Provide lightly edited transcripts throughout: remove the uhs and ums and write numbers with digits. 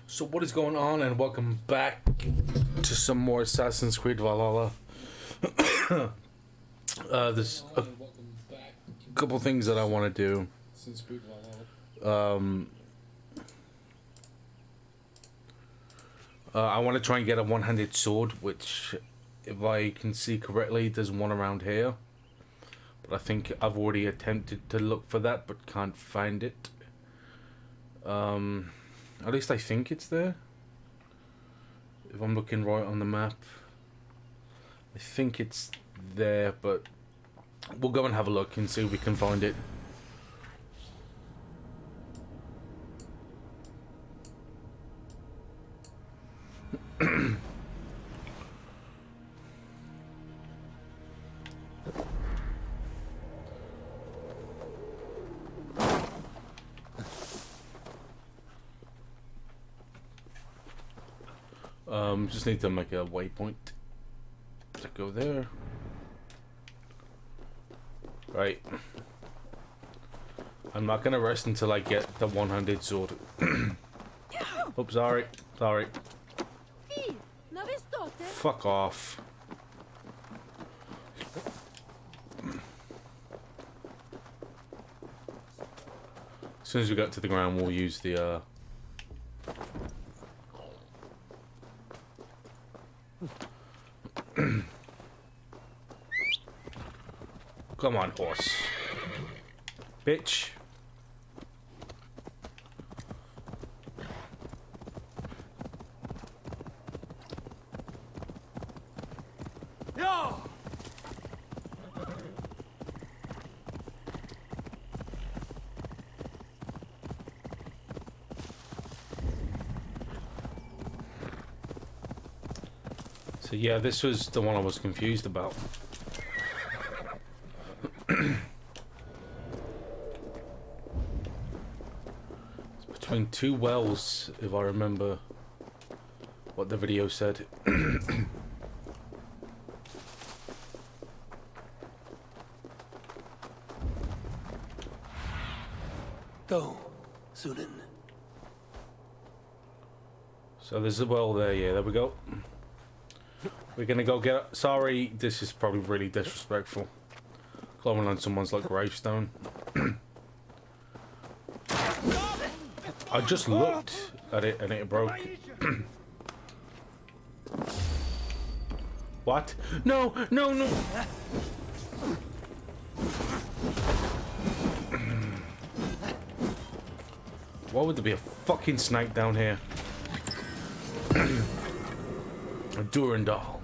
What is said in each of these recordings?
So what is going on, and welcome back to some more Assassin's Creed Valhalla. There's a couple things that I want to do. I want to try and get a one-handed sword, which, if I can see correctly, there's one around here. But I think I've already attempted to look for that, but can't find it. At least I think it's there. If I'm looking right on the map. I think it's there, but we'll go and have a look and see if we can find it. Just need to make a waypoint to go there. Right. I'm not gonna rest until I get the one-handed sword. Oops, sorry. Sorry. Fuck off. As soon as we get to the ground, we'll use the Come on, horse. Bitch. No! So yeah, this was the one I was confused about. Between two wells, if I remember what the video said. Go, Sunan. So there's a well there, yeah, there we go. We're gonna go get... Sorry, this is probably really disrespectful. Climbing on someone's like gravestone. I just looked at it and it broke. What? No, no, no! Why would there be a fucking snake down here? A Durandal.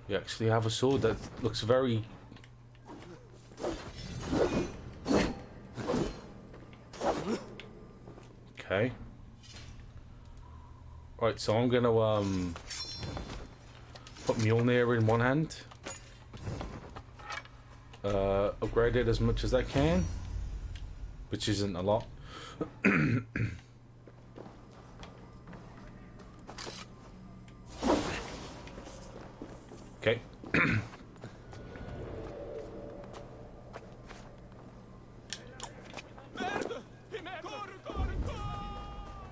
You actually have a sword that looks very... Okay. Right, so I'm gonna put Mjolnir in one hand. Upgrade it as much as I can, which isn't a lot. Okay.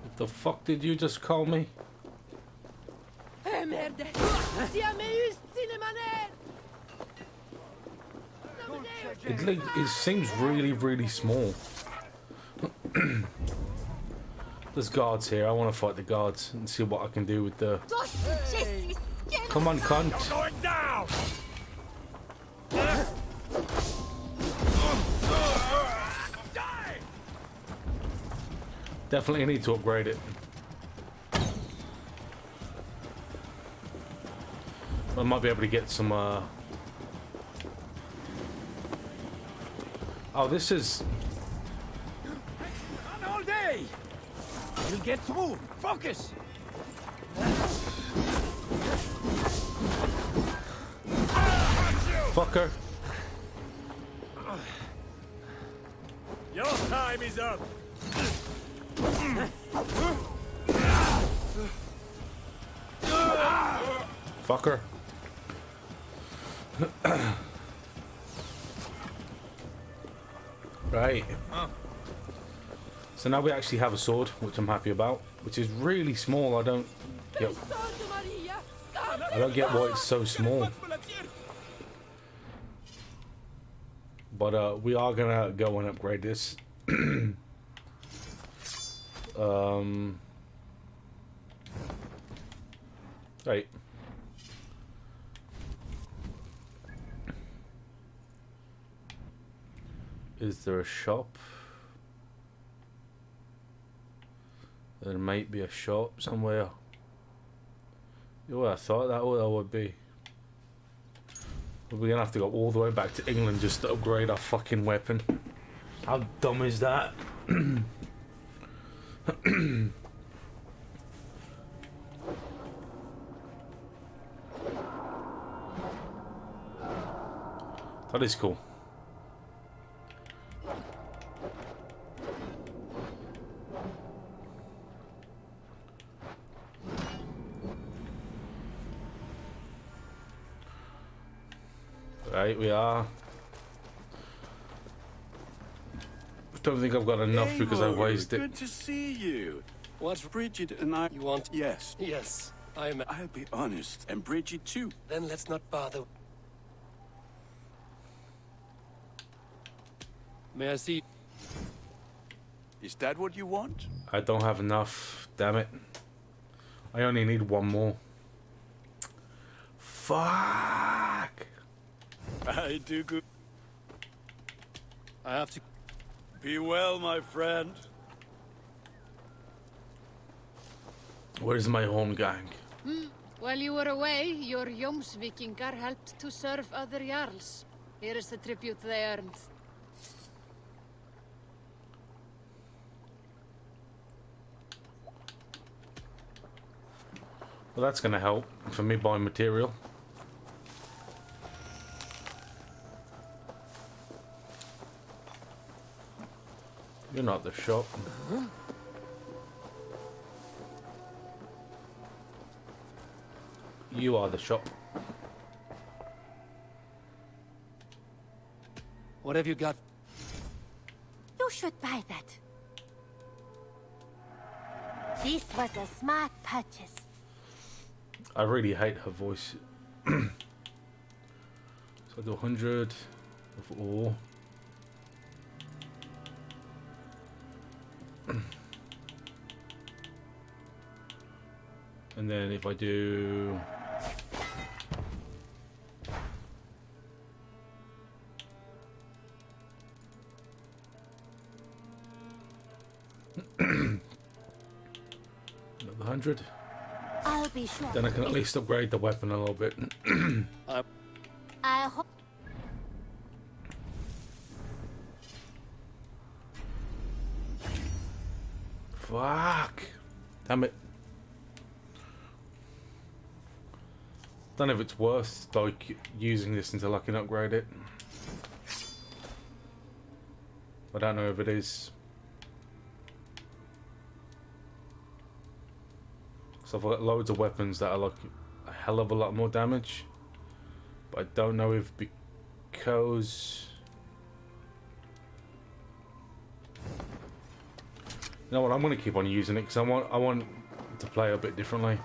What the fuck did you just call me? It seems really, really small. There's guards here. I want to fight the guards and see what I can do with the... Come on, cunt. Going down! Definitely need to upgrade it. I might be able to get some, Oh, this is... Not all day! You'll get through. Focus! Fucker. Your time is up! Fucker. Right. So now we actually have a sword, which I'm happy about, which is really small. I don't get why it's so small. But we are gonna go and upgrade this. Right. Is there a shop? There might be a shop somewhere. Oh, I thought that would be. We're gonna have to go all the way back to England just to upgrade our fucking weapon. How dumb is that? That is cool. Right, we are. Don't think I've got enough because I wasted it. Good to see you. What's Bridget and I? You want? Yes. Yes, I'll be honest, and Bridget too. Then let's not bother. May I see? Is that what you want? I don't have enough. Damn it. I only need one more. Fuck. I do good. I have to. Be well, my friend. Where's my home gang? While you were away, your Jomsvikingar helped to serve other Jarls. Here is the tribute they earned. Well, that's gonna help for me buying material. You're not the shop. You are the shop. What have you got? You should buy that. This was a smart purchase. I really hate her voice. So I do 100 of ore. And then if I do another 100, I'll be sure. then I can at least upgrade the weapon a little bit. I hope. Fuck. Damn it. Don't know if it's worth like using this until I can upgrade it. I don't know if it is. So I've got loads of weapons that are like a hell of a lot more damage. But I don't know if because... You know what, I'm going to keep on using it because I want to play a bit differently.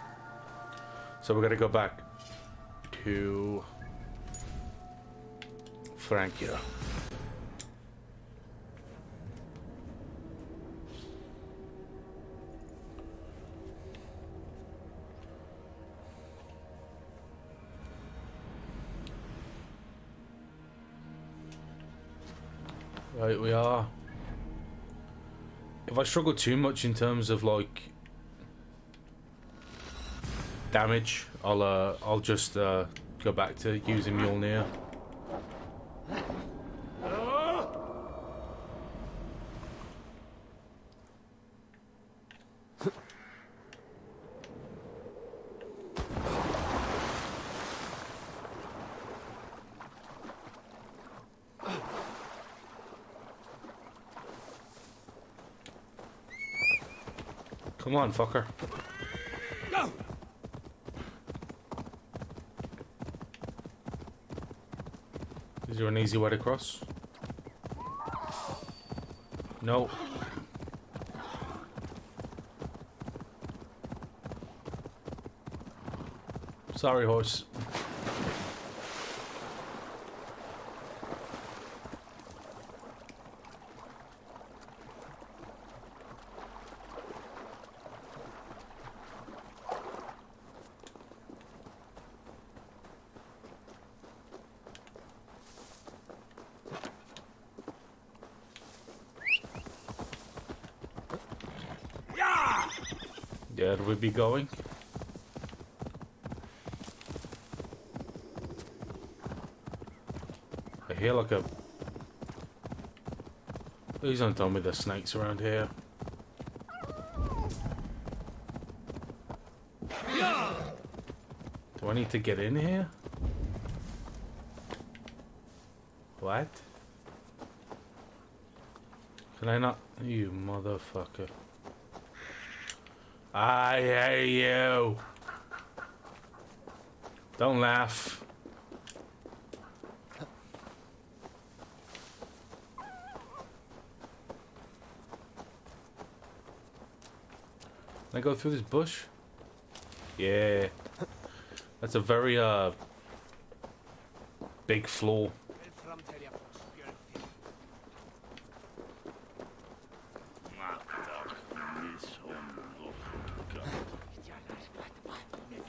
So we're going to go back to Francia. Right, we are. If I struggle too much in terms of like damage, I'll just go back to using Mjolnir. Come on, fucker. Go! there an easy way to cross? No. Sorry, horse. There we be going. I hear like a... Please don't tell me there's snakes around here. Do I need to get in here? What? Can I not? You motherfucker. I hate you. Don't laugh. Can I go through this bush? Yeah. That's a very big floor.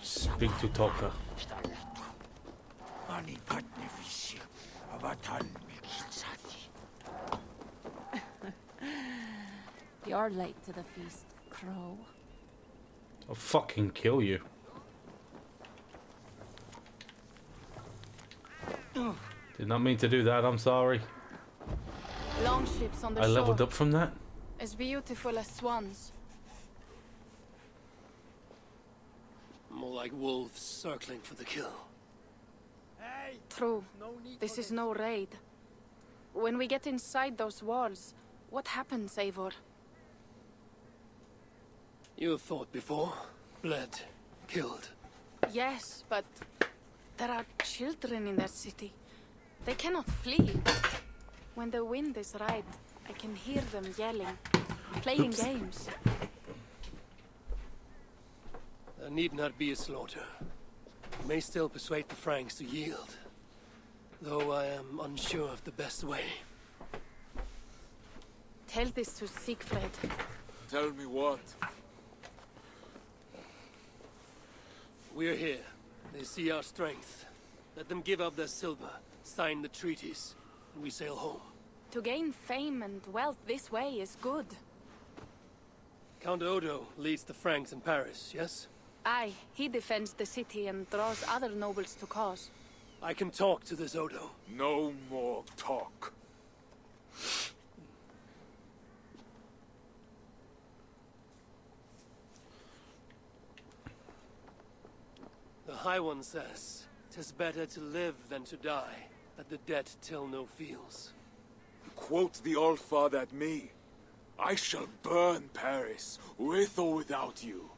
Speak to Toka. You're late to the feast, Crow. I'll fucking kill you. Did not mean to do that, I'm sorry. Longships on the I shore, leveled up from that. as beautiful as swans. More like wolves circling for the kill. True, this is no raid. When we get inside those walls, what happens, Eivor? You have fought before. Bled. Killed. Yes, but there are children in that city. They cannot flee. When the wind is right, I can hear them yelling, playing games. There need not be a slaughter. You may still persuade the Franks to yield. Though I am unsure of the best way. Tell this to Siegfried. Tell me what? We're here. They see our strength. Let them give up their silver, sign the treaties, and we sail home. To gain fame and wealth this way is good. Count Odo leads the Franks in Paris, yes? Aye, he defends the city and draws other nobles to cause. I can talk to this Odo. No more talk. The High One says, 'tis better to live than to die, that the dead till no feels. Quote the All-Father at me. I shall burn Paris, with or without you.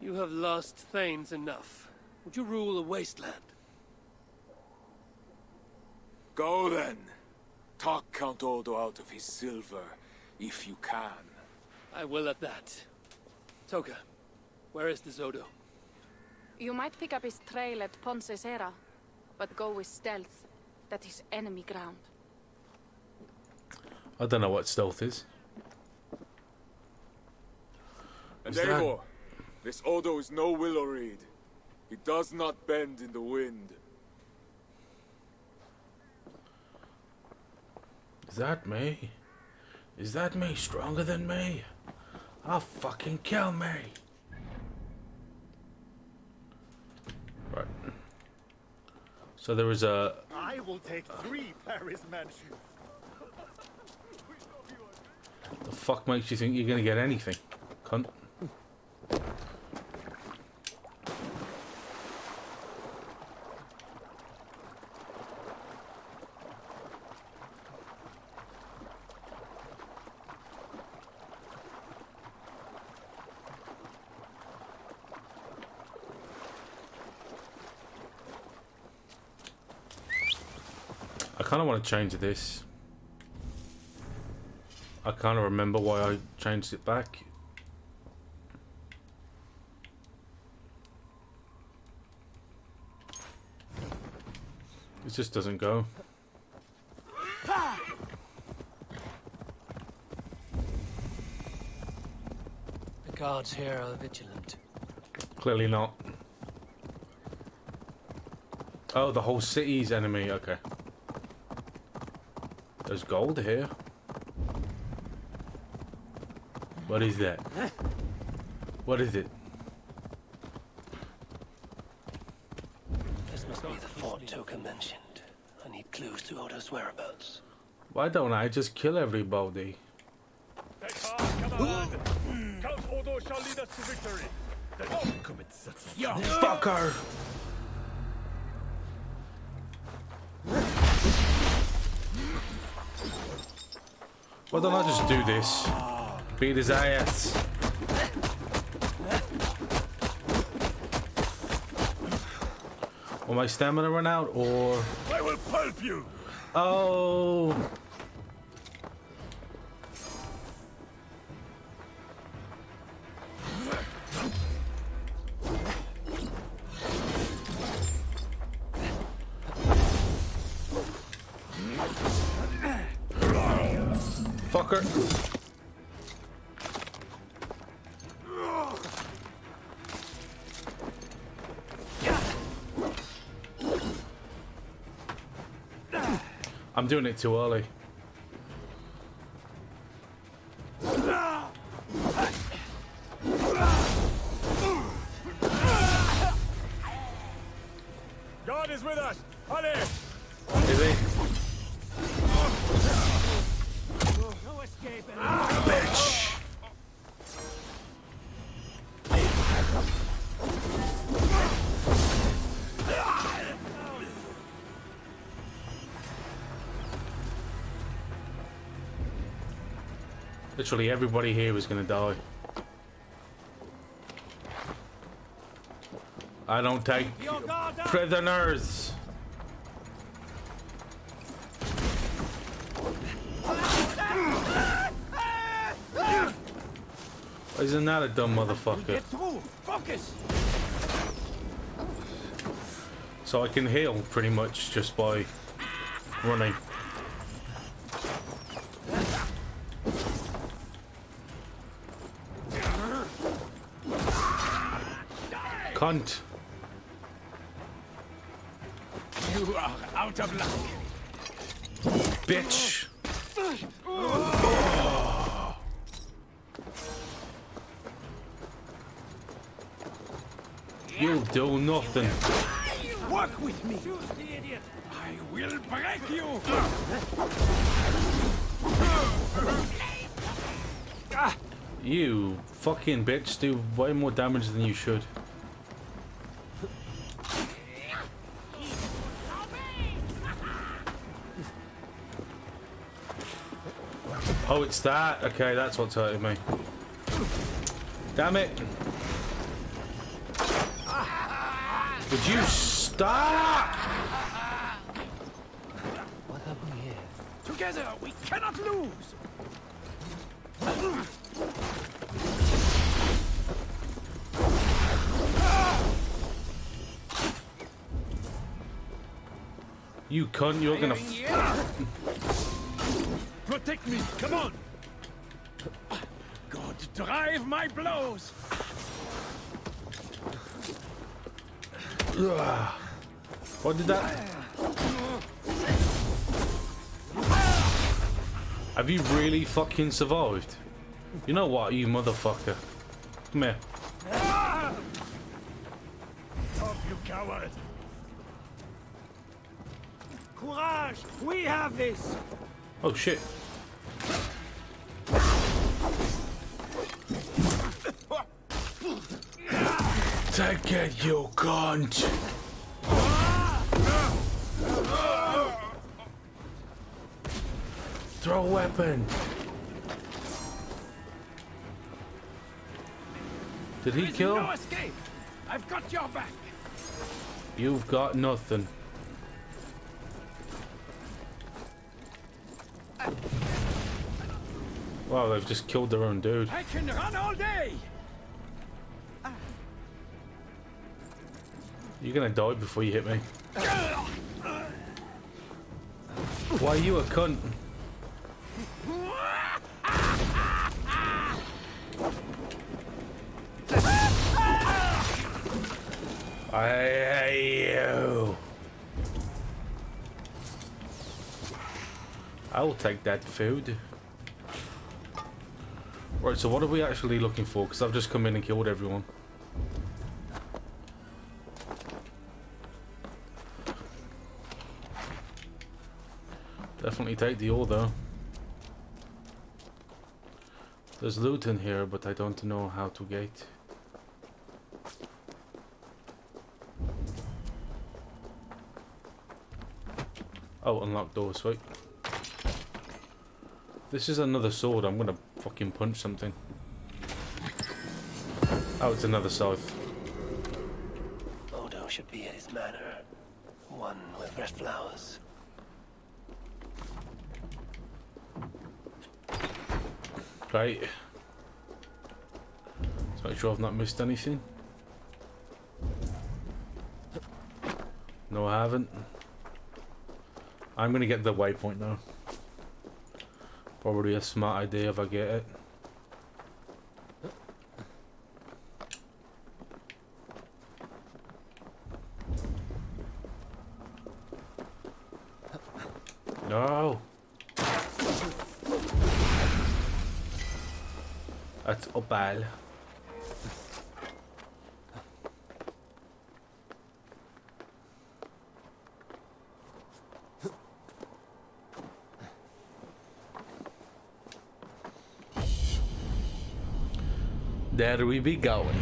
You have lost Thanes enough. Would you rule a wasteland? Go then. Talk Count Odo out of his silver, if you can. I will at that. Toka, where is this Odo? You might pick up his trail at Poncesera, but go with stealth. That is enemy ground. I don't know what stealth is. And Is that- Eivor, this Odo is no willow reed. He does not bend in the wind. Is that me? Is that me stronger than me? I'll fucking kill me. Right. So there was a... I will take 3 Paris mansions. The fuck makes you think you're gonna get anything? Cunt. kind of want to change this. I kind of remember why I changed it back. It just doesn't go. The guards here are vigilant. Clearly not. Oh, the whole city's enemy. Okay. There's gold here. What is that? What is it? This must be the fort token mentioned. I need clues to Odo's whereabouts. Why don't I just kill everybody? Count Odo shall lead us to victory. Fucker! Why don't I just do this? Beat his ass. Will my stamina run out, or... I will pulp you. Oh! Fucker. I'm doing it too early. God is with us. Allez. Is he? No escape. Bitch! Literally everybody here was gonna die. I don't take prisoners. Isn't that a dumb motherfucker? Get through. Focus. So I can heal pretty much just by running. Cunt. You are out of luck. Bitch. You'll do nothing. Work with me. Shoot the idiot. I will break you. You fucking bitch do way more damage than you should. Oh, it's that. Okay, that's what's hurting me. Damn it. Would you stop? What happened here? Together, we cannot lose. You cunt, you're gonna Protect me, come on! God, drive my blows! What did that? Have you really fucking survived? You know what, you motherfucker. Come here. Stop, you coward! Courage! We have this! Oh shit. Take it, you cunt! Throw a weapon! Did he kill? No escape! I've got your back! You've got nothing. Wow, they've just killed their own dude. I can run all day. You're gonna die before you hit me. Why are you a cunt? I hate you. I'll take that food. Right, so what are we actually looking for? Because I've just come in and killed everyone. Definitely take the ore though. There's loot in here, but I don't know how to get. Oh, unlock door, sweet. This is another sword. I'm gonna fucking punch something. Oh, it's another scythe. Odo should be at his manor. One with fresh flowers. Right. Let's make sure I've not missed anything. No, I haven't. I'm gonna get the waypoint now. Probably a smart idea if I get it. No. That's opal. There we be going.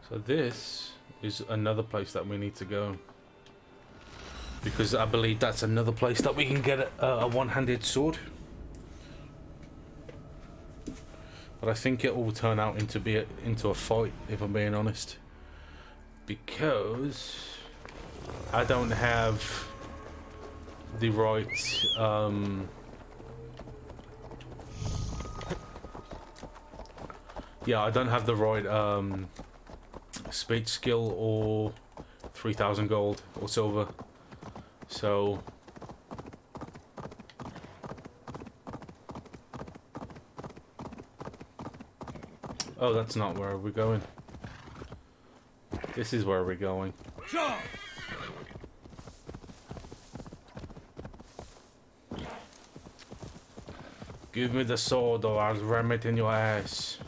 So this is another place that we need to go. Because I believe that's another place that we can get a one-handed sword. But I think it will turn out into a fight, if I'm being honest. Because I don't have the right yeah, I don't have the right speech skill or 3,000 gold or silver. So oh, that's not where we're going. This is where we're going. Sure. Give me the sword or I'll ram it in your ass.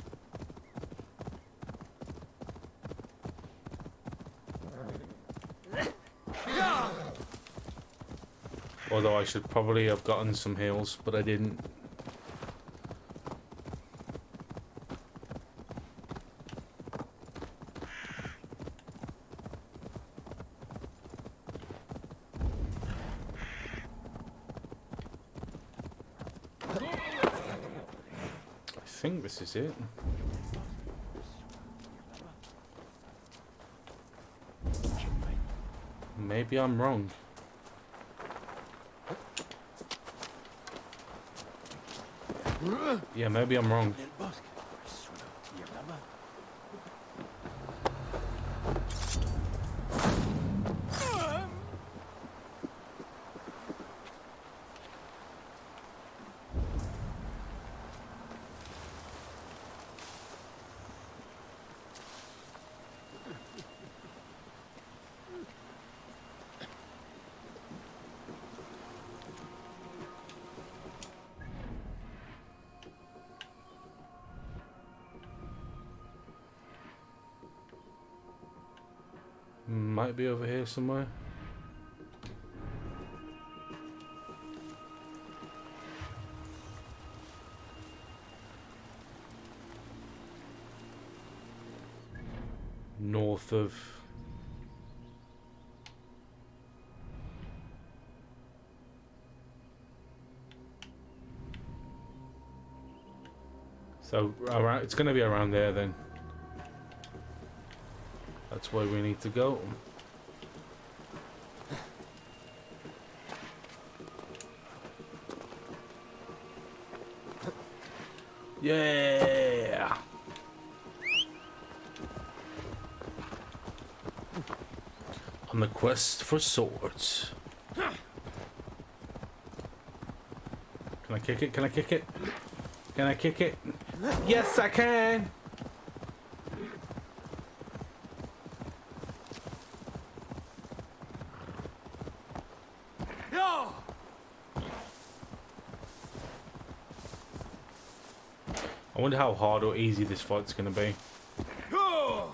Although I should probably have gotten some heals, but I didn't. I think this is it. Maybe I'm wrong. Yeah, maybe I'm wrong. Might be over here somewhere. North of... So around, it's going to be around there then. That's where we need to go. Yeah. On the quest for swords. Can I kick it? Can I kick it? Can I kick it? Yes, I can. No! I wonder how hard or easy this fight's gonna be. Go!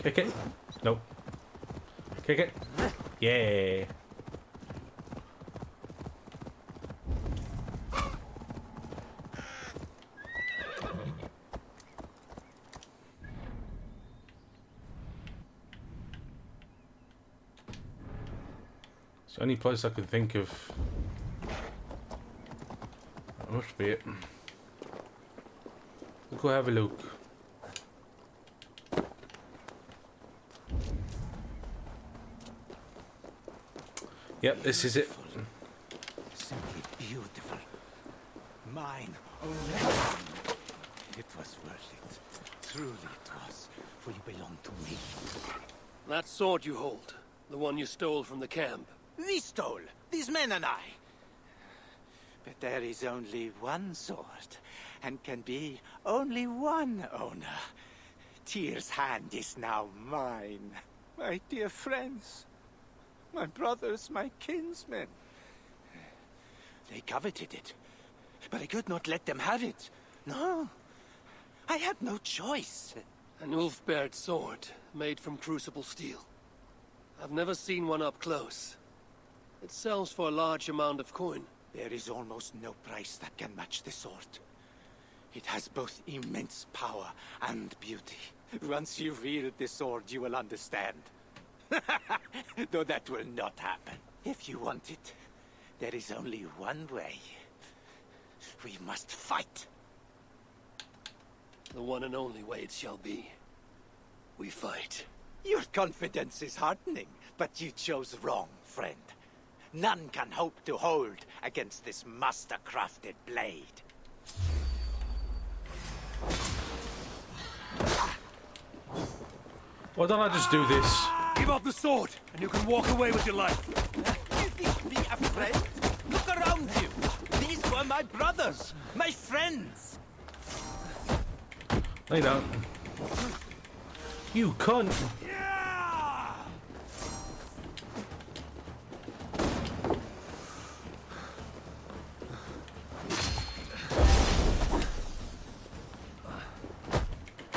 Kick it? Nope. Kick it? Yeah. It's the only place I can think of. That must be it. We'll go have a look. Yep, this is it. Simply beautiful. Mine. Only. It was worth it. Truly it was. For you belong to me. That sword you hold, the one you stole from the camp. We stole. These men and I. But there is only one sword. And can be only one owner. Tyr's hand is now mine. My dear friends. My brothers, my kinsmen. They coveted it. But I could not let them have it. No. I had no choice. An Ulf-beared sword, made from crucible steel. I've never seen one up close. It sells for a large amount of coin. There is almost no price that can match the sword. It has both immense power and beauty. Once you wield the sword, you will understand. Though that will not happen. If you want it, there is only one way. We must fight. The one and only way it shall be. We fight. Your confidence is heartening, but you chose wrong, friend. None can hope to hold against this master-crafted blade. Why don't I just do this? Give up the sword, and you can walk away with your life. You think me a friend? Look around you. These were my brothers, my friends. Lay down. You cunt. Yeah!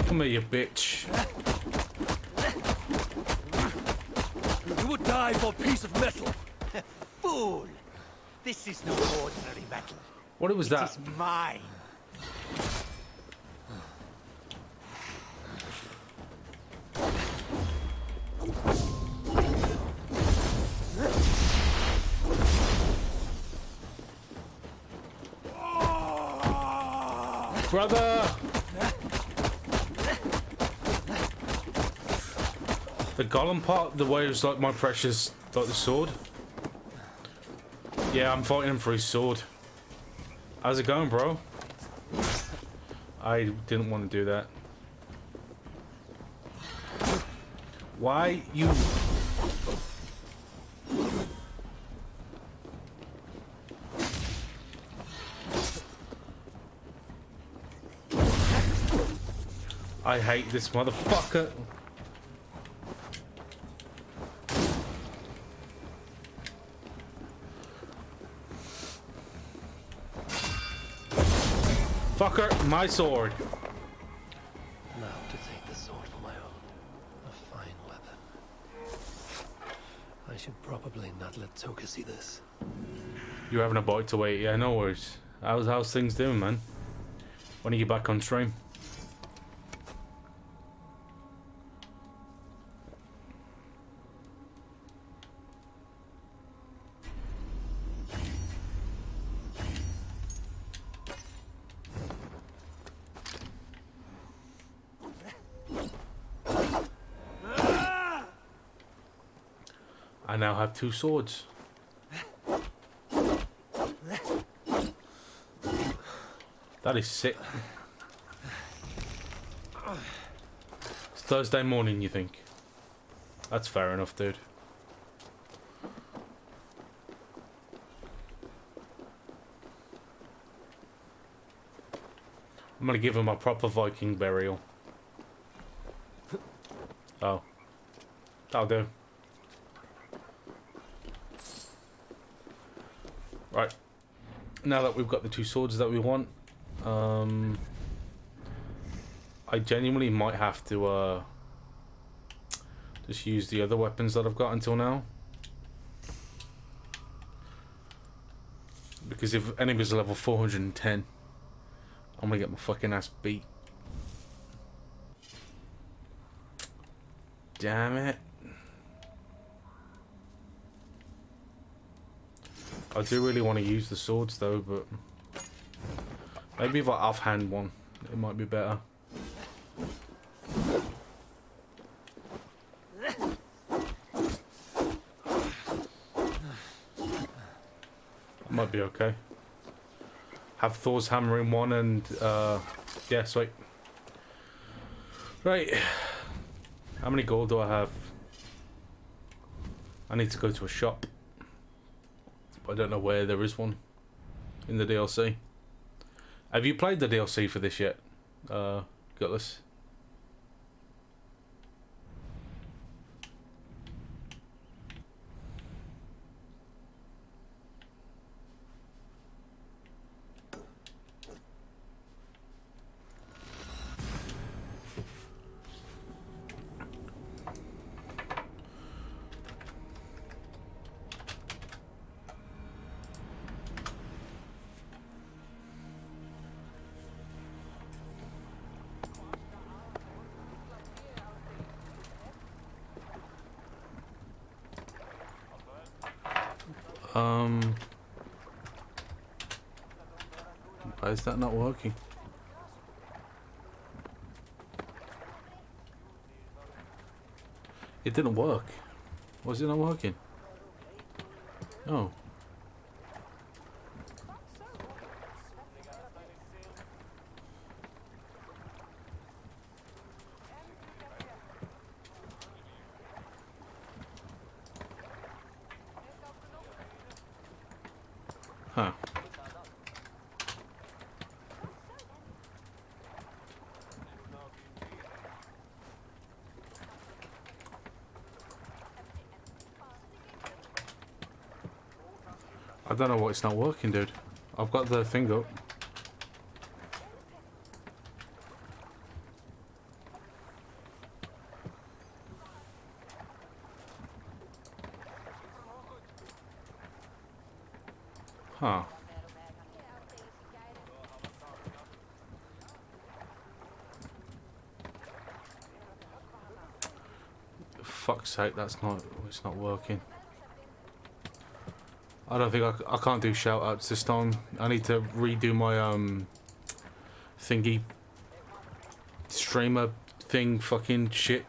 Come here, you bitch. You would die for a piece of metal. Fool! This is no ordinary metal. What was that? It is mine. Brother! The golem part, the way it was like my precious, like the sword. Yeah, I'm fighting him for his sword. How's it going, bro? I didn't want to do that. Why you... I hate this motherfucker. Fucker, my sword. Now to take the sword for my own. A fine weapon. I should probably not let Toka see this. You're having a bite to wait, yeah, no worries. How's things doing, man? When are you back on stream? I now have 2 swords. That is sick. It's Thursday morning, you think? That's fair enough, dude. I'm gonna give him a proper Viking burial. Oh. That'll do. Right. Now that we've got the 2 swords that we want, I genuinely might have to just use the other weapons that I've got until now. Because if enemies are level 410, I'm gonna get my fucking ass beat. Damn it. I do really want to use the swords though, but maybe if I offhand one, it might be better. That might be okay. Have Thor's hammer in one and yeah, sweet. Right. How many gold do I have? I need to go to a shop. I don't know where there is one in the DLC. Have you played the DLC for this yet, Gutless? Why is that not working? It didn't work. Was it not working? Oh. Huh. I don't know why it's not working, dude. I've got the thing up. Huh. Fuck's sake, it's not working. I don't think I can't do shout outs this time. I need to redo my thingy streamer thing fucking shit.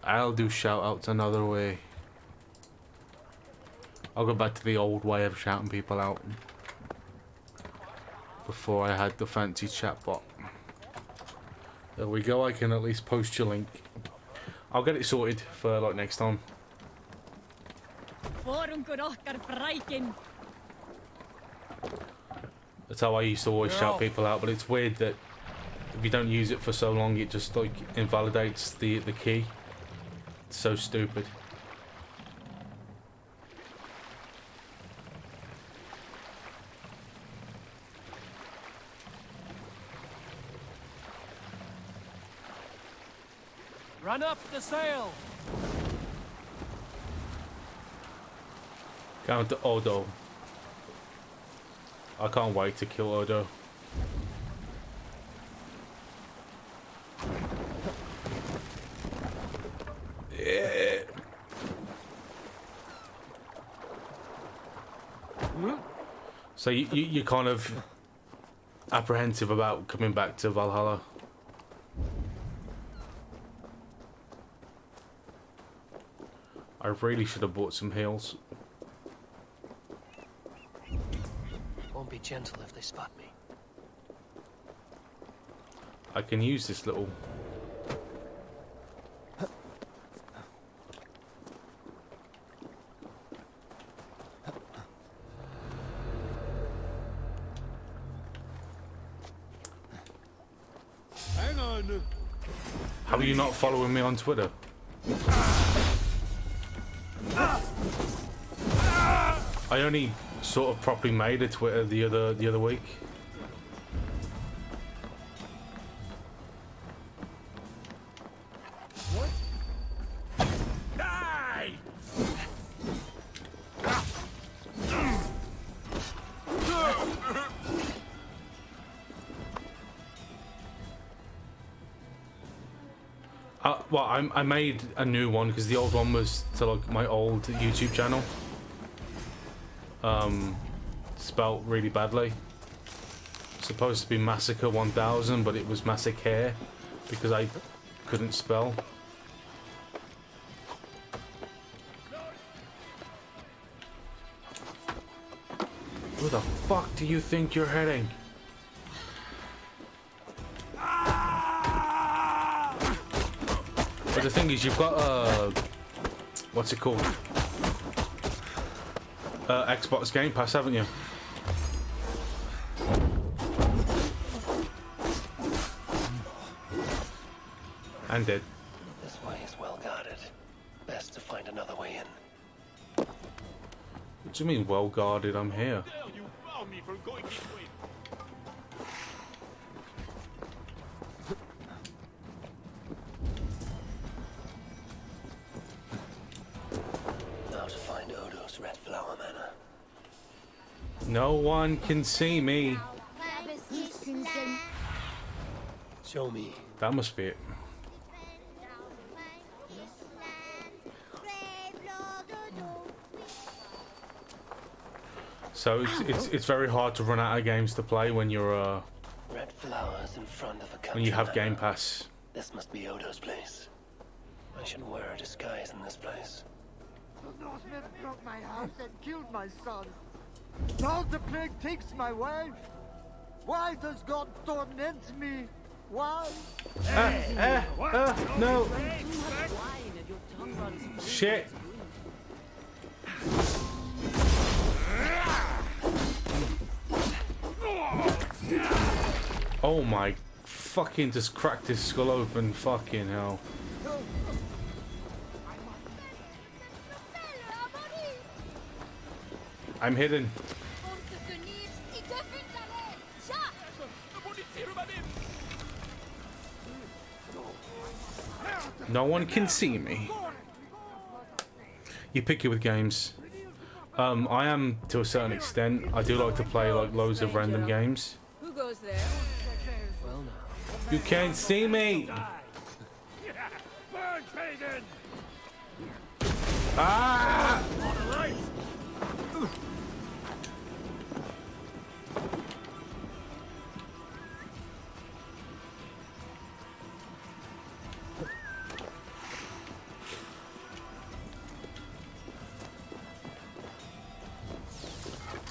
I'll do shout outs another way. I'll go back to the old way of shouting people out before I had the fancy chatbot. There we go, I can at least post your link. I'll get it sorted for like next time. That's how I used to always shout people out, but it's weird that if you don't use it for so long, it just like invalidates the key. It's so stupid. Run up the sail! Down to Odo. I can't wait to kill Odo. Yeah. So you're kind of apprehensive about coming back to Valhalla? I really should have bought some heals. Won't be gentle if they spot me. I can use this little... Hang on. How are you not following me on Twitter? I only sort of properly made a Twitter the other week. Well, I made a new one because the old one was to like my old YouTube channel. Spelt really badly. Supposed to be Massacre 1000, but it was Massacre because I couldn't spell. Where the fuck do you think you're heading? But the thing is, you've got what's it called? Xbox Game Pass, haven't you? And dead. This way is well guarded. Best to find another way in. What do you mean, well guarded? I'm here. You found me for going this way. Now to find Odo's Red Flower Manor. No one can see me. Show me. That must be it. So it's very hard to run out of games to play when you're Red flowers in front of a when you have country Game manor. Pass. This must be Odo's place. I should wear a disguise in this place. The Northmen broke my house and killed my son. Now the plague takes my wife. Why does God torment me? Why? No. Shit. Oh my fucking, just cracked his skull open, fucking hell. I'm hidden. No one can see me. You picky with games. I am to a certain extent. I do like to play like loads of random games. Who goes there? Well now. You can't see me. Burn, pagan! Ah!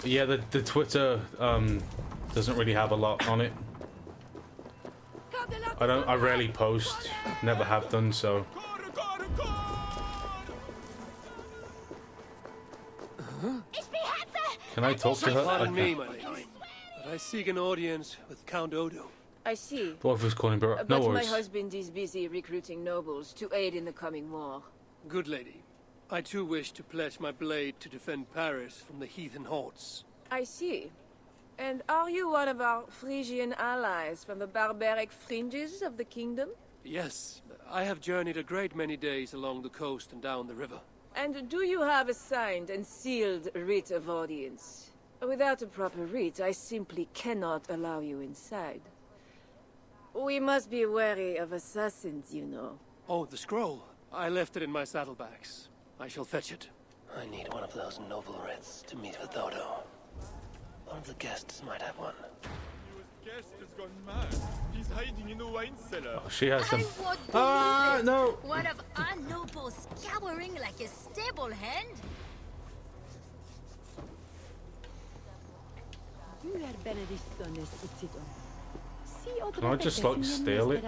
Yeah, the Twitter doesn't really have a lot on it. I rarely post, never have done so. Can I talk to her? Pardon Okay. me, my lady, but I seek an audience with Count Odo. I see. Dwarf was calling her. No But my worries. husband is busy recruiting nobles to aid in the coming war. Good lady, I too wish to pledge my blade to defend Paris from the heathen hordes. I see. And are you one of our Frisian allies from the barbaric fringes of the kingdom? Yes, I have journeyed a great many days along the coast and down the river. And do you have a signed and sealed writ of audience? Without a proper writ, I simply cannot allow you inside. We must be wary of assassins, you know. Oh, the scroll. I left it in my saddlebags. I shall fetch it. I need one of those noble writs to meet with Odo. One of the guests might have one. guest has gone mad. He's hiding in the wine cellar. Oh, she has them. I won't Ah, believe it. no. One of our nobles cowering like a stable hand. Can I just like steal it?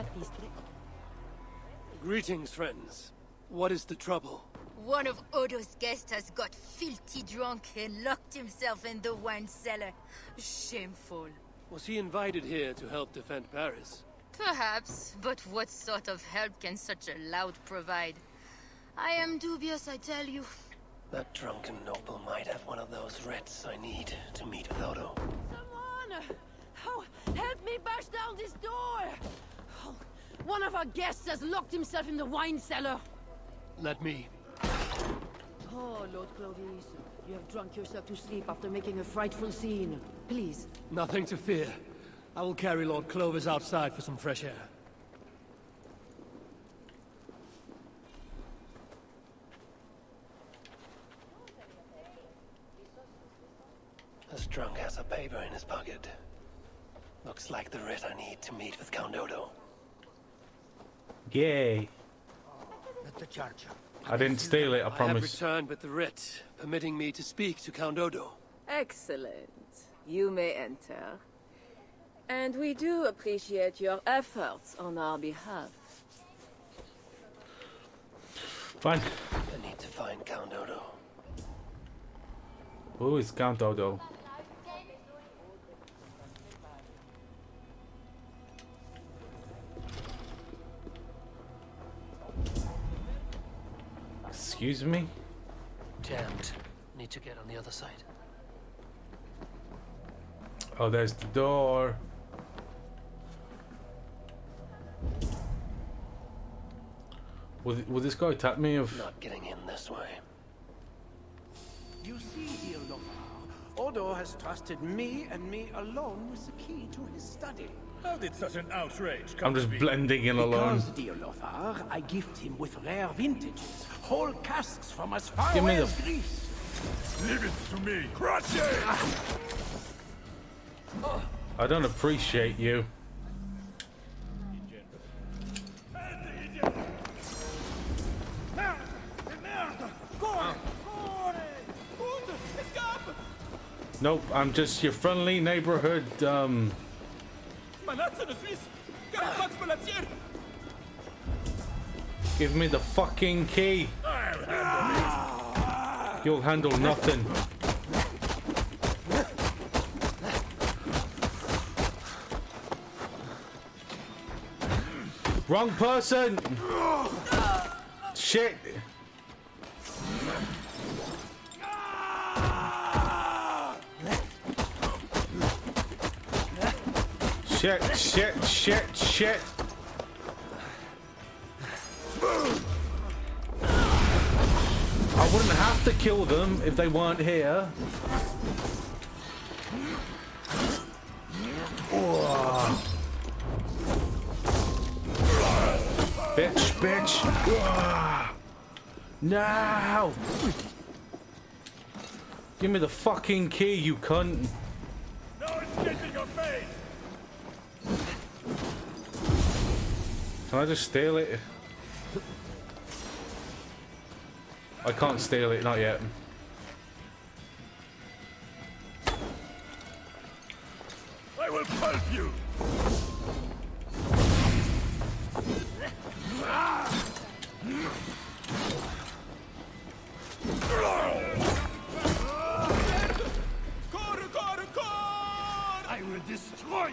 Greetings, friends. What is the trouble? One of Odo's guests has got filthy drunk and locked himself in the wine cellar. Shameful. Was he invited here to help defend Paris? Perhaps, but what sort of help can such a lout provide? I am dubious, I tell you. That drunken noble might have one of those writs I need to meet with Odo. Someone! Oh, help me burst down this door! Oh, one of our guests has locked himself in the wine cellar. Let me. Oh, Lord Clovis, you have drunk yourself to sleep after making a frightful scene. Please. Nothing to fear. I will carry Lord Clovis outside for some fresh air. This drunk has a paper in his pocket. Looks like the writ I need to meet with Count Odo. Yay. Let the charger. I didn't steal it, I I have promise. returned with the writ, permitting me to speak to Count Odo. Excellent. You may enter. And we do appreciate your efforts on our behalf. Fine. I need to find Count Odo. Who is Count Odo? Excuse me? Jammed. Need to get on the other side. Oh, there's the door. Will this guy tap me of... Not getting in this way. You see, dear Lothar, Odo has trusted me and me alone with the key to his study. How did such an outrage come I'm just to be? blending in alone. Because, dear Lothar, I gift him with rare vintages, whole casks from as far Give me away the as Greece. Leave it to me. Crush it! I don't appreciate you. Nope, I'm just your friendly neighborhood, Give me the fucking key. You'll handle nothing. Wrong person! Shit! Shit. I wouldn't have to kill them if they weren't here. Oh. Bitch. Oh. No! Give me the fucking key, you cunt. No escape in your face! Can I just steal it? I can't steal it, not yet. I will pulp you! I will destroy.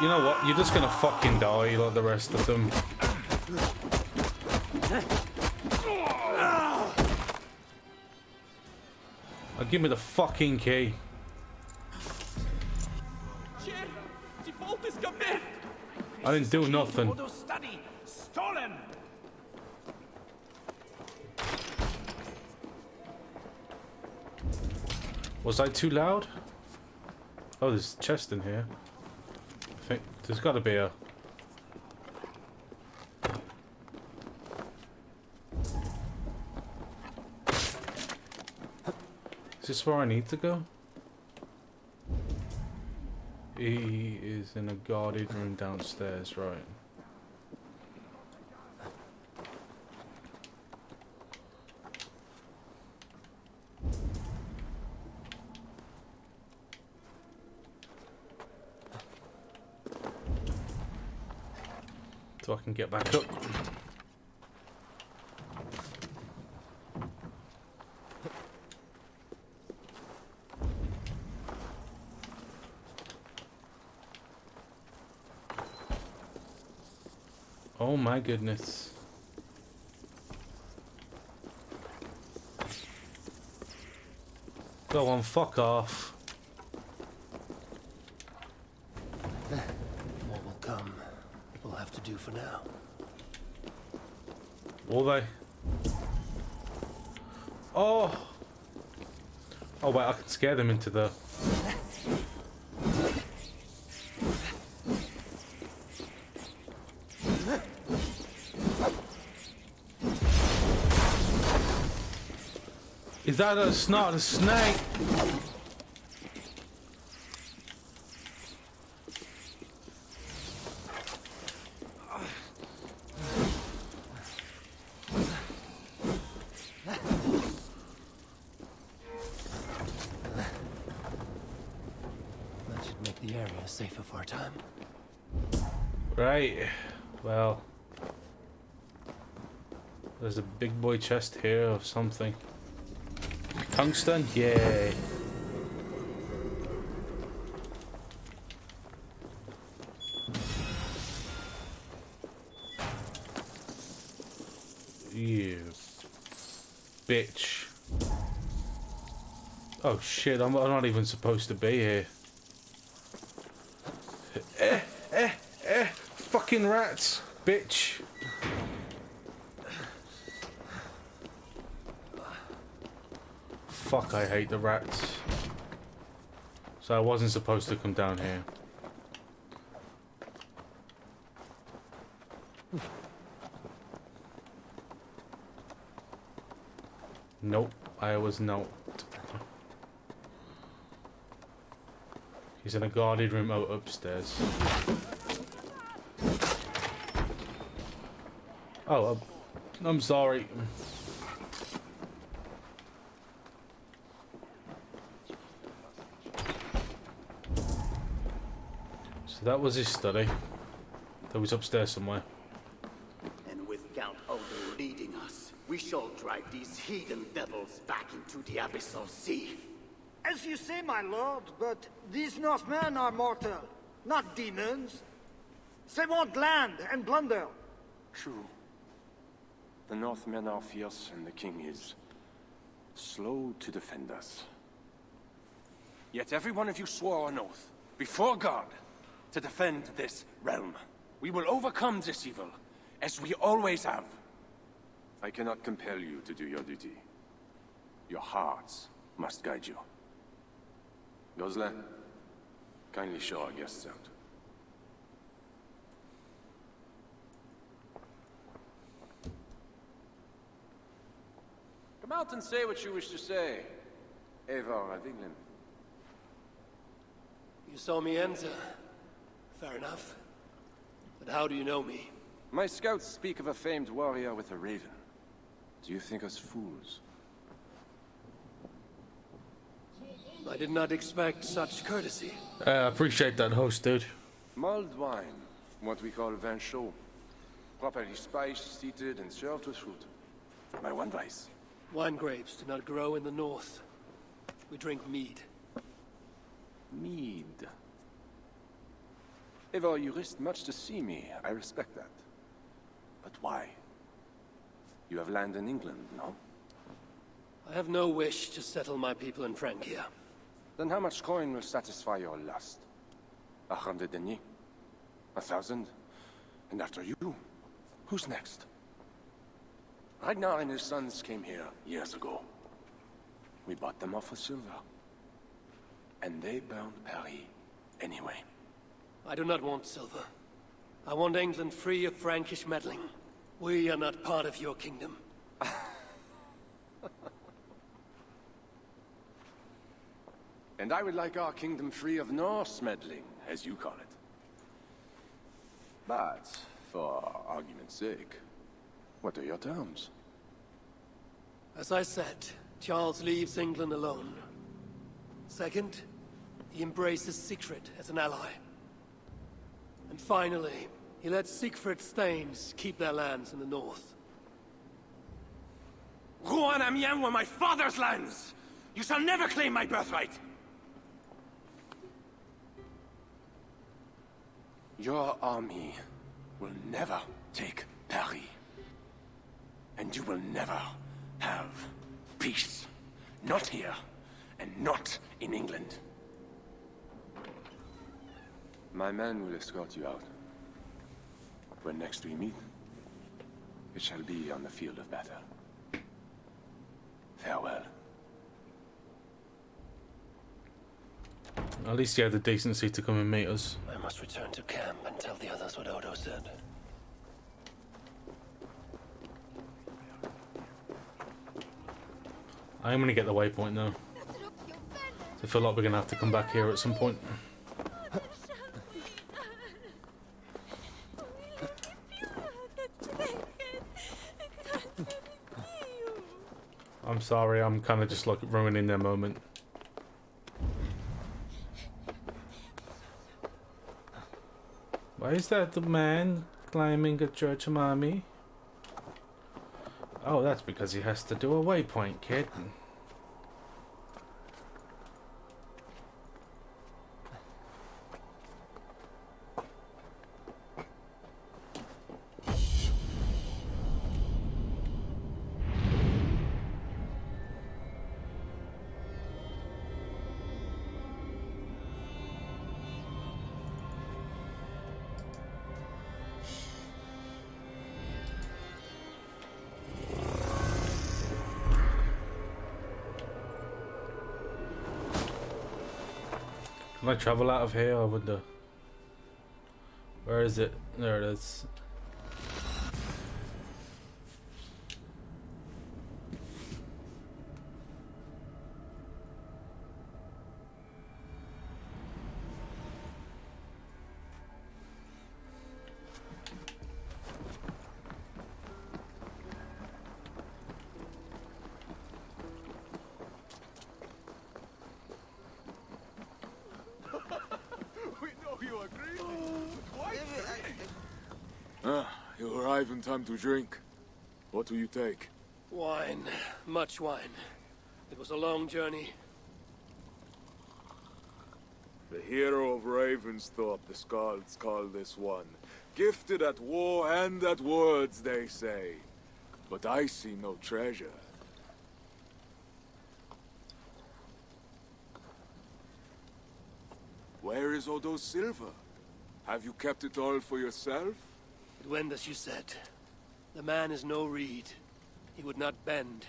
You know what? You're just gonna fucking die like the rest of them. Give me the fucking key. I didn't do nothing. Odo's study stolen. Was I too loud? Oh, there's a chest in here. I think there's gotta be a... Is this where I need to go? He is in a guarded room downstairs, right? So I can get back up. Oh my goodness. Go on, fuck off. More will come. It will have to do for now. Will they? Oh! Oh wait, I can scare them into the... Is that a snot? A snake? That should make the area safer for a time. Right. Well. There's a big boy chest here or something. Tungsten? Yay. You bitch. Oh shit, I'm not even supposed to be here. Fucking rats, bitch. Fuck, I hate the rats. So I wasn't supposed to come down here. Nope, I was not. He's in a guarded room out upstairs. Oh, I'm sorry. So that was his study. That was upstairs somewhere. And with Count Odo leading us, we shall drive these heathen devils back into the abyssal sea. As you say, my lord, but these Northmen are mortal, not demons. They want land and plunder. True. The Northmen are fierce, and the king is slow to defend us. Yet every one of you swore an oath, before God, to defend this realm. We will overcome this evil, as we always have. I cannot compel you to do your duty. Your hearts must guide you. Gosling, kindly show our guests out. Come out and say what you wish to say, Eivor of England. You saw me enter. Fair enough. But how do you know me? My scouts speak of a famed warrior with a raven. Do you think us fools? I did not expect such courtesy. I appreciate that, host, dude. Mulled wine, what we call vin chaud. Properly spiced, seated, and served with fruit. My one vice. Wine grapes do not grow in the north. We drink mead. Mead. Eivor, you risked much to see me. I respect that. But why? You have land in England, no? I have no wish to settle my people in Francia. Then how much coin will satisfy your lust? 100 deniers? 1,000? And after you, who's next? Ragnar and his sons came here years ago. We bought them off for silver. And they burned Paris anyway. I do not want silver. I want England free of Frankish meddling. We are not part of your kingdom. And I would like our kingdom free of Norse meddling, as you call it. But, for argument's sake, what are your terms? As I said, Charles leaves England alone. Second, he embraces Siegfried as an ally. And finally, he lets Siegfried's Thanes keep their lands in the north. Rouen and Amiens were my father's lands! You shall never claim my birthright! Your army will never take Paris. And you will never have peace. Not here, and not in England. My men will escort you out. When next we meet, it shall be on the field of battle. Farewell. At least he had the decency to come and meet us. I must return to camp and tell the others what Odo said. I'm gonna get the waypoint now. I feel like we're gonna have to come back here at some point. I'm sorry, I'm kind of just like ruining their moment. Why is that the man climbing a church mommy? Oh, that's because he has to do a waypoint, kid. Can I travel out of here? I wonder. Where is it? There it is. You arrive in time to drink. What will you take? Wine. Much wine. It was a long journey. The hero of Ravensthorpe, the Skalds call this one. Gifted at war and at words, they say. But I see no treasure. Where is Odo's silver? Have you kept it all for yourself? It went as you said. The man is no reed. He would not bend,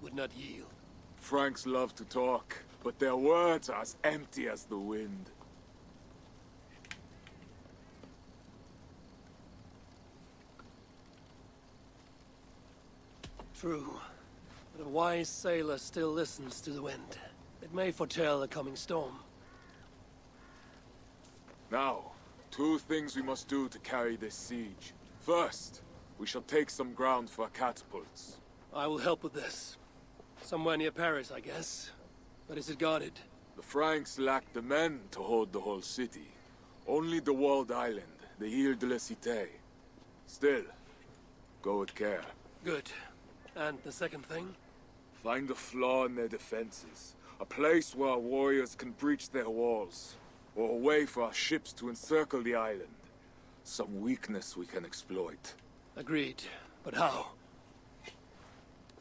would not yield. Franks love to talk, but their words are as empty as the wind. True, but a wise sailor still listens to the wind. It may foretell a coming storm. Now, two things we must do to carry this siege. First, we shall take some ground for catapults. I will help with this. Somewhere near Paris, I guess. But is it guarded? The Franks lack the men to hold the whole city. Only the walled island, the Ile de la Cité. Still, go with care. Good. And the second thing? Find a flaw in their defenses. A place where our warriors can breach their walls. Or a way for our ships to encircle the island. Some weakness we can exploit. Agreed. But how?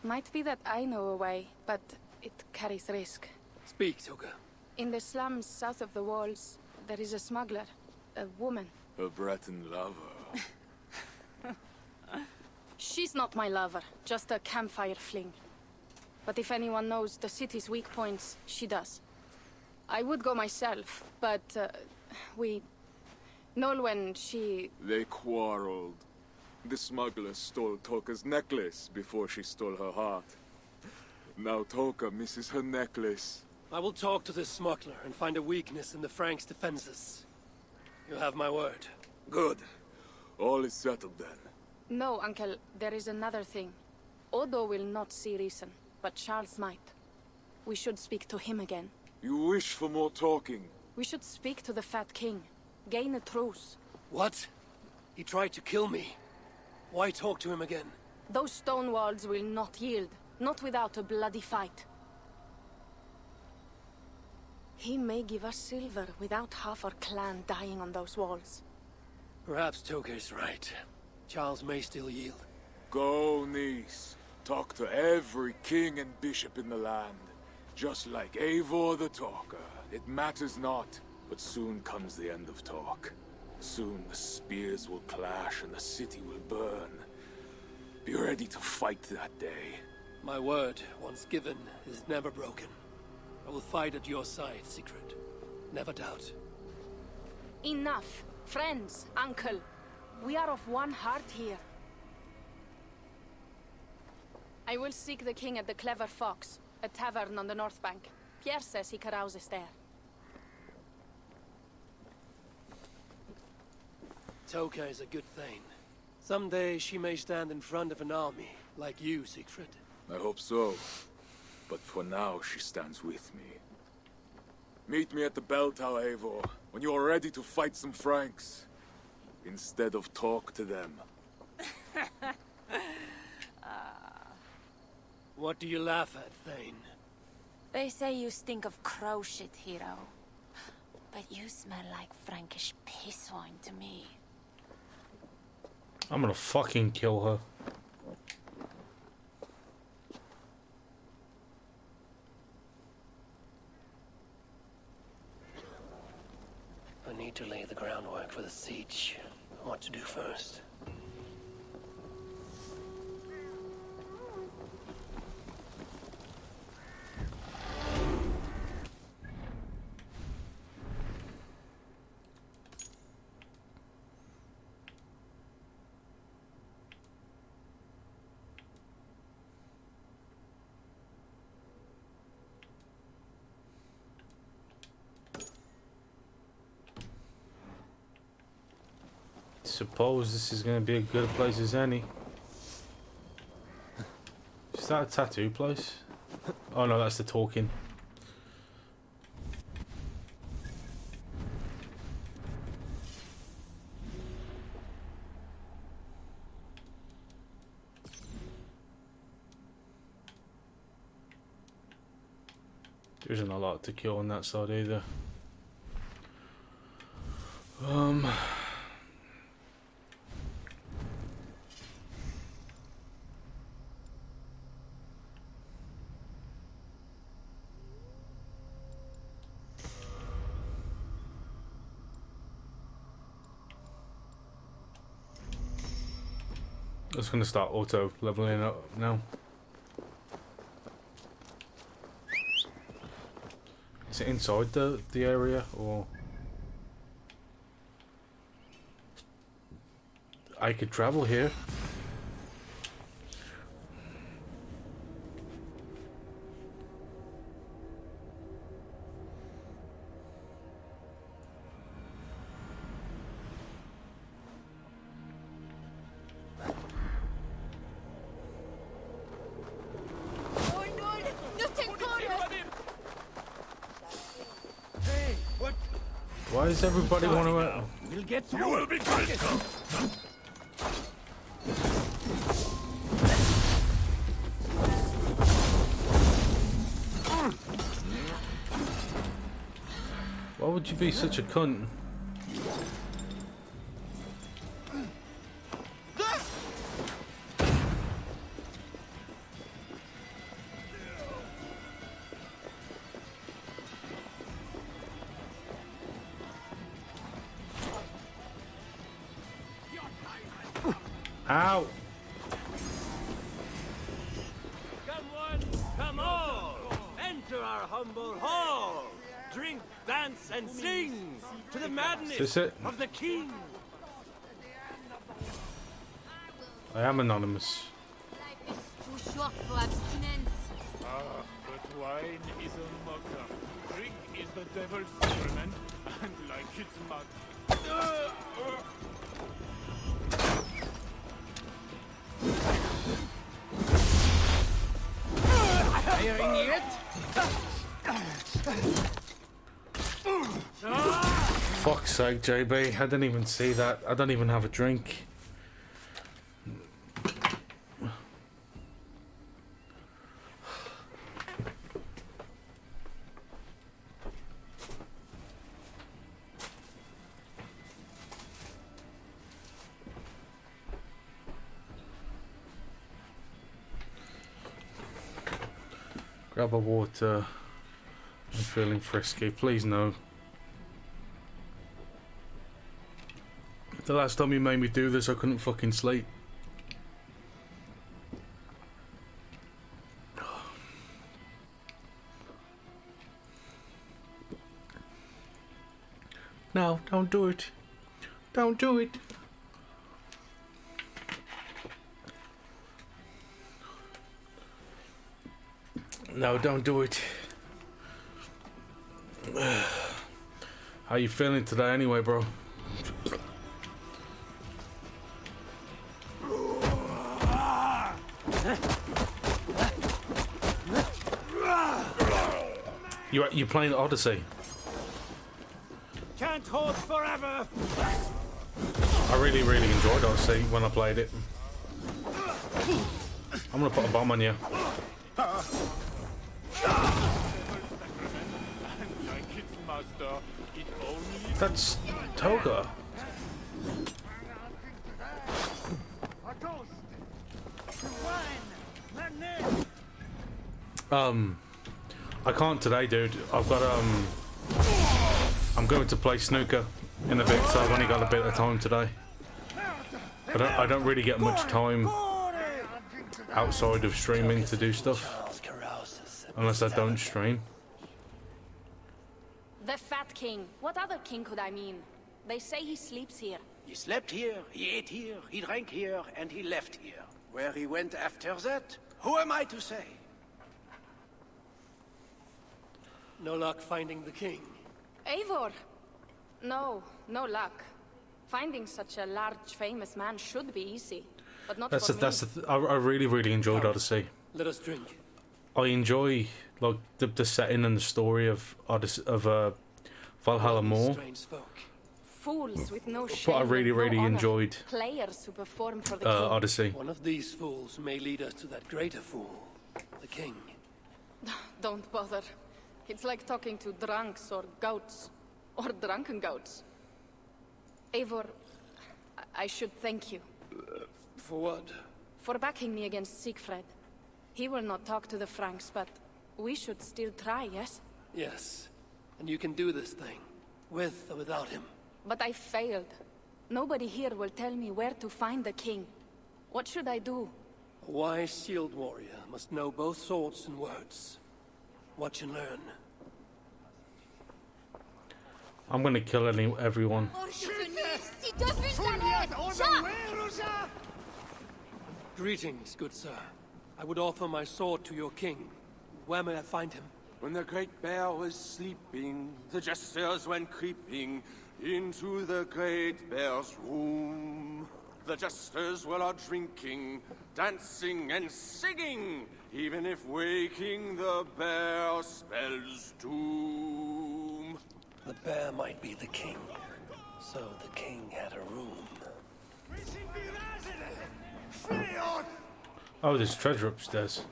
Might be that I know a way, but it carries risk. Speak, Toka. In the slums south of the walls, there is a smuggler. A woman. A Breton lover. She's not my lover, just a campfire fling. But if anyone knows the city's weak points, she does. I would go myself, but Nolwenn, she... They quarreled. The smuggler stole Toka's necklace before she stole her heart. Now Toka misses her necklace I will talk to this smuggler and find a weakness in the Franks' defenses. You have my word. Good. All is settled then. No, Uncle, there is another thing. Odo will not see reason, but Charles might. We should speak to him again. You wish for more talking? We should speak to the Fat King. Gain a truce. What? He tried to kill me. Why talk to him again? Those stone walls will not yield. Not without a bloody fight. He may give us silver without half our clan dying on those walls. Perhaps Toke's right. Charles may still yield. Go, niece. Talk to every king and bishop in the land. Just like Eivor the Talker. It matters not, but soon comes the end of talk. Soon the spears will clash and the city will burn. Be ready to fight that day. My word, once given, is never broken. I will fight at your side, Secret. Never doubt. Enough. Friends, uncle. We are of one heart here. I will seek the king at the Clever Fox, a tavern on the north bank. Pierre says he carouses there. Toka is a good thing. Someday she may stand in front of an army, like you, Siegfried. I hope so. But for now, she stands with me. Meet me at the bell tower, Eivor, when you are ready to fight some Franks. Instead of talk to them. What do you laugh at, Thane? They say you stink of crow shit, hero. But you smell like Frankish piss wine to me. I'm gonna fucking kill her. I need to lay the groundwork for the siege. What to do first? Suppose this is going to be a good place as any. Is that a tattoo place? Oh no, that's the talking. There isn't a lot to kill on that side either. I'm just gonna start auto leveling up now. Is it inside the area or I could travel here? Why does everybody want to? We'll get through. You will be good. Why would you be such a cunt? Ow! Come one, come all! Enter our humble hall! Drink, dance, and sing to the madness of the king! I am anonymous. Life is too short for abstinence. But Wine is a mocker. Drink is the devil's sermon, and like its mud. Firing yet? Fuck's sake, JB. I didn't even see that. I don't even have a drink. Grab a water. I'm feeling frisky. Please no. The last time you made me do this, I couldn't fucking sleep. No, don't do it. Don't do it. No, don't do it. How you feeling today anyway, bro? You playing Odyssey? Can't hold forever. I really enjoyed Odyssey when I played it. I'm gonna put a bomb on you. That's Toga. I can't today, dude. I've got I'm going to play snooker in a bit, so I've only got a bit of time today. I don't really get much time outside of streaming to do stuff, unless I don't stream. The Fat King. What other king could I mean? They say he sleeps here. He slept here, he ate here, he drank here, and he left here. Where he went after that, who am I to say? No luck finding the king. Eivor! No luck. Finding such a large, famous man should be easy, but not for me. I really enjoyed Odyssey. Let us drink. I enjoy like the setting and the story of Valhalla more. Fools with no shame, But I really no enjoyed players who perform for the king. Odyssey. One of these fools may lead us to that greater fool, the king. Don't bother. It's like talking to drunks or goats. Or drunken goats. Eivor, I should thank you. For what? For backing me against Siegfried. He will not talk to the Franks, but we should still try, yes? Yes. And you can do this thing. With or without him. But I failed. Nobody here will tell me where to find the king. What should I do? A wise shield warrior must know both swords and words. Watch and learn. I'm gonna kill everyone. Greetings, good sir. I would offer my sword to your king. Where may I find him? When the great bear was sleeping, the jesters went creeping into the great bear's room. The jesters were out drinking, dancing and singing, even if waking the bear spells doom. The bear might be the king, so the king had a room. Oh, there's treasure upstairs.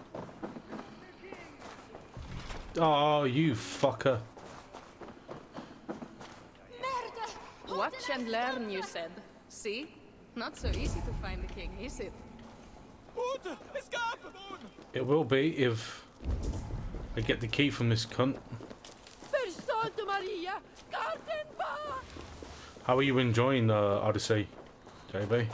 Oh, you fucker. Watch and learn, you said. See? Not so easy to find the king, is it? It will be if I get the key from this cunt. How are you enjoying Odyssey, JB?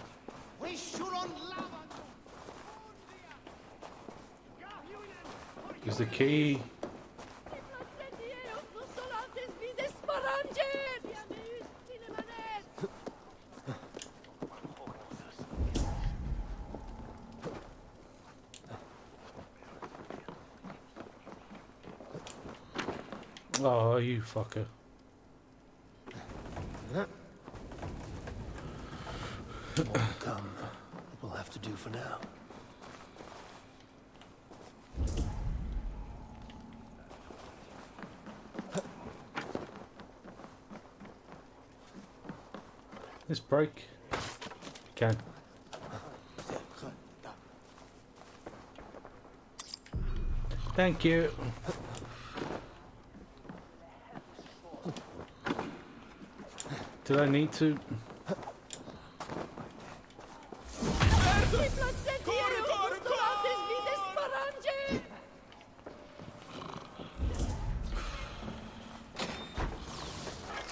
Is the key... Oh, you fucker. More will come. It will have to do for now. This break. Can. Thank you. Did I need to?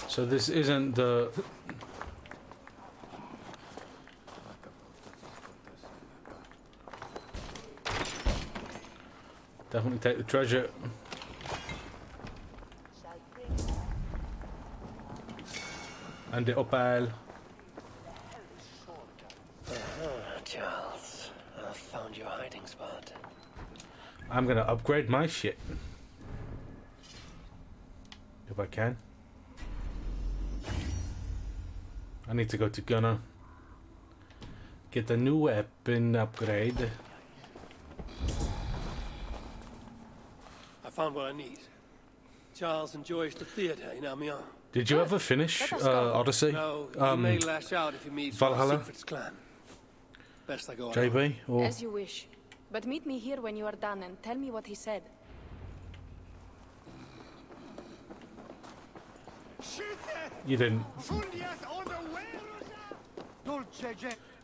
So this isn't the... Definitely take the treasure. And it up, Al. Charles, I found your hiding spot. I'm gonna upgrade my shit. If I can. I need to go to Gunner. Get a new weapon upgrade. I found what I need. Charles enjoys the theater in Amiens. Did you ever finish Odyssey? No, you may lash out if you meet Valhalla? Siegfried's clan. Best I go JB? Or... As you wish. But meet me here when you are done and tell me what he said. You didn't.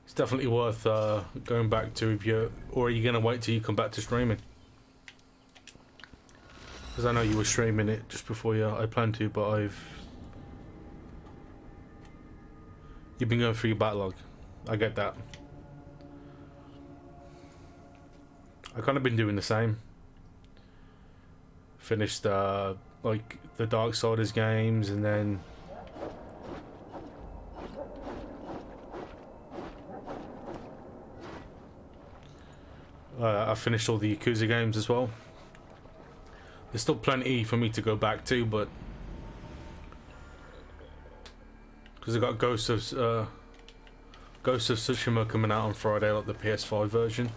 It's definitely worth going back to if you, or are you gonna wait till you come back to streaming? Because I know you were streaming it just before I planned to, but you've been going through your backlog. I get that. I kind of been doing the same. Finished like the Darksiders games, and then I finished all the Yakuza games as well. There's still plenty for me to go back to, but because I got Ghost of Tsushima coming out on Friday, like the PS5 version,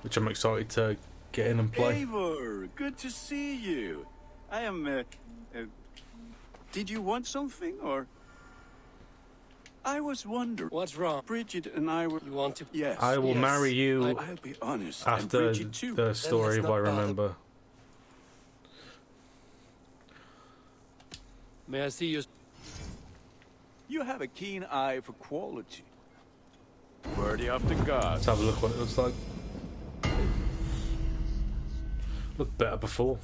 which I'm excited to get in and play. Eivor, good to see you. I am. Did you want something, or? I was wondering. What's wrong? Bridget and I were. You want to? Yes. I will marry you. I'll be honest. After and Bridget too. the story, if I remember. May I see your... You have a keen eye for quality. Worthy of the gods. Let's have a look what it looks like. Looked better before.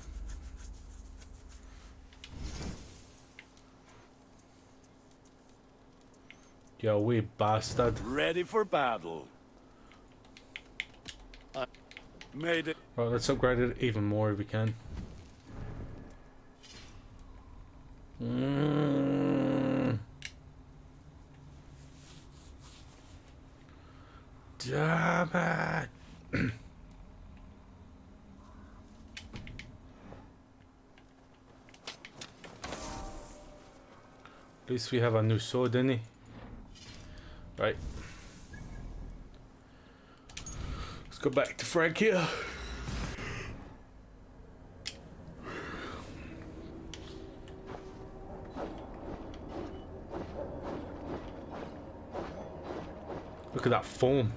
You wee bastard. Ready for battle. Made it. Right, let's upgrade it even more if we can. Damn it. At least we have a new sword, didn't he? Right. Let's go back to Frank here. Look at that form.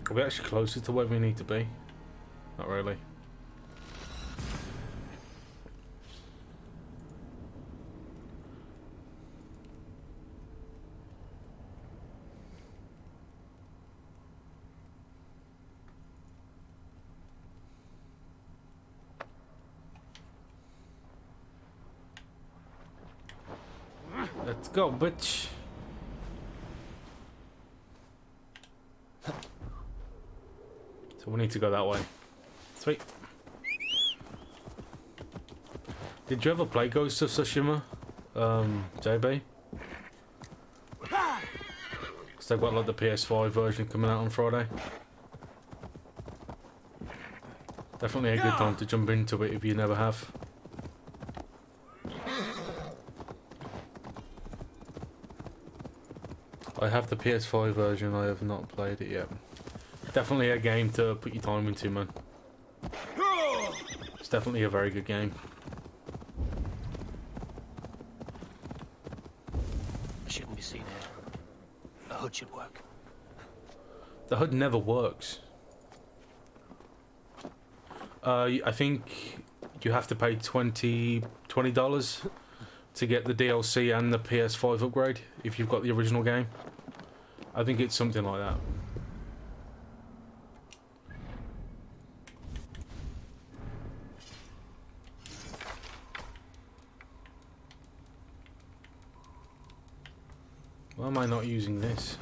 Are we actually closer to where we need to be? Not really. Let's go, bitch. So we need to go that way. Sweet. Did you ever play Ghost of Tsushima, JB? Because they've got like the PS5 version coming out on Friday. Definitely a good time to jump into it if you never have. I have the PS5 version, I have not played it yet. Definitely a game to put your time into, man. It's definitely a very good game. Shouldn't be seen here. The hood should work. The HUD never works. I think you have to pay $20 to get the DLC and the PS5 upgrade if you've got the original game. I think it's something like that. Why am I not using this?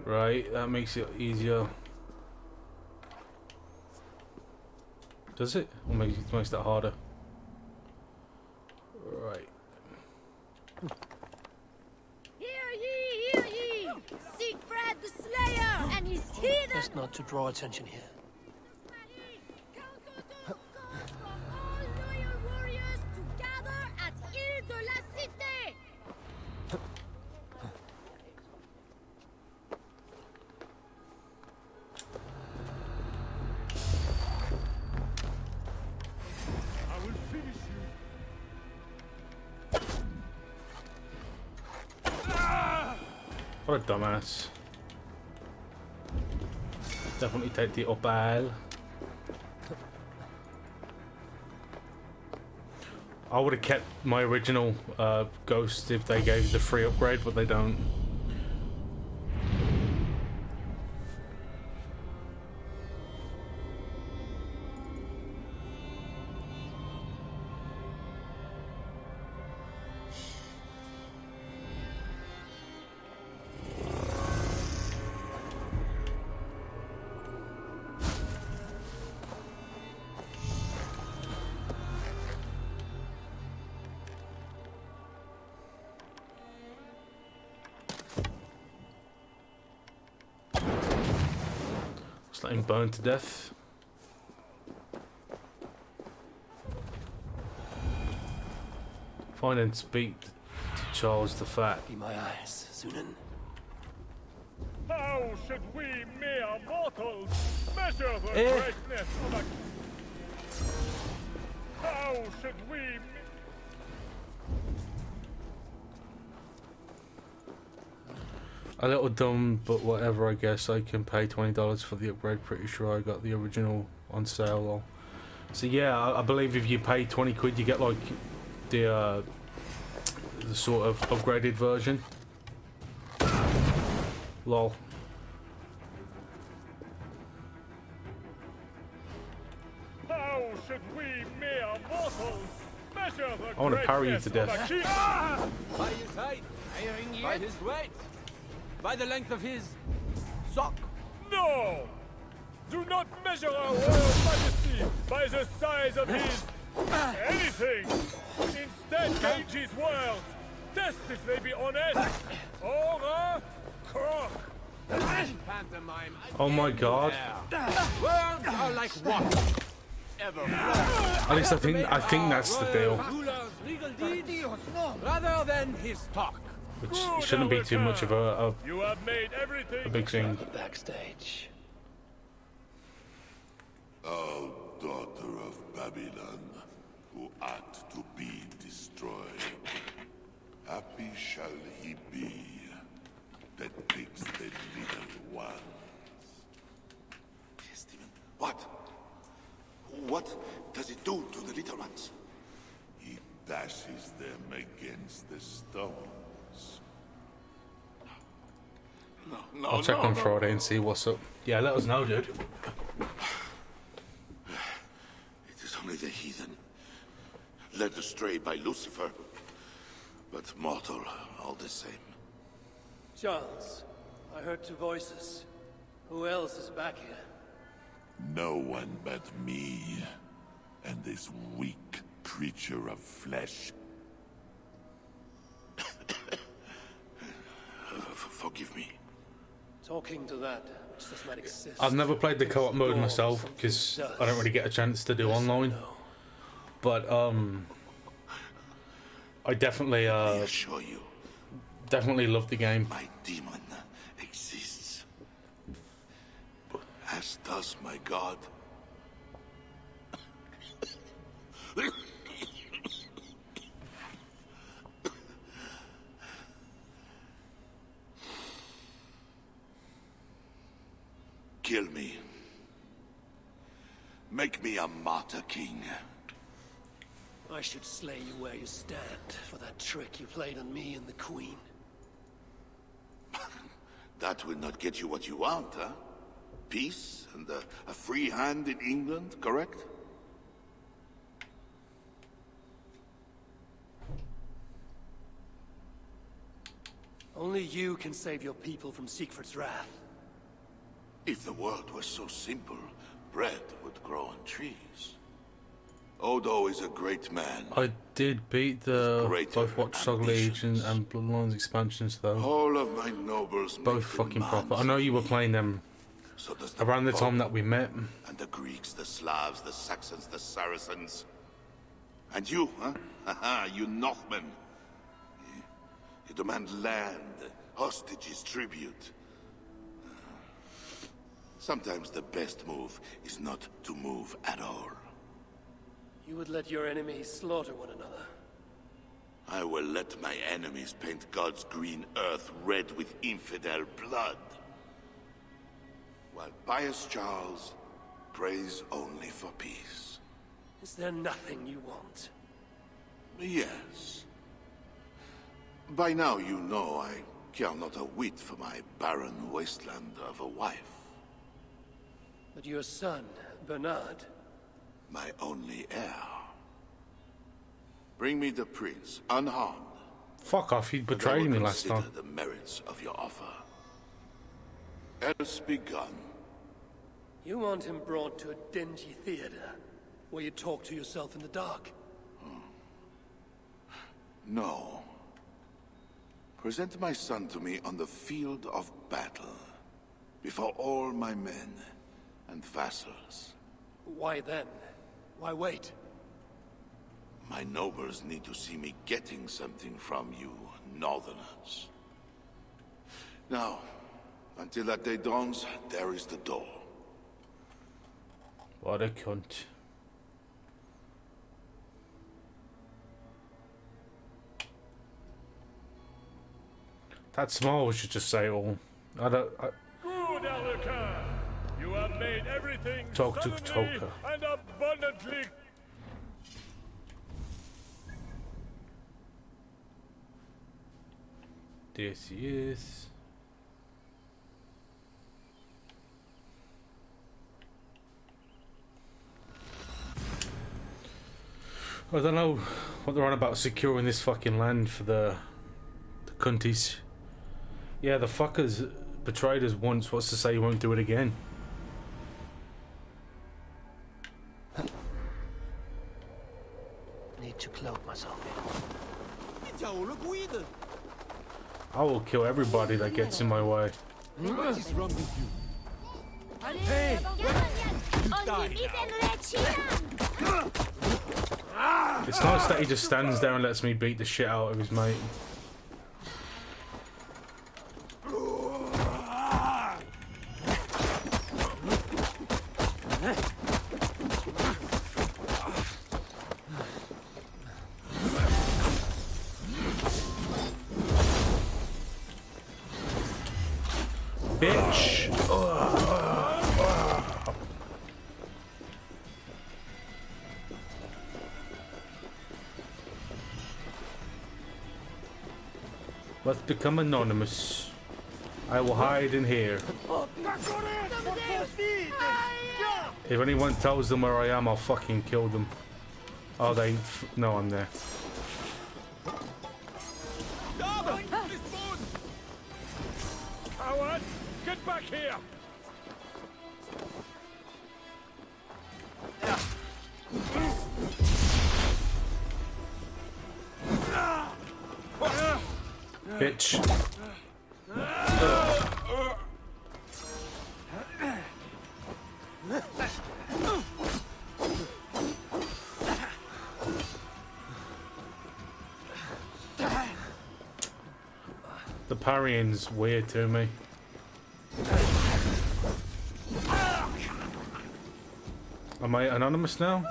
Right, that makes it easier. Does it? Or makes it harder? Right. Hear ye! Siegfried the Slayer and his heathen! Best not to draw attention here. All loyal warriors to gather at Ile de la Cité! What a dumbass. Definitely take the up aisle. I would have kept my original Ghost if they gave the free upgrade, but they don't. Let him burn to death. Find and speak to Charles the Fat. Be my eyes, Zunan. How should we mere mortals measure the greatness of a... How should we... A little dumb, but whatever, I guess. I can pay $20 for the upgrade. Pretty sure I got the original on sale. So yeah, I believe if you pay 20 quid, you get like the sort of upgraded version. Lol. How should we mere mortals measure the I want to parry you to death. By his height, by his weight, by the length of his sock. No! Do not measure our royal majesty by the size of his... anything! Instead, gauge his words. Test if they be honest, or a crock. Pantomime. Oh my god. Words are like water. At least I think that's the deal. Legal deeds rather than his talk. Which shouldn't be too much of a You have made everything big thing. Backstage. O daughter of Babylon, who ought to be destroyed, happy shall he be that takes the little ones. Stephen, what? What does it do to the little ones? He dashes them against the stones. No, I'll check on Friday and see what's up. Yeah, let us know, dude. It is only the heathen, led astray by Lucifer, but mortal all the same. Charles, I heard 2 voices. Who else is back here? No one but me, and this weak creature of flesh. Forgive me. Talking to that which does not exist. I've never played the co-op mode myself because I don't really get a chance to do online. But I definitely assure you, definitely love the game. My demon exists, but as does my god. Kill me. Make me a martyr king. I should slay you where you stand for that trick you played on me and the Queen. That will not get you what you want, huh? Peace and a free hand in England, correct? Only you can save your people from Siegfried's wrath. If the world was so simple, bread would grow on trees. Odo is a great man. I did beat the both Watch Dogs Legion and Bloodlines expansions though. All of my nobles both fucking proper. I know you were playing them around the time that we met. And the Greeks, the Slavs, the Saxons, the Saracens. And you, huh? Haha, you Northmen. You demand land, hostages, tribute. Sometimes the best move is not to move at all. You would let your enemies slaughter one another. I will let my enemies paint God's green earth red with infidel blood. While pious Charles prays only for peace. Is there nothing you want? Yes. By now you know I care not a whit for my barren wasteland of a wife. But your son, Bernard... My only heir. Bring me the prince, unharmed. Fuck off, he betrayed me last time. The merits of your offer. Else be gone. You want him brought to a dingy theater, where you talk to yourself in the dark? No. Present my son to me on the field of battle, before all my men and vassals. Why then? Why wait? My nobles need to see me getting something from you, Northerners. Now, until that day dawns, there is the door. What a cunt. That smile should just say it all. I don't... Good, Alaka. You have made everything Talk to suddenly Toka. and abundantly. This is... I don't know what they're on about securing this fucking land for the cunties. Yeah, the fuckers betrayed us once. What's to say he won't do it again? Need to cloak myself I will kill everybody that gets in my way. What is wrong with you? Hey! It's nice that he just stands there and lets me beat the shit out of his mate. Bitch! Let's become anonymous. I will hide in here. If anyone tells them where I am, I'll fucking kill them. Oh, they... No, I'm there. back here! Bitch. The parrying's weird to me. Am I anonymous now?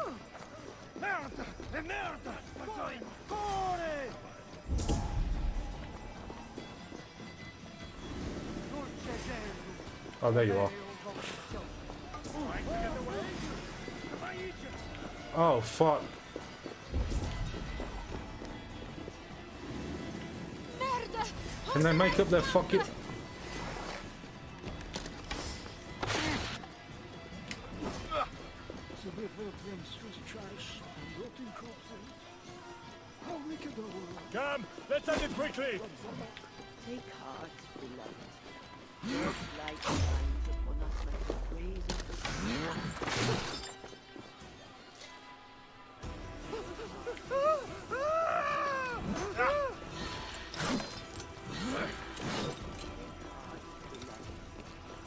Oh, there you are. Oh, fuck. Can they make up their fucking... Come, let's end it quickly! Take heart, beloved. Your light shines upon us like the rays of the sun.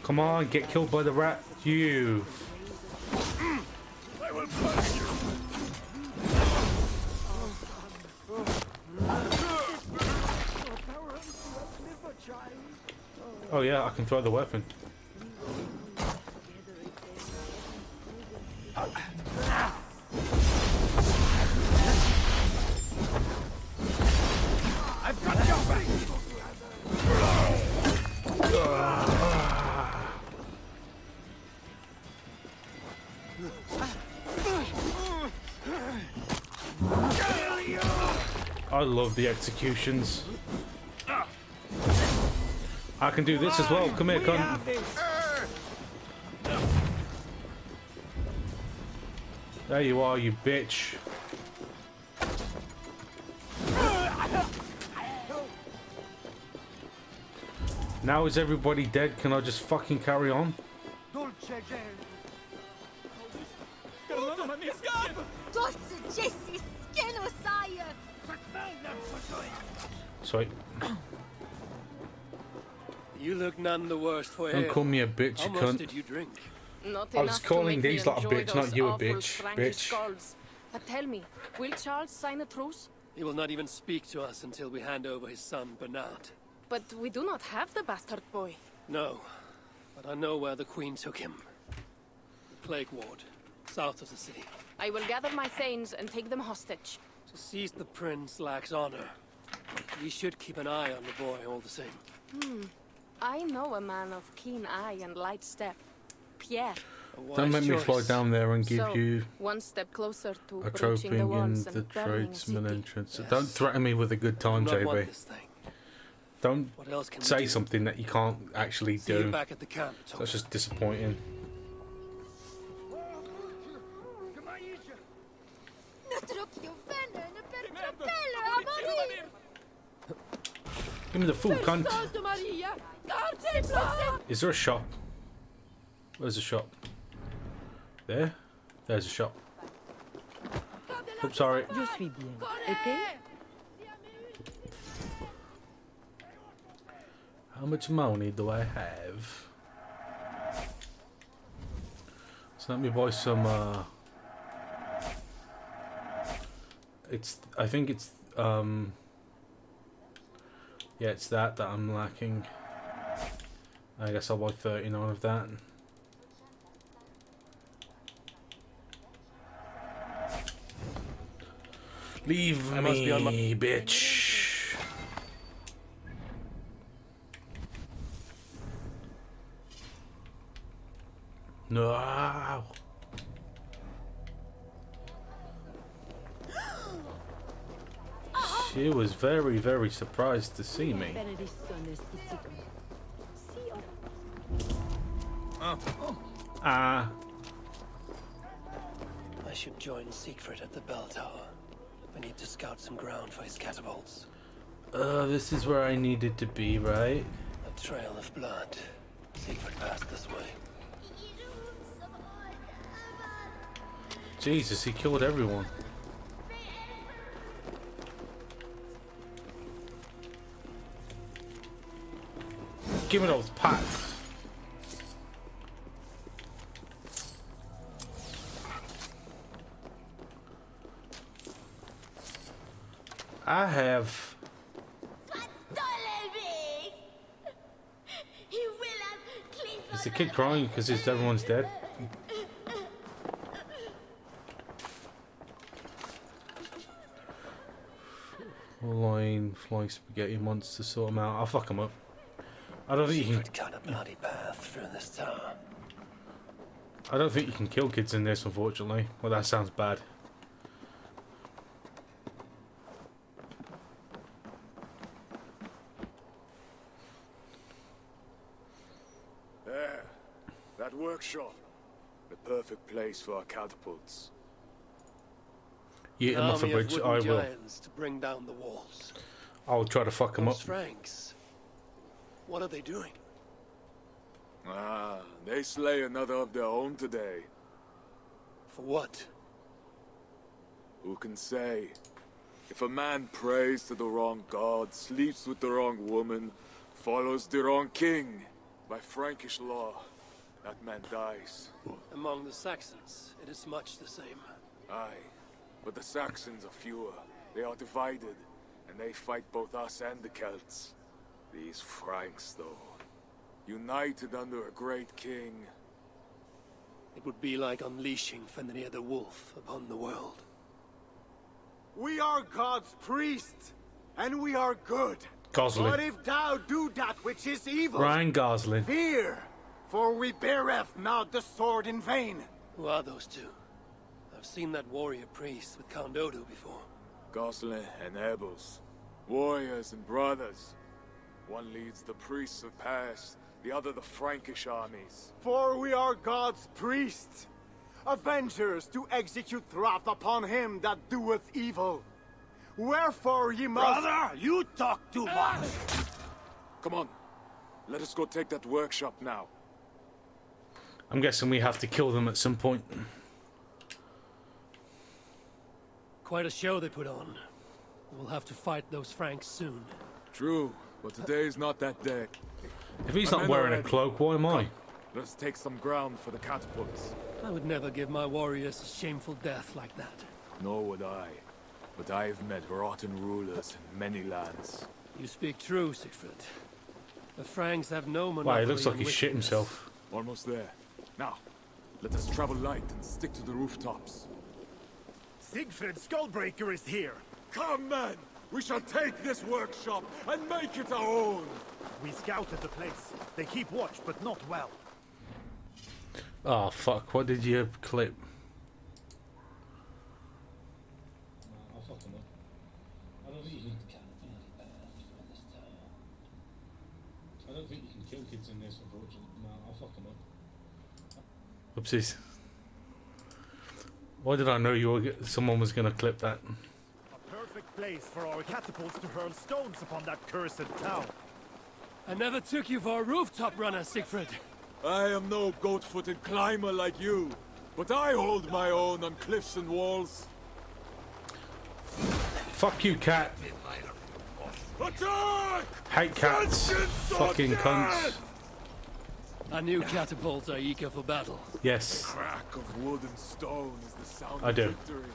Come on, get killed by the rat, you. I will punch you! Oh yeah, I can throw the weapon. I've got your back! I love the executions. I can do this as well. Come here, cunt. There you are, you bitch. Now is everybody dead? Can I just fucking carry on? Sorry. You look none the worse for Don't ale. call me a bitch, How you much cunt. did you drink? Not I was enough to calling make me these lot a enjoy bitch, not those you a awful bitch. Frankish Bitch. skulls. But tell me, will Charles sign a truce? He will not even speak to us until we hand over his son, Bernard. But we do not have the bastard boy. No, but I know where the Queen took him. The Plague Ward, south of the city. I will gather my thanes and take them hostage. To seize the prince lacks honor. We should keep an eye on the boy all the same. I know a man of keen eye and light step. Pierre. Don't make me fly down there and give So, you one step closer to a breaching trophy the in walls the and burning tradesman city. entrance. Don't threaten me with a good time, Do not want JB. this thing. Don't What else can we say do? something that you can't actually See you do. back at the camp, Tom. That's just disappointing. Give me the food, cunt. Is there a shop? Where's the shop? There? There's a shop. Oops, sorry. Je suis bien. Okay? How much money do I have? So let me buy some, I think it's, yeah, it's that I'm lacking. I guess I'll buy 39 of that. Leave I must be on my- me, bitch. No. She was very, very surprised to see me. Ah. I should join Siegfried at the bell tower. We need to scout some ground for his catapults. This is where I needed to be, right? A trail of blood. Secret passed this way. Jesus, he killed everyone. Give me those pots. I have. Is the kid crying because everyone's dead? Line flying spaghetti monster, sort them out. I'll fuck them up. I don't think you can. Cut a bloody path through this tower. I don't think you can kill kids in this, unfortunately. Well, that sounds bad. There, that workshop. The perfect place for our catapults. You hit him off a bridge, I will. Giants to bring down the walls. I'll try to fuck them up. Those Franks. What are they doing? Ah, they slay another of their own today. For what? Who can say? If a man prays to the wrong god, sleeps with the wrong woman, follows the wrong king, by Frankish law, that man dies. Among the Saxons, it is much the same. Aye, but the Saxons are fewer. They are divided, and they fight both us and the Celts. These Franks, though, united under a great king. It would be like unleashing Fenrir the Wolf upon the world. We are God's priests, and we are good. Gosling. But if thou do that which is evil, Ryan Gosling. fear, for we beareth not the sword in vain. Who are those two? I've seen that warrior priest with Count Odo before. Gosling and Ebels, warriors and brothers. One leads the priests of Paris, the other the Frankish armies. For we are God's priests, avengers to execute wrath upon him that doeth evil. Wherefore ye must— Brother, you talk too much! Come on, let us go take that workshop now. I'm guessing we have to kill them at some point. Quite a show they put on. We'll have to fight those Franks soon. True, but today is not that day. If he's not wearing a cloak, why am I? Let's take some ground for the catapults. I would never give my warriors a shameful death like that. Nor would I. But I have met rotten rulers in many lands. You speak true, Siegfried. The Franks have no monopoly. Wow, he looks like on he shit wickedness. himself. Almost there. Now, let us travel light and stick to the rooftops. Siegfried Skullbreaker is here. Come, men! We shall take this workshop and make it our own! We scouted the place. They keep watch, but not well. Oh fuck, what did you clip? I'll fuck him up. I don't think you can kill kids in this, unfortunately. No, I'll fuck him up. Oopsies. Why did I know someone was gonna clip that? A perfect place for our catapults to hurl stones upon that cursed town. I never took you for a rooftop runner, Siegfried. I am no goat-footed climber like you, but I hold my own on cliffs and walls. Fuck you, cat. Attack! Hate cats. Fucking cunts. I knew catapults are eager for battle. Yes. The crack of wood and stone is the sound I of do. victory.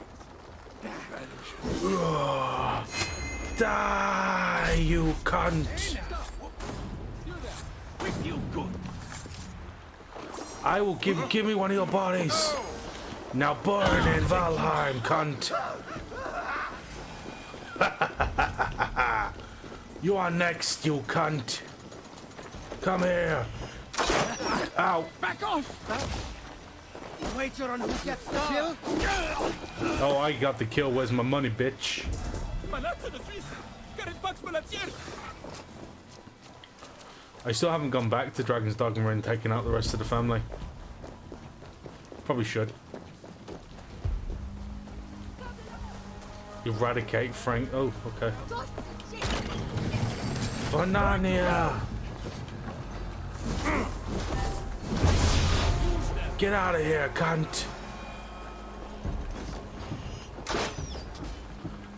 Die, you cunt! I will give me one of your bodies. Now burn in Valheim, cunt. You are next, you cunt. Come here. Ow. Back off! Wager on who gets the kill? Oh, I got the kill. Where's my money, bitch? I still haven't gone back to Dragon's Dogma and taken out the rest of the family. Probably should. Eradicate Frank. Oh, okay. Banania! Get out of here, cunt!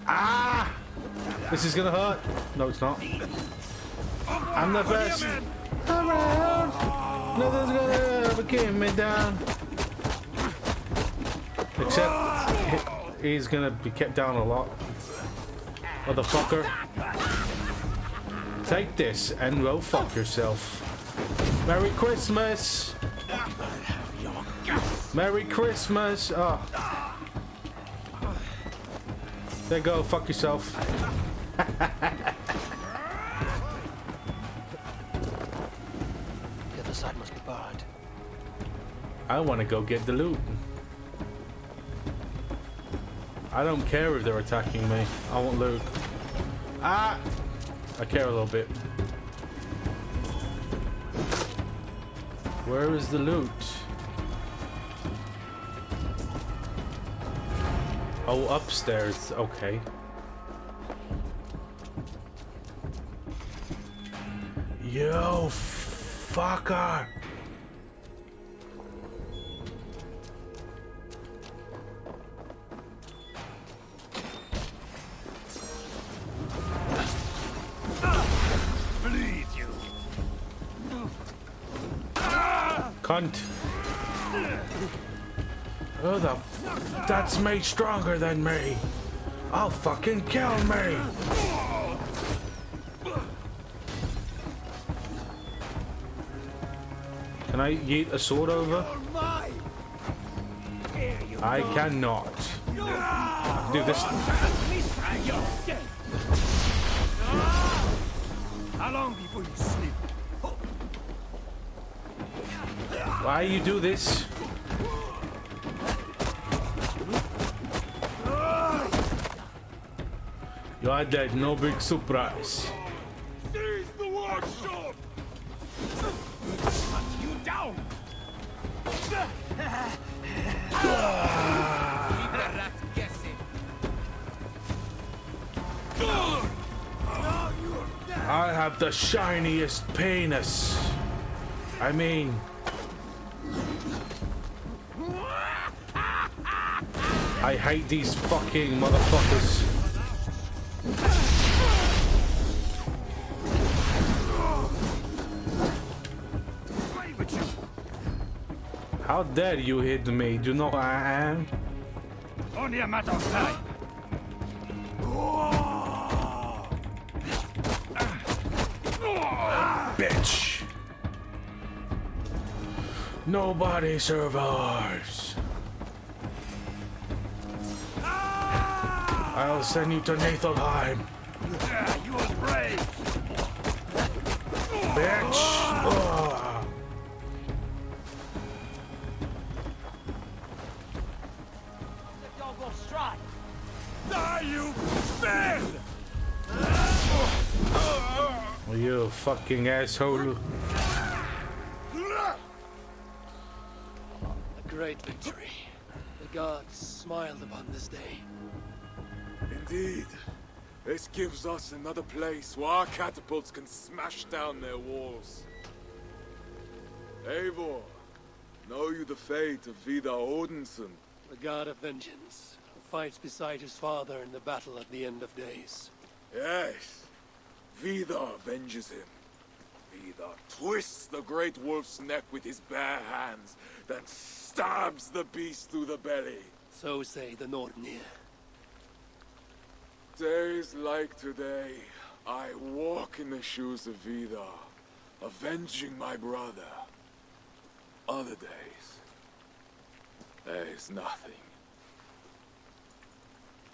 Ah! This is gonna hurt. No, it's not. I'm the best around. Nothing's gonna ever keep me down. Except he's gonna be kept down a lot. Motherfucker. Take this and go fuck yourself. Merry Christmas! Merry Christmas! Oh. There you go, fuck yourself. The other side must be barred. I want to go get the loot. I don't care if they're attacking me. I want loot. Ah! I care a little bit. Where is the loot? Oh, upstairs. Okay. Yo, fucker! Bleed you. Cunt. Oh, that's made stronger than me. I'll fucking kill me. Can I yeet a sword over? I cannot. I can do this. How long before you sleep? Why you do this? You are dead, no big surprise. Seize the workshop! Hunt you down! Keep the rat guessing. I have the shiniest penis. I mean... I hate these fucking motherfuckers. How dare you hit me? Do you know who I am? Only a matter of time. Bitch. Nobody survives. I'll send you to Niflheim. You are brave. Bitch. Ugh. Die, you fail! You fucking asshole. A great victory. The gods smiled upon this day. Indeed. This gives us another place where our catapults can smash down their walls. Eivor, know you the fate of Vidar Odinson? The god of vengeance, who fights beside his father in the battle at the end of days. Yes. Vidar avenges him. Vidar twists the great wolf's neck with his bare hands, then stabs the beast through the belly. So say the Nordnir. Days like today, I walk in the shoes of Vidar, avenging my brother. Other days, there is nothing.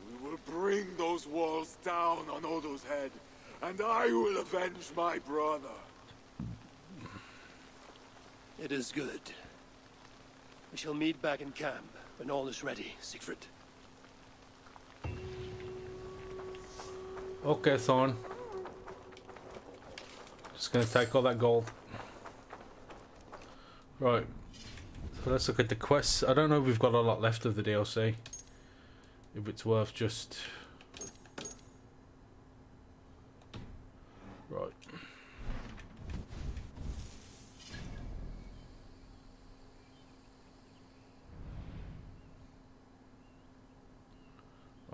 We will bring those walls down on Odo's head, and I will avenge my brother. It is good. We shall meet back in camp when all is ready, Siegfried. Okay, Thorn. Just gonna take all that gold. Right. So let's look at the quests. I don't know if we've got a lot left of the DLC. If it's worth just... Right.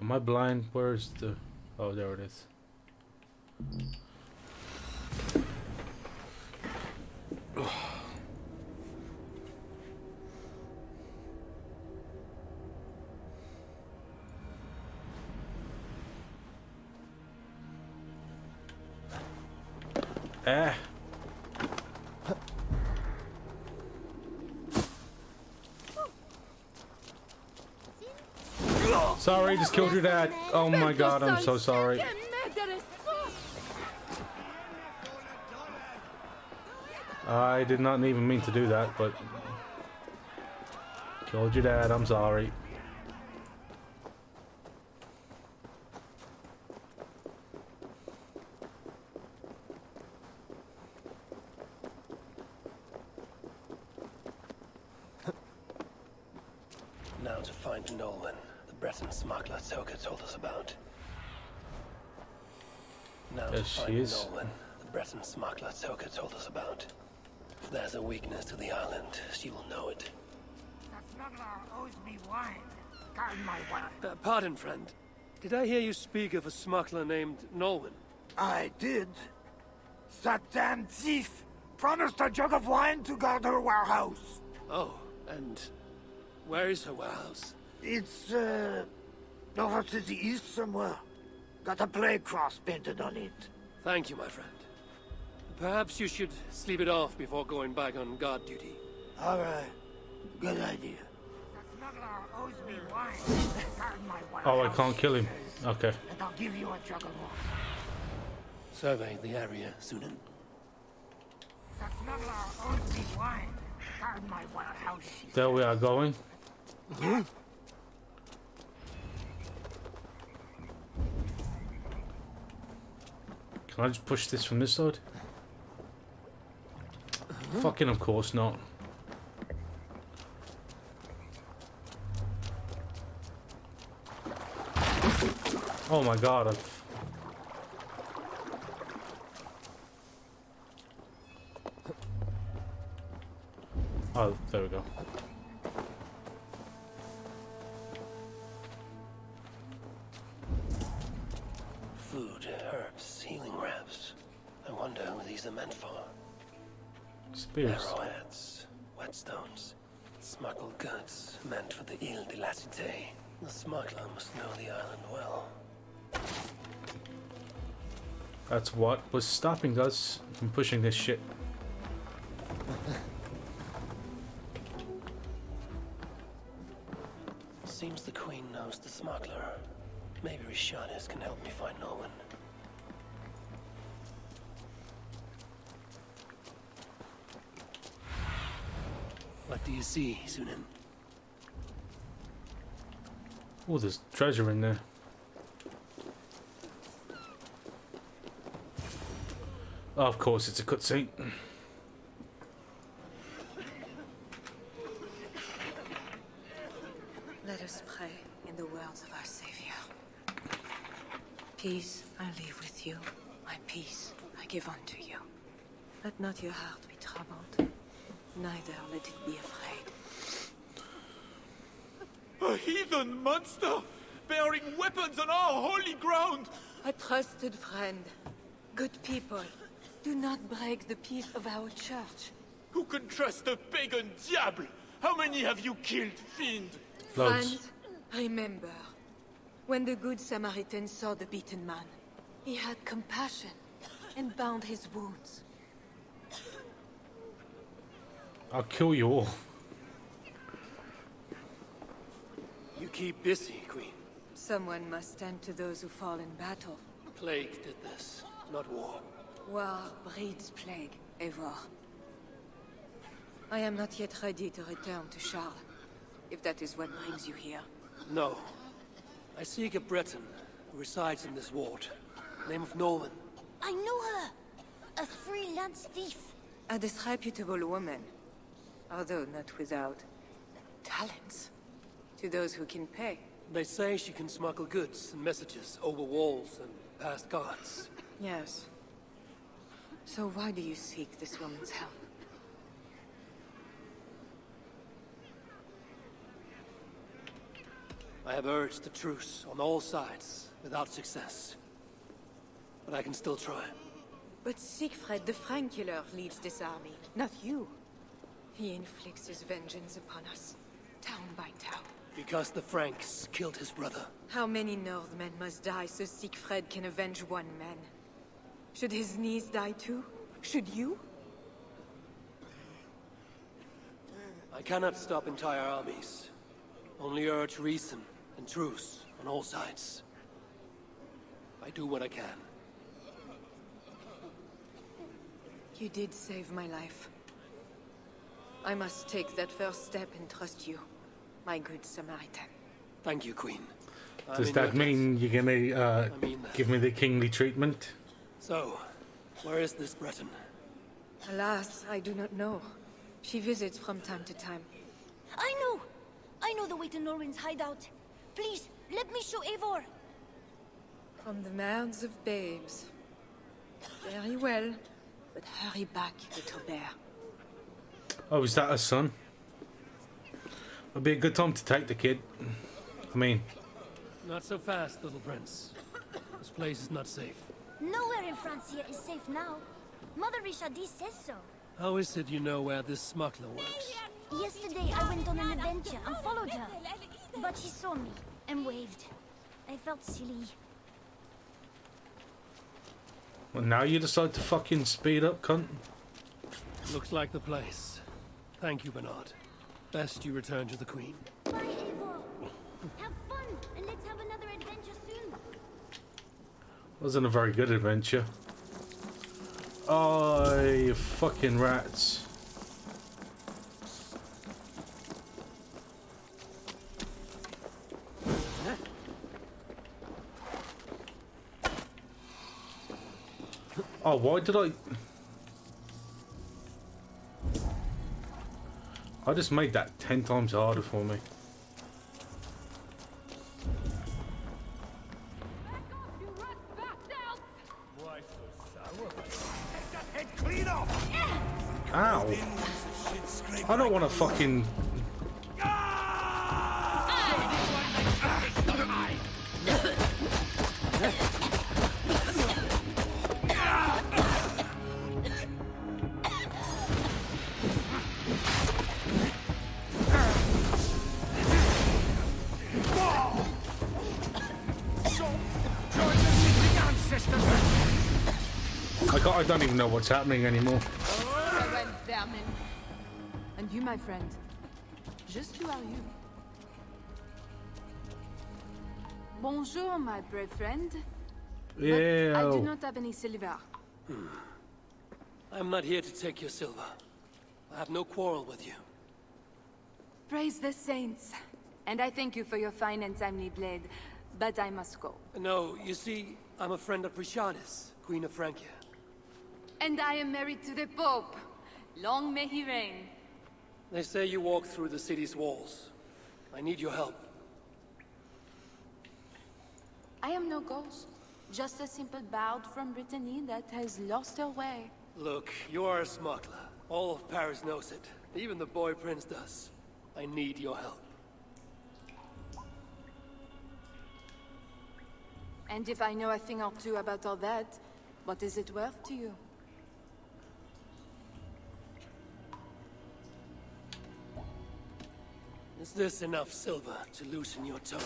Am I blind? Where's the... Oh, there it is. Ah. Sorry, just killed your dad. Oh my god, I'm so sorry. I did not even mean to do that, but... Killed your dad, I'm sorry. Now to find Nolan, the Breton smuggler Toka told us about. Now to find Nolan, the Breton smuggler Toka told us about. If there's a weakness to the island, she will know it. The smuggler owes me wine. Guard my wine. Pardon, friend. Did I hear you speak of a smuggler named Nolan? I did. That damn thief promised a jug of wine to guard her warehouse. Oh, and where is her warehouse? It's, over to the east somewhere. Got a plague cross painted on it. Thank you, my friend. Perhaps you should sleep it off before going back on guard duty. All right. Good idea. The smuggler owes me wine. Guard my warehouse. Oh, I can't kill him. Okay. And I'll give you a jug of wine. Survey the area, Sunan. The smuggler owes me wine. Guard my warehouse. There we are going. Can I just push this from this side? Fucking of course not. Oh my god, Oh, there we go. Food, herbs, healing wraps. I wonder who these are meant for. Spears. Arrowheads, whetstones, smuggled goods meant for the Ile de la Cité. The smuggler must know the island well. That's what was stopping us from pushing this shit. Seems the Queen knows the smuggler. Maybe Rishanis can help me find Nolan. What do you see, Sunan? Oh, there's treasure in there. Oh, of course, it's a cutscene. Let us pray in the words of our Savior. Peace I leave with you, my peace I give unto you. Let not your heart be troubled, neither let it be afraid. A heathen monster! Bearing weapons on our holy ground! A trusted friend, good people, do not break the peace of our church. Who can trust a pagan diable? How many have you killed, fiend? Friends, remember, when the good Samaritan saw the beaten man, he had compassion and bound his wounds. I'll kill you all. You keep busy, Queen. Someone must tend to those who fall in battle. Plague did this, not war. War breeds plague, Eivor. I am not yet ready to return to Charles, if that is what brings you here. No. I seek a Breton who resides in this ward. Name of Nolan. I know her! A freelance thief. A disreputable woman, although not without talents. To those who can pay. They say she can smuggle goods and messages over walls and past guards. Yes. So why do you seek this woman's help? I have urged a truce on all sides, without success. But I can still try. But Siegfried the Frank Killer leads this army, not you. He inflicts his vengeance upon us, town by town. Because the Franks killed his brother. How many Northmen must die so Siegfried can avenge one man? Should his niece die too? Should you? I cannot stop entire armies. Only urge reason and truce on all sides. I do what I can. You did save my life. I must take that first step and trust you, my good Samaritan. Thank you, Queen. Does that mean you're gonna give me the kingly treatment? So, where is this Breton? Alas, I do not know. She visits from time to time. I know the way to Norwin's hideout. Please, let me show Eivor. From the mouths of babes. Very well, but hurry back, little bear. Oh, is that her son? It'll be a good time to take the kid. I mean... Not so fast, little prince. This place is not safe. Nowhere in Francia is safe now. Mother Richardie says so. How is it you know where this smuggler works? Yesterday I went on an adventure and followed her. But she saw me and waved. I felt silly. Well, now you decide to fucking speed up, cunt. Looks like the place. Thank you, Bernard. Best you return to the Queen. Bye, Eivor. Have fun, and let's have another adventure soon. Wasn't a very good adventure. Oh, you fucking rats. Oh, why did I just made that 10 times harder for me. Ow! I don't want to fucking... I don't even know what's happening anymore. And you, my friend, just who are you? Bonjour, my brave friend. Yeah. But I do not have any silver. I'm not here to take your silver. I have no quarrel with you. Praise the saints. And I thank you for your fine and timely blade, but I must go. No, you see, I'm a friend of Richardis, Queen of Francia. And I am married to the Pope. Long may he reign. They say you walk through the city's walls. I need your help. I am no ghost. Just a simple bard from Brittany that has lost her way. Look, you are a smuggler. All of Paris knows it. Even the boy prince does. I need your help. And if I know a thing or two about all that, what is it worth to you? Is this enough silver to loosen your tongue?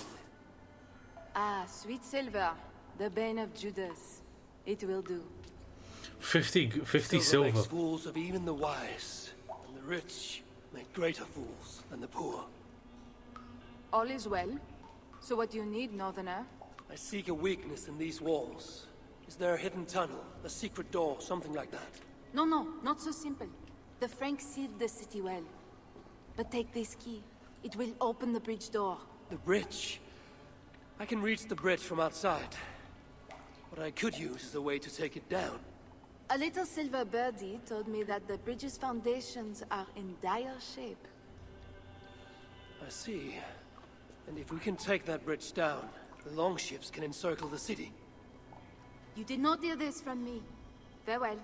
Ah, sweet silver, the bane of Judas. It will do. 50 Silver silver. makes fools of even the wise, and the rich make greater fools than the poor. All is well. So what do you need, Northerner? I seek a weakness in these walls. Is there a hidden tunnel, a secret door, something like that? No, not so simple. The Franks sealed the city well. But take this key. It will open the bridge door. The bridge? I can reach the bridge from outside. What I could use is a way to take it down. A little silver birdie told me that the bridge's foundations are in dire shape. I see. And if we can take that bridge down, the longships can encircle the city. You did not hear this from me. Farewell.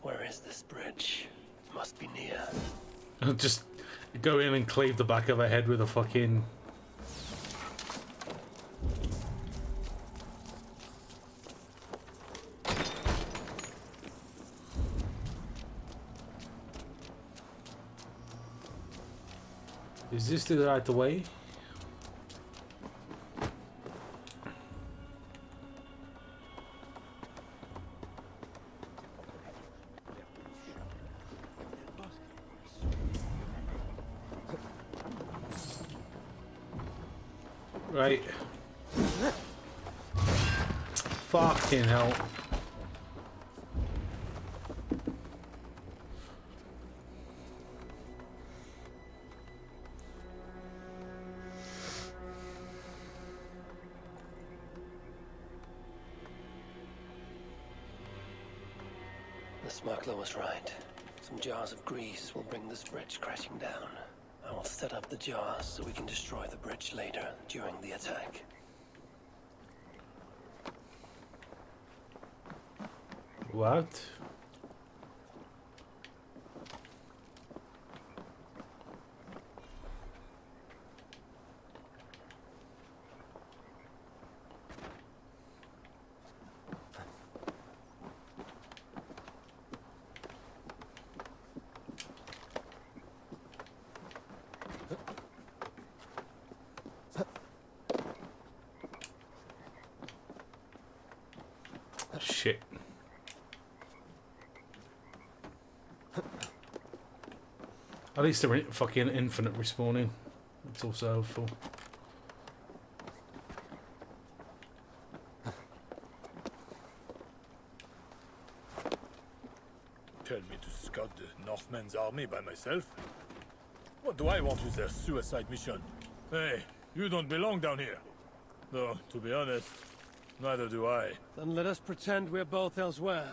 Where is this bridge? must be near. Just go in and cleave the back of her head with a fucking... Is this the right way? Right. Fucking hell. The smuggler was right. Some jars of grease will bring this bridge crashing down. I will set up the jars so we can destroy the bridge later, during the attack. What? Shit. At least they're fucking infinite respawning. It's also helpful. Tell me to scout the Northmen's army by myself? What do I want with their suicide mission? Hey, you don't belong down here. Though, to be honest, neither do I. Then let us pretend we're both elsewhere.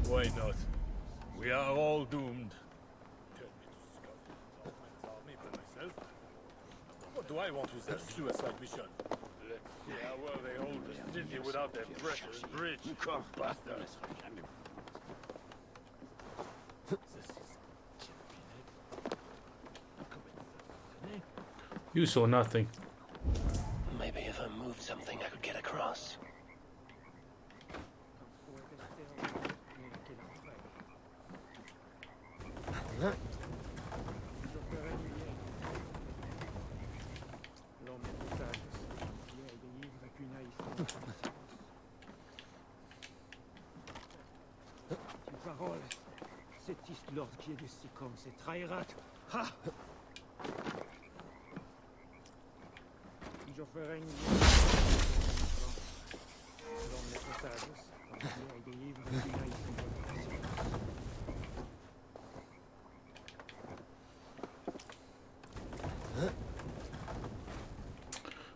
Why not? We are all doomed. Tell me to scout the Northmen's army by myself? What do I want with their suicide mission? Yeah, well, they hold the city without their precious bridge. Bastards. You saw nothing. Maybe if I moved something, I could get across.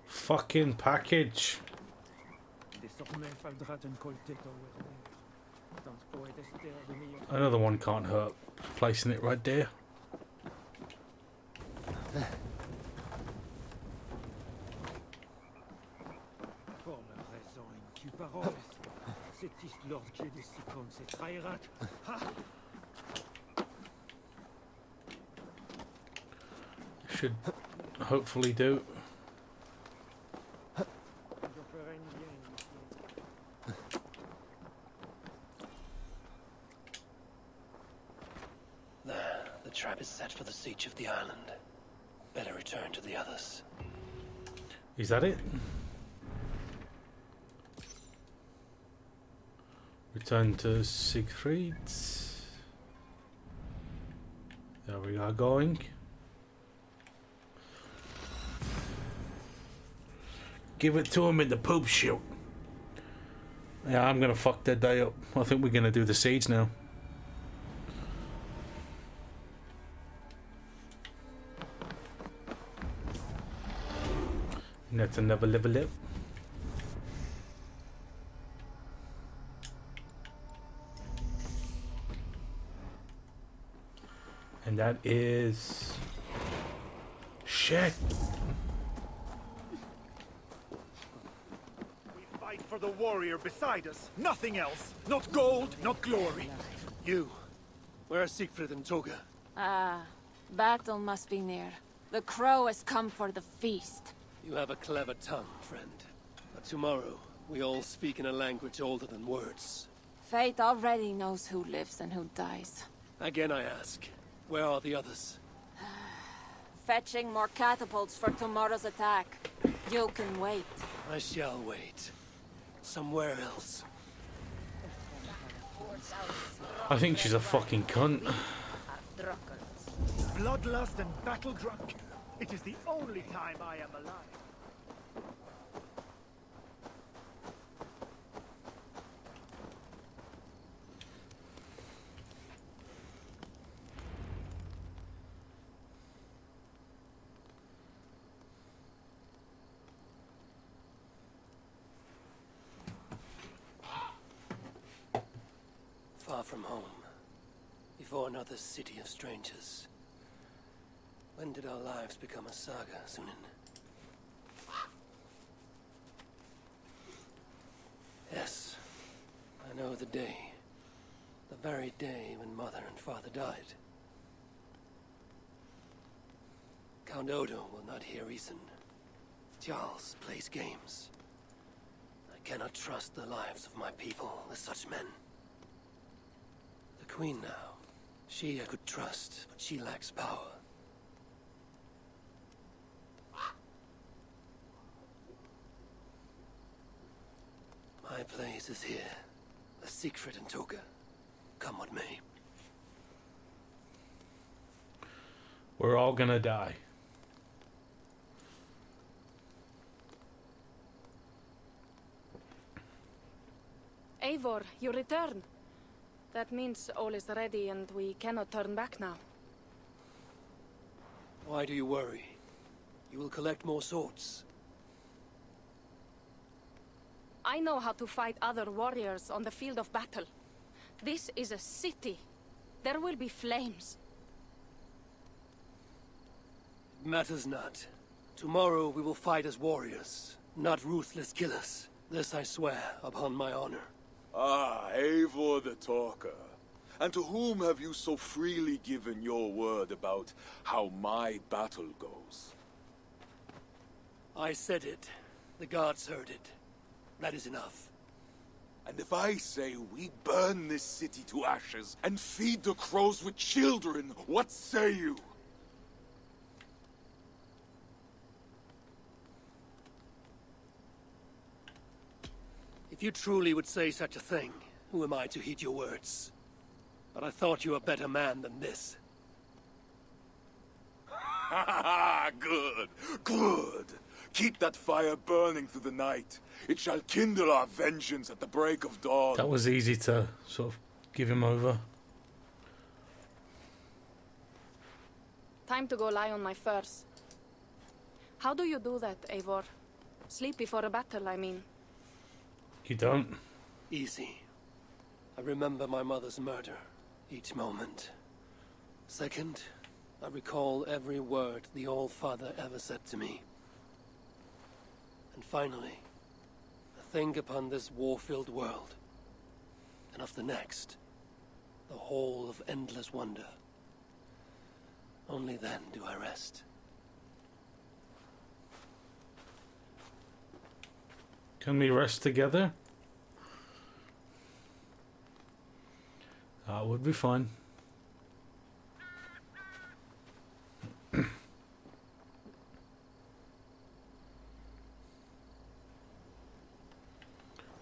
Fucking package. Another one can't hurt. Placing it right there. Should hopefully do. There, the trap is set for the siege of the island. Better return to the others. Is that it? Return to Siegfried. There we are going. Give it to him in the poop chute. Yeah, I'm gonna fuck that day up. I think we're gonna do the siege now. And that's another level up. And that is... shit. We fight for the warrior beside us. Nothing else. Not gold, not glory. You. Where are Siegfried and Toga? Ah, battle must be near. The crow has come for the feast. You have a clever tongue, friend. But tomorrow, we all speak in a language older than words. Fate already knows who lives and who dies. Again I ask, where are the others? Fetching more catapults for tomorrow's attack. You can wait. I shall wait. Somewhere else. I think she's a fucking cunt. Bloodlust and battle drunk. It is the only time I am alive. Far from home. Before another city of strangers. When did our lives become a saga, Sunan? Yes, I know the day. The very day when Mother and Father died. Count Odo will not hear reason. Charles plays games. I cannot trust the lives of my people with such men. The Queen now. She I could trust, but she lacks power. My place is here. With Siegfried and Toga. Come what may. We're all gonna die. Eivor, you return. That means all is ready and we cannot turn back now. Why do you worry? You will collect more swords. I know how to fight other warriors on the field of battle. This is a city. There will be flames. It matters not. Tomorrow we will fight as warriors, not ruthless killers. This I swear upon my honor. Ah, Eivor the Talker. And to whom have you so freely given your word about how my battle goes? I said it. The gods heard it. That is enough. And if I say we burn this city to ashes and feed the crows with children, what say you? If you truly would say such a thing, who am I to heed your words? But I thought you a better man than this. Good, good. Keep that fire burning through the night. It shall kindle our vengeance at the break of dawn. That was easy to sort of give him over. Time to go lie on my furs. How do you do that, Eivor? Sleep before a battle, I mean. You don't? Easy. I remember my mother's murder, each moment. Second, I recall every word the All-Father ever said to me. And finally, I think upon this war-filled world, and of the next, the whole of endless wonder. Only then do I rest. Can we rest together? That would be fine.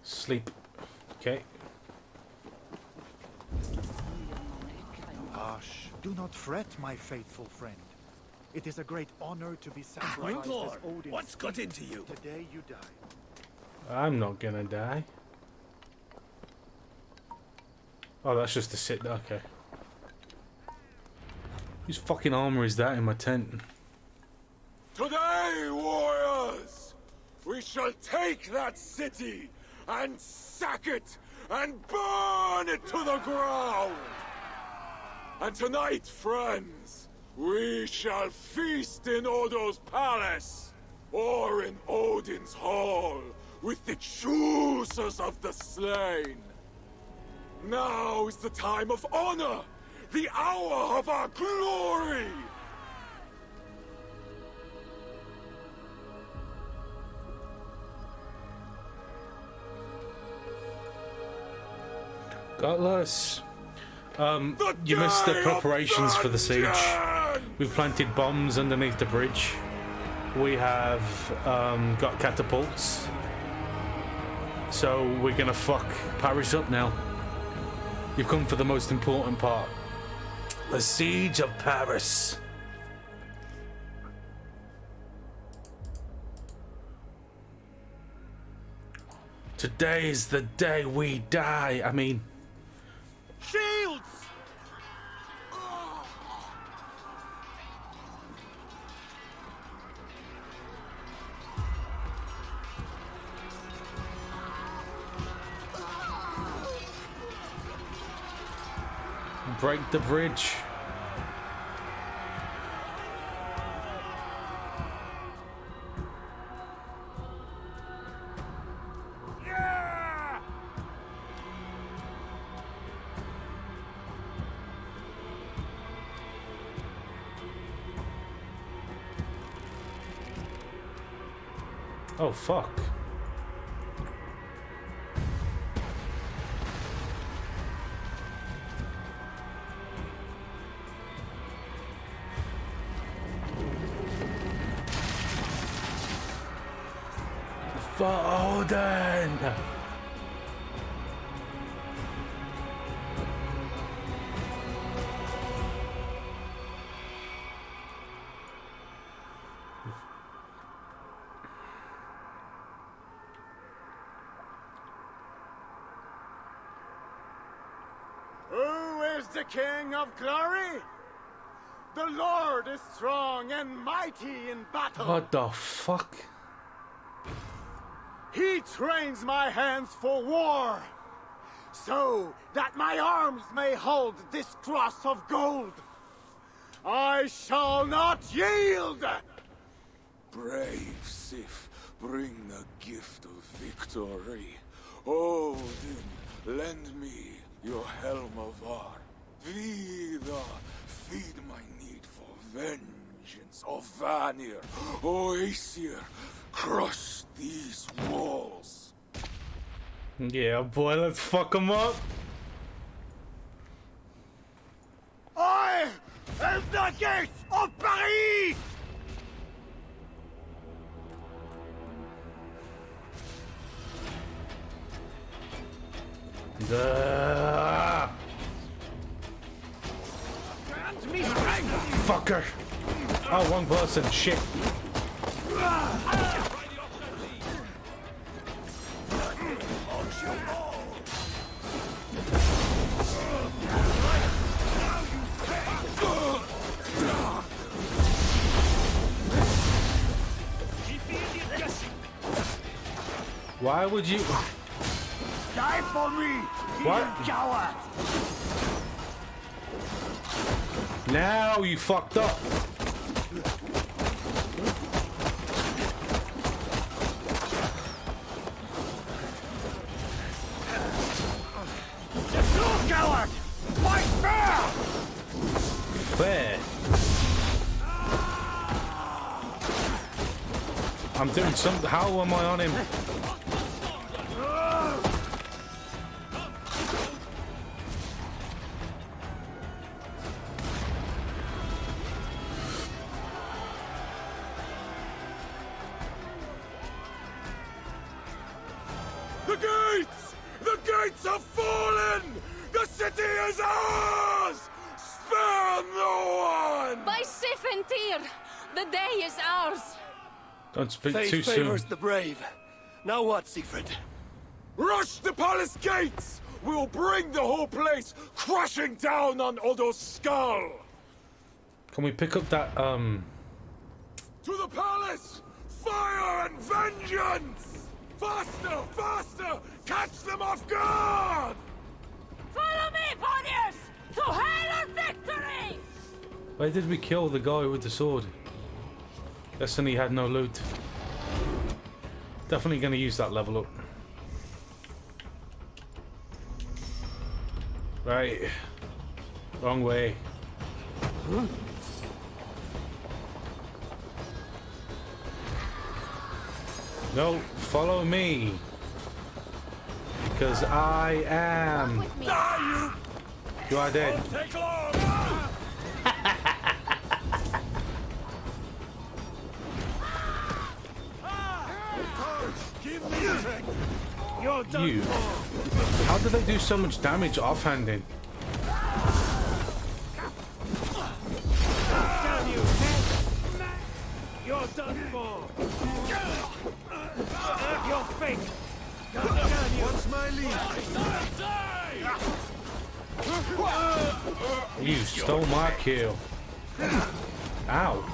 Sleep. Okay. Hush. Do not fret, my faithful friend. It is a great honor to be sacrificed as Lord, Odin's what's got king. into you? Today you die. I'm not gonna die. Oh, that's just a sit. Okay. Whose fucking armor is that in my tent? Today, warriors, we shall take that city and sack it and burn it to the ground. And tonight, friends, we shall feast in Odo's palace or in Odin's hall with the choosers of the slain. Now is the time of honor. The hour of our glory! Gutless. You missed the preparations for the siege. We've planted bombs underneath the bridge. We have got catapults. So we're gonna fuck Paris up now. You've come for the most important part. The siege of Paris. Today is the day we die. I mean... Shields! Break the bridge. Oh, fuck. For Odin! Who is the King of Glory? The Lord is strong and mighty in battle. What the fuck? He trains my hands for war, so that my arms may hold this cross of gold. I shall not yield! Brave Sif, bring the gift of victory. Odin, lend me your helm of art. Vida, feed my need for vengeance. Of Vanir, Oaesir, crush these walls. Yeah, boy, let's fuck them up. I am the gate of Paris! Grant me strength! Fucker! Oh, one person. Shit. Why would you... Die for me, What? you coward! Now you fucked up. You coward! Fight fair! Fair. I'm doing something. How am I on him? The gates! The gates have fallen! The city is ours! Spare no one! By Sif and Tyr, the day is ours. Don't speak Fate too favors soon. the brave. Now what, Siegfried? Rush the palace gates! We'll bring the whole place crashing down on Odo's skull! Can we pick up that, To the palace! Fire and vengeance! Faster! Faster! Catch them off guard! Follow me, warriors! To hell and victory! Where did we kill the guy with the sword? Destiny had no loot. Definitely gonna use that level up. Right. Wrong way. No, follow me. Because I am. You are dead. Take long. Give me a drink. You're done. You. How do they do so much damage offhanded? Damn you! You're done for. You're fake. Damn you! What's my lead? You stole my kill. Ow.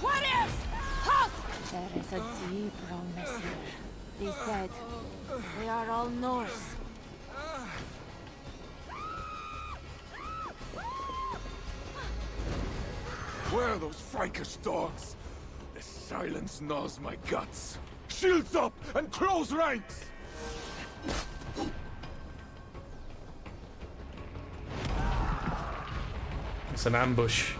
Warriors! Halt! There is a deep wrongness here. These dead, they are all Norse. Where are those Frankish dogs? The silence gnaws my guts. Shields up and close ranks! It's an ambush.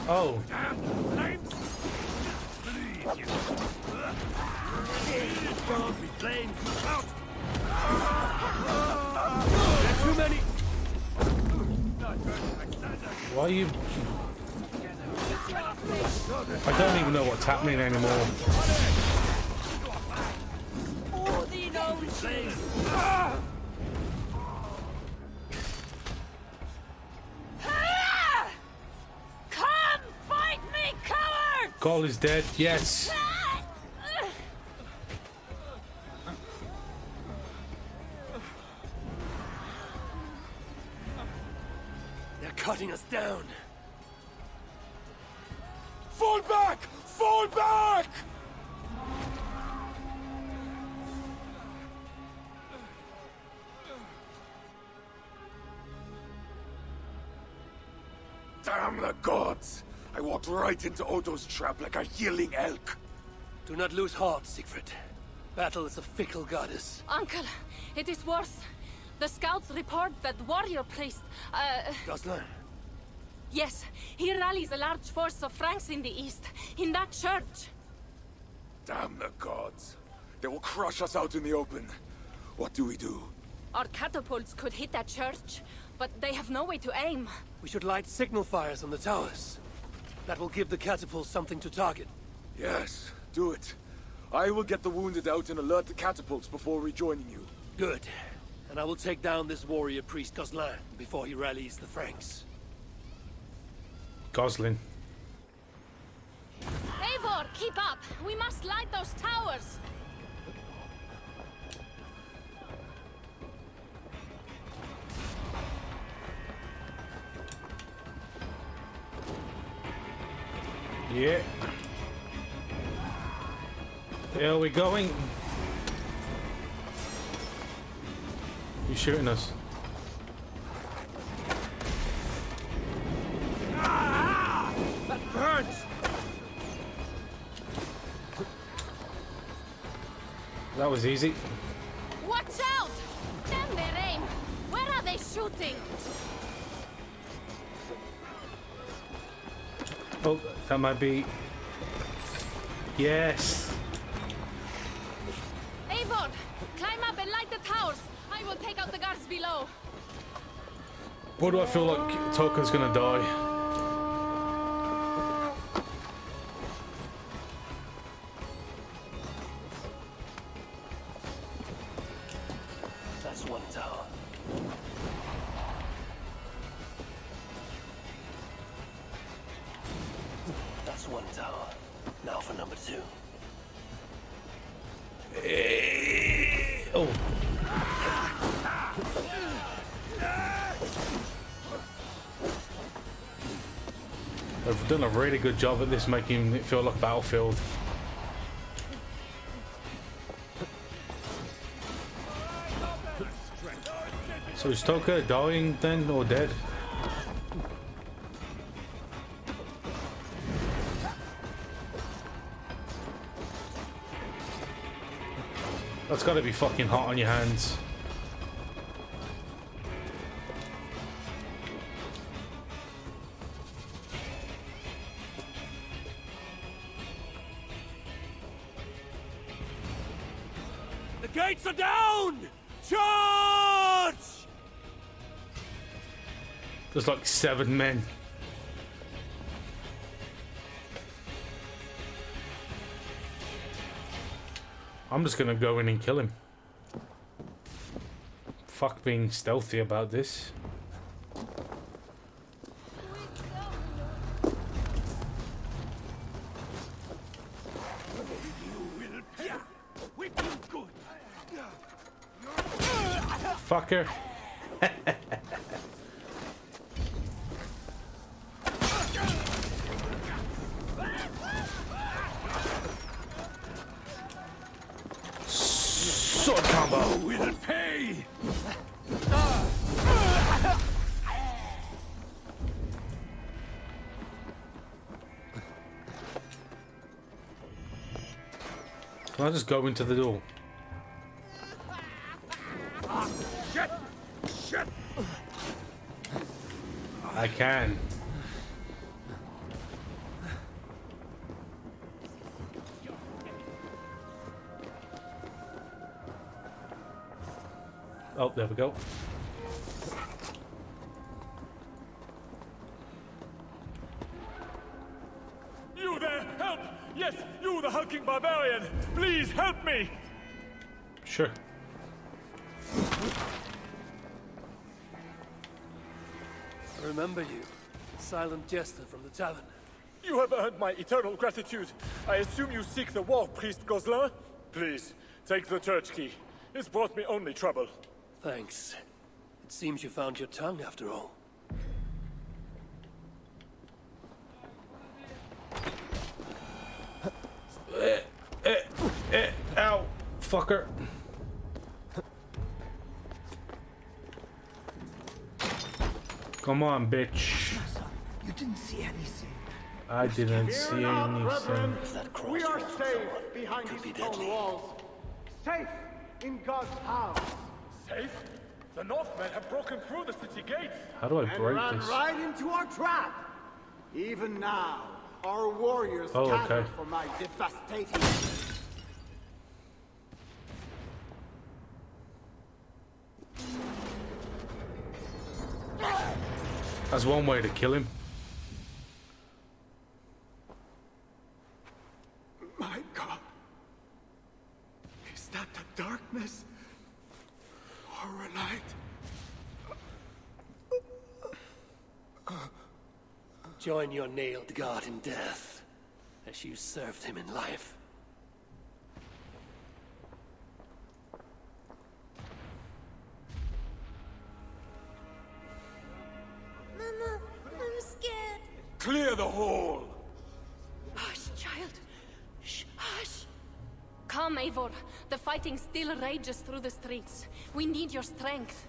Oh. Too many. Why are you... I don't even know what's happening anymore. Come fight me, coward! Gaul is dead, yes. They're cutting us down. Fall back! Fall back! Damn the gods! I walked right into Otto's trap like a healing elk. Do not lose heart, Siegfried. Battle is a fickle goddess. Uncle, it is worse. The scouts report that warrior priest, Gosselin? yes, he rallies a large force of Franks in the east, in that church. Damn the gods. They will crush us out in the open. What do we do? Our catapults could hit that church, but they have no way to aim. We should light signal fires on the towers. That will give the catapults something to target. Yes, do it. I will get the wounded out and alert the catapults before rejoining you. Good. And I will take down this warrior priest Gosselin before he rallies the Franks. Goslin. Eivor, keep up! We must light those towers! Yeah. Here we going. You shooting us? That burns! That was easy. Watch out! Damn their aim! Where are they shooting? Oh, that might be... Yes! Eivor, climb up and light the towers! I will take out the guards below. Why do I feel like Toka's gonna die? That's one tower. That's one tower. Now for number two. Done a really good job at this, making it feel like a battlefield. So is Toka dying then, or dead? That's gotta be fucking hot on your hands. The gates are down! Charge! There's like 7 men. I'm just gonna go in and kill him. Fuck being stealthy about this. Fucker. Sword combo. Will pay! Can I just go into the door? Shit! Shit! I can. Oh, there we go. You there! Help! Yes, you, the hulking barbarian! Please help me! Sure. I remember you, silent jester from the tavern. You have earned my eternal gratitude. I assume you seek the war priest Gozlan? Please, take the church key. It's brought me only trouble. Thanks. It seems you found your tongue after all. Ow, fucker. Come on, bitch. You didn't see anything. I didn't see anything. We are safe behind these stone walls. Safe in God's house. Safe? The Northmen have broken through the city gates. How do I And break ran this? right into our trap. Even now, our warriors Oh, gathered okay. for my devastating. That's one way to kill him. My God. Is that the darkness? Or a light? Join your nailed god in death, as you served him in life. Mama, I'm scared. Clear the hall! Hush, child. Shh, hush. Come, Eivor. The fighting still rages through the streets. We need your strength.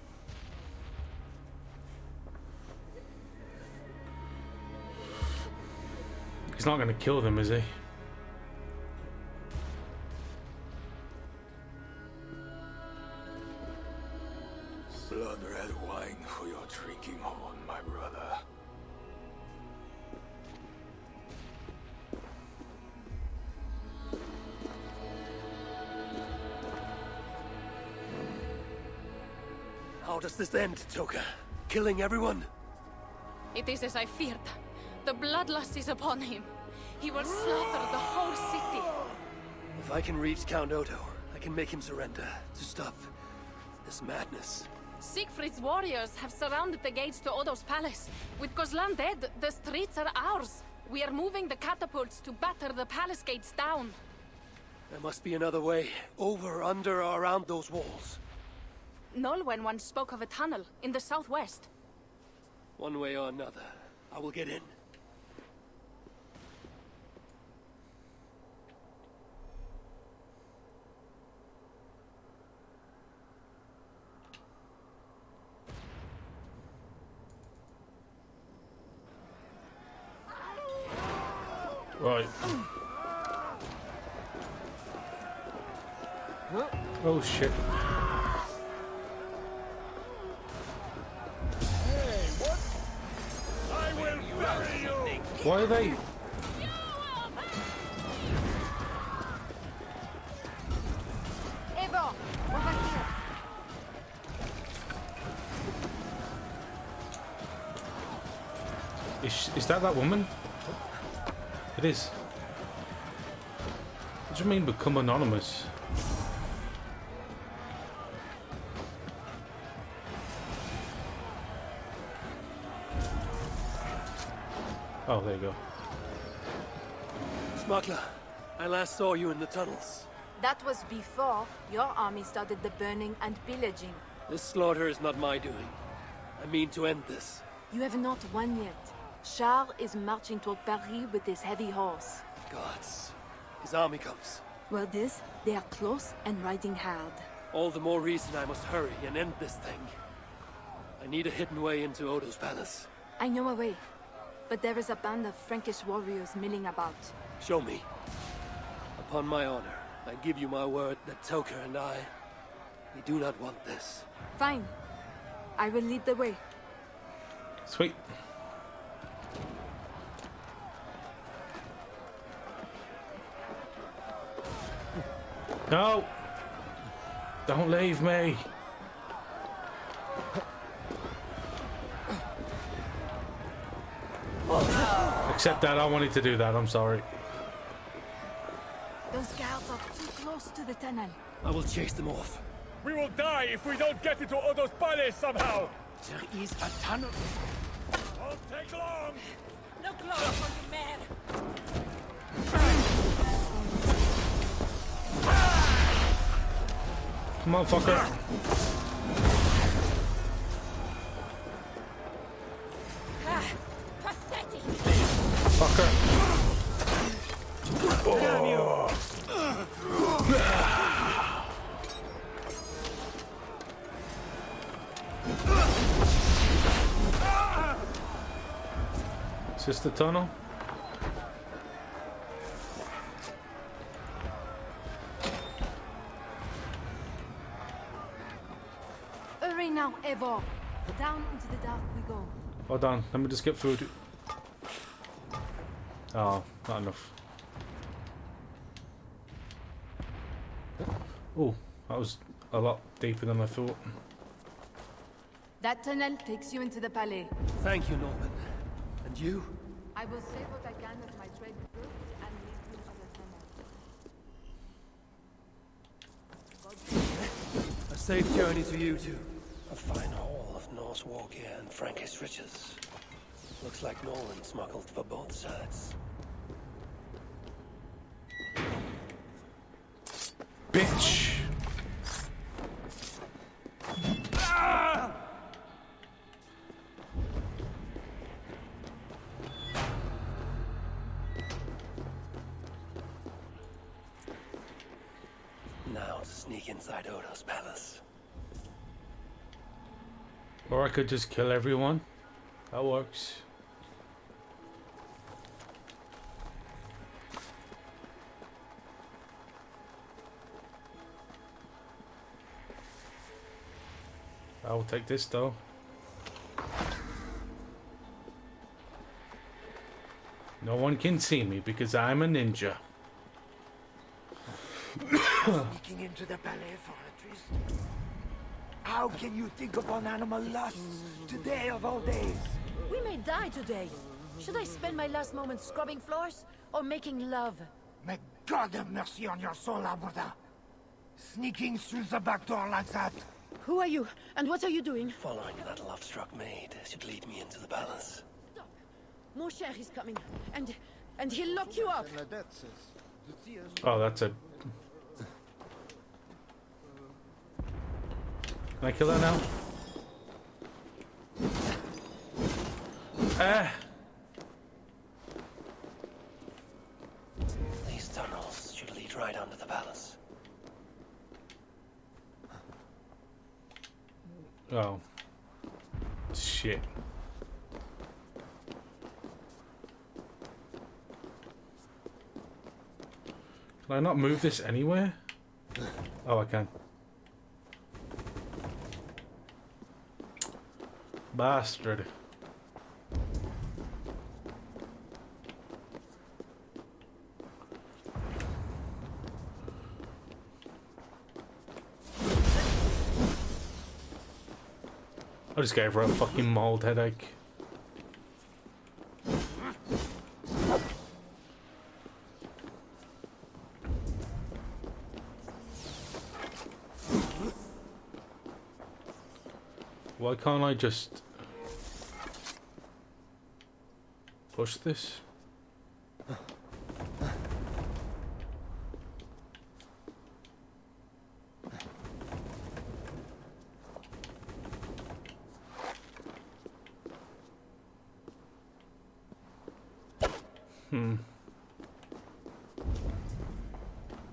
He's not gonna kill them, is he? Blood-red wine for your drinking horn, my brother. How does this end, Toka? Killing everyone? It is as I feared. The bloodlust is upon him. He will slaughter the whole city. If I can reach Count Odo, I can make him surrender to stop this madness. Siegfried's warriors have surrounded the gates to Odo's palace. With Gozlan dead, the streets are ours. We are moving the catapults to batter the palace gates down. There must be another way. Over, under, or around those walls. Nolwenn once spoke of a tunnel in the southwest. One way or another, I will get in. Right. Oh shit. Hey, what? I will bury you! Why are they? Eivor, over here. Is that woman? It is. What do you mean become anonymous? Oh, there you go. Smuggler, I last saw you in the tunnels. That was before your army started the burning and pillaging. This slaughter is not my doing. I mean to end this. You have not won yet. Charles is marching toward Paris with his heavy horse. Gods. His army comes. Well, they are close and riding hard. All the more reason I must hurry and end this thing. I need a hidden way into Odo's palace. I know a way, but there is a band of Frankish warriors milling about. Show me. Upon my honor, I give you my word that Toker and we do not want this. Fine. I will lead the way. Sweet. No! Don't leave me! Except that I wanted to do that, I'm sorry. Those guards are too close to the tunnel. I will chase them off. We will die if we don't get into Odo's palace somehow! There is a tunnel. Won't take long! No glory for you, man. Come on, fucker. Pathetic. Fucker. Is this the tunnel? Hurry now, Eivor. Down into the dark we go. Hold on, let me just get food. Oh, not enough. Oh, that was a lot deeper than I thought. That tunnel takes you into the palais. Thank you, Norman. And you? I will save what I can of my trade goods and leave you to the tunnel. A safe journey to you two. A fine haul of Norse war gear and Frankish riches. Looks like Norman smuggled for both sides. Bitch! Now to sneak inside Odo's palace. Or I could just kill everyone. That works. I will take this though. No one can see me because I'm a ninja. Sneaking into the palais for a tryst. How can you think upon animal lusts today of all days? We may die today. Should I spend my last moments scrubbing floors or making love? May God have mercy on your soul, Alberta. Sneaking through the back door like that. Who are you, and what are you doing? Following that love-struck maid should lead me into the palace. Stop. Mosher is coming, and he'll lock you up. Oh, that's a... Can I kill her now? Ah! These tunnels should lead right under the palace. Oh. Shit. Can I not move this anywhere? Oh, I can. Bastard. I just gave her a fucking mild headache. Why can't I just push this?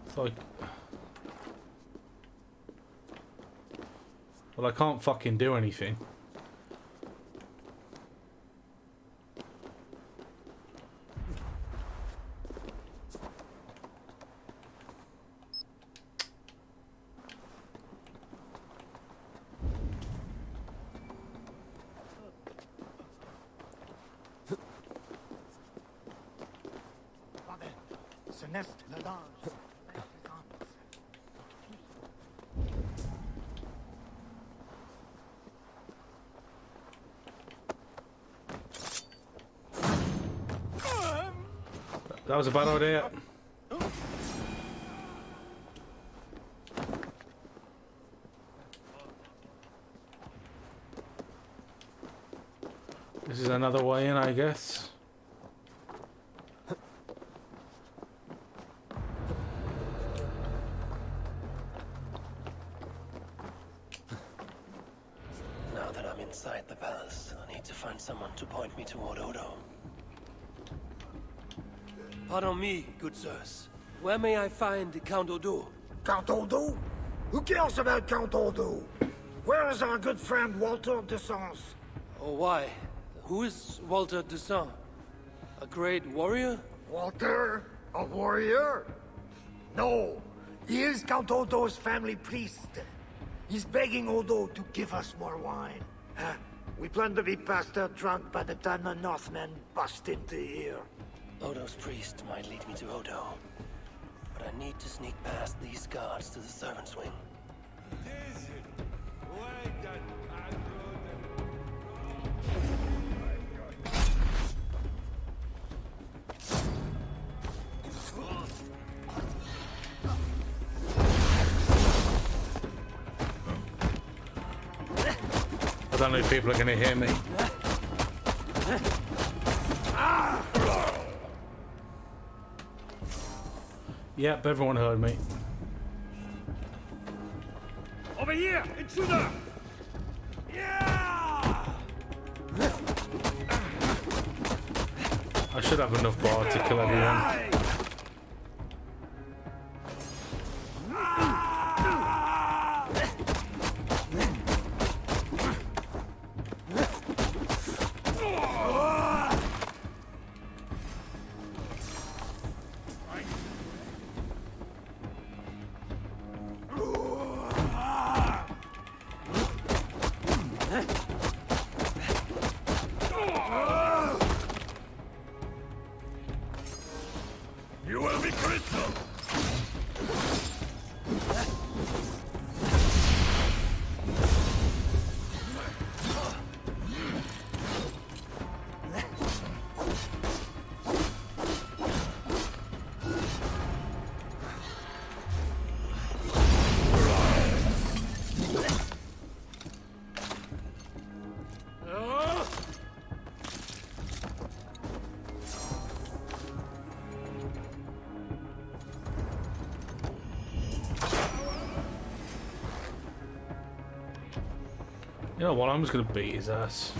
It's like... Well, I can't fucking do anything. That was a bad idea. This is another way in, I guess. Now that I'm inside the palace, I need to find someone to point me toward Odo. Pardon me, good sirs. Where may I find Count Odo? Count Odo? Who cares about Count Odo? Where is our good friend Walter de Sens? Oh, why? Who is Walter de Sens? A great warrior? Walter? A warrior? No. He is Count Odo's family priest. He's begging Odo to give us more wine. We plan to be past out drunk by the time the Northmen bust into here. Odo's priest might lead me to Odo, but I need to sneak past these guards to the servants' wing. I don't know if people are going to hear me. Yep, everyone heard me. Over here! Intruder! Yeah! I should have enough bar to kill everyone. You will be crystal! You know what? I'm just gonna beat his ass.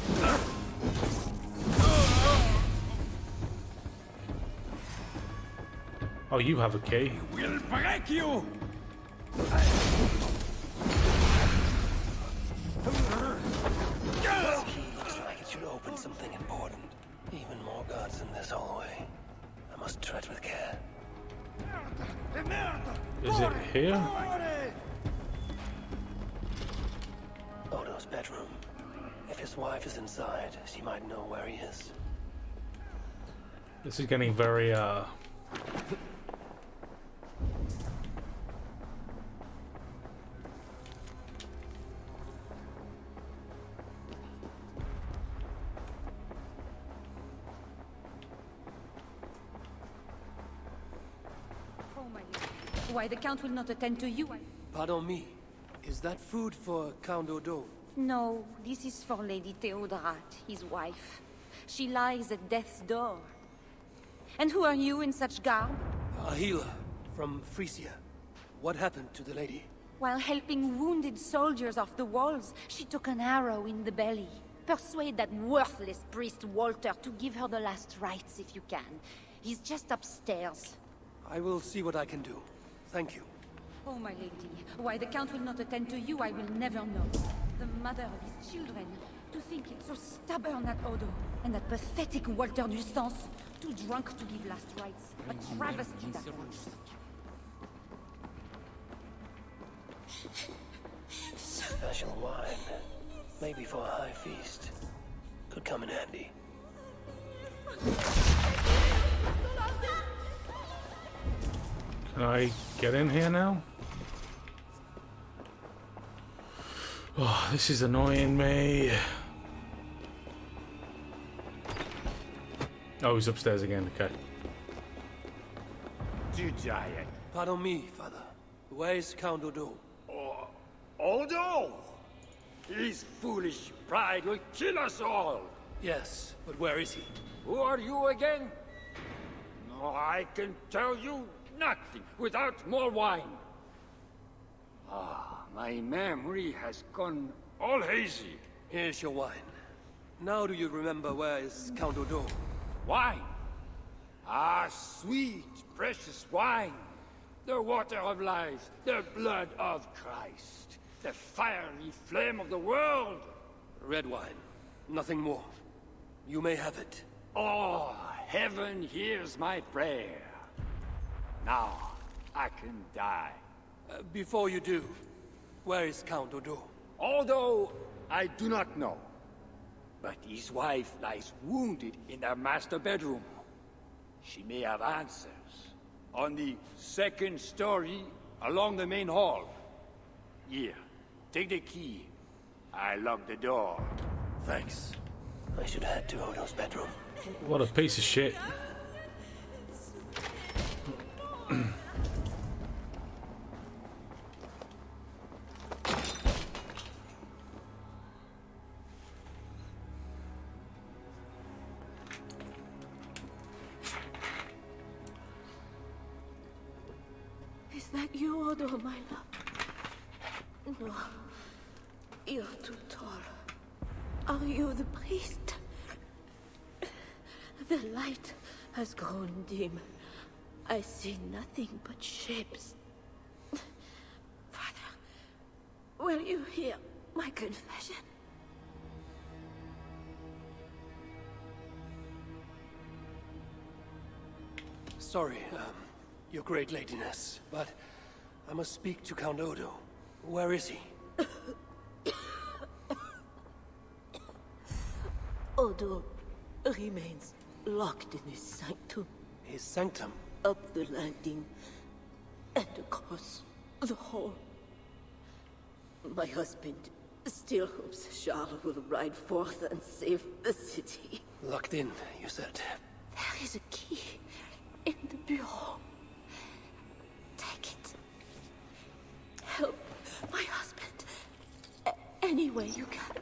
Oh, you have a key. We'll break you! This key looks like it should open something important. Even more guards in this hallway. I must tread with care. Is it here? Odo's bedroom. If his wife is inside, she might know where he is. This is getting very Why the Count will not attend to you? Pardon me. Is that food for Count Odo? No, this is for Lady Theodorat, his wife. She lies at death's door. And who are you in such garb? A healer from Frisia. What happened to the lady? While helping wounded soldiers off the walls, she took an arrow in the belly. Persuade that worthless priest Walter to give her the last rites if you can. He's just upstairs. I will see what I can do. Thank you. Oh, my lady, why the Count will not attend to you, I will never know. The mother of his children, to think it's so stubborn that Odo, and that pathetic Walter du Sens, too drunk to give last rites. A travesty that was. Special wine. Maybe for a high feast. Could come in handy. Can I get in here now? Oh, this is annoying me. Oh, he's upstairs again, okay. Giant. Pardon me, father. Where is Count Odo? Odo! His foolish pride will kill us all! Yes, but where is he? Who are you again? No, I can tell you nothing without more wine. Ah, my memory has gone all hazy. Here's your wine. Now do you remember where is Count Odo? Wine? Ah, sweet, precious wine. The water of life, the blood of Christ, the fiery flame of the world. Red wine. Nothing more. You may have it. Oh, heaven hears my prayer. Now, I can die. Before you do, where is Count Odo? Although I do not know. But his wife lies wounded in their master bedroom. She may have answers. On the second story, along the main hall. Here, take the key. I locked the door. Thanks. I should head to Odo's bedroom. What a piece of shit. Is that you, Odo, my love? No. You're too tall. Are you the priest? The light has grown dim. I see nothing but shapes. Father, will you hear my confession? Sorry, your great ladiness, but I must speak to Count Odo. Where is he? Odo remains locked in his sanctum. His sanctum? Up the landing and across the hall. My husband still hopes Charles will ride forth and save the city. Locked in, you said. There is a key in the bureau. Take it. Help my husband any way you can.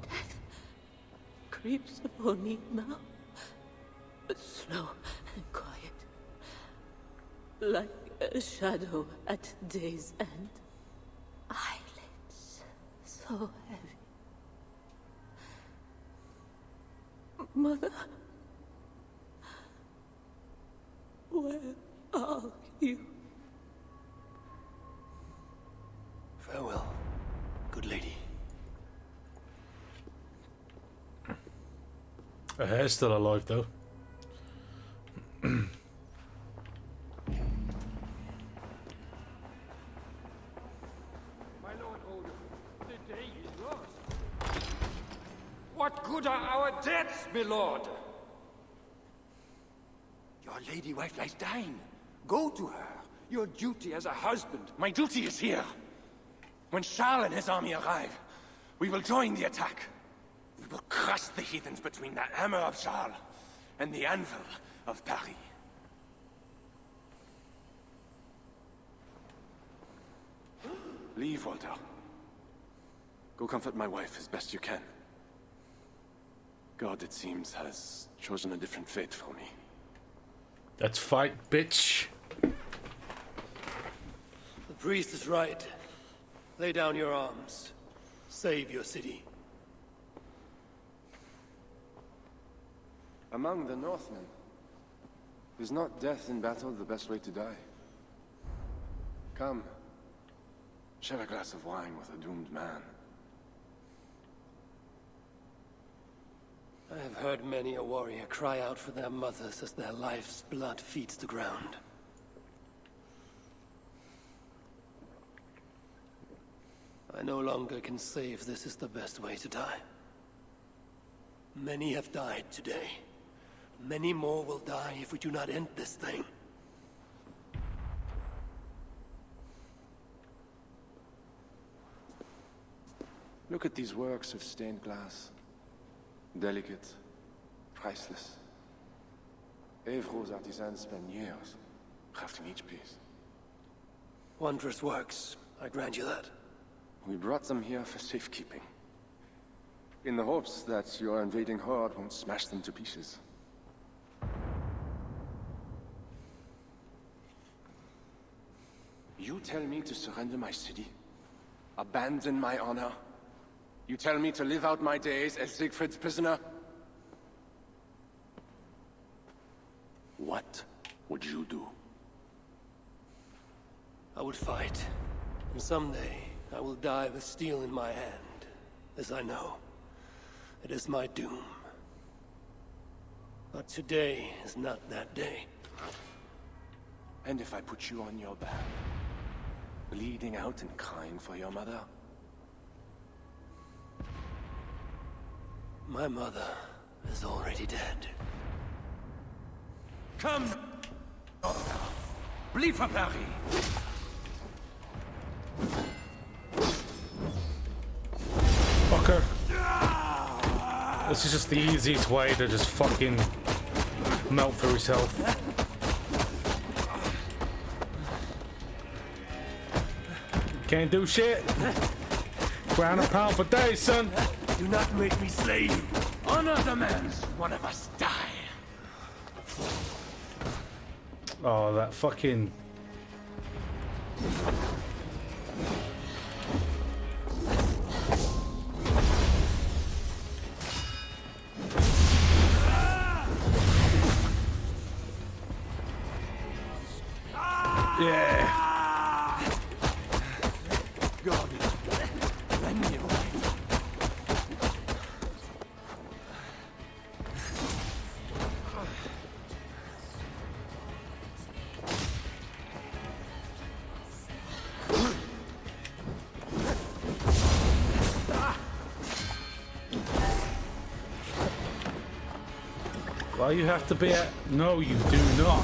Death creeps upon me now. Slow and quiet. Like a shadow at day's end. Eyelids so heavy. Mother, where are you? Farewell, good lady. Her hair's still alive, though. What good are our deaths, my lord? Your lady wife lies dying. Go to her. Your duty as a husband. My duty is here. When Charles and his army arrive, we will join the attack. We will crush the heathens between the hammer of Charles and the anvil of Paris. Leave, Walter. Go comfort my wife as best you can. God, it seems, has chosen a different fate for me. Let's fight, bitch. The priest is right. Lay down your arms. Save your city. Among the Northmen, is not death in battle the best way to die? Come, share a glass of wine with a doomed man. I have heard many a warrior cry out for their mothers as their life's blood feeds the ground. I no longer can say if this is the best way to die. Many have died today. Many more will die if we do not end this thing. Look at these works of stained glass. Delicate, priceless. Evro's artisans spend years crafting each piece. Wondrous works, I grant you that. We brought them here for safekeeping. In the hopes that your invading horde won't smash them to pieces. You tell me to surrender my city? Abandon my honor? You tell me to live out my days as Siegfried's prisoner? What would you do? I would fight. And someday, I will die with steel in my hand. As I know, it is my doom. But today is not that day. And if I put you on your back, bleeding out and crying for your mother? My mother is already dead. Come! Bleed for Paris! Fucker. This is just the easiest way to just fucking melt through his health. Can't do shit. Ground a pound for days, son. Do not make me slay you. Honor demands one of us die. Oh, that fucking... Yeah. God, lend me a way. Well, you have to be at... No, you do not.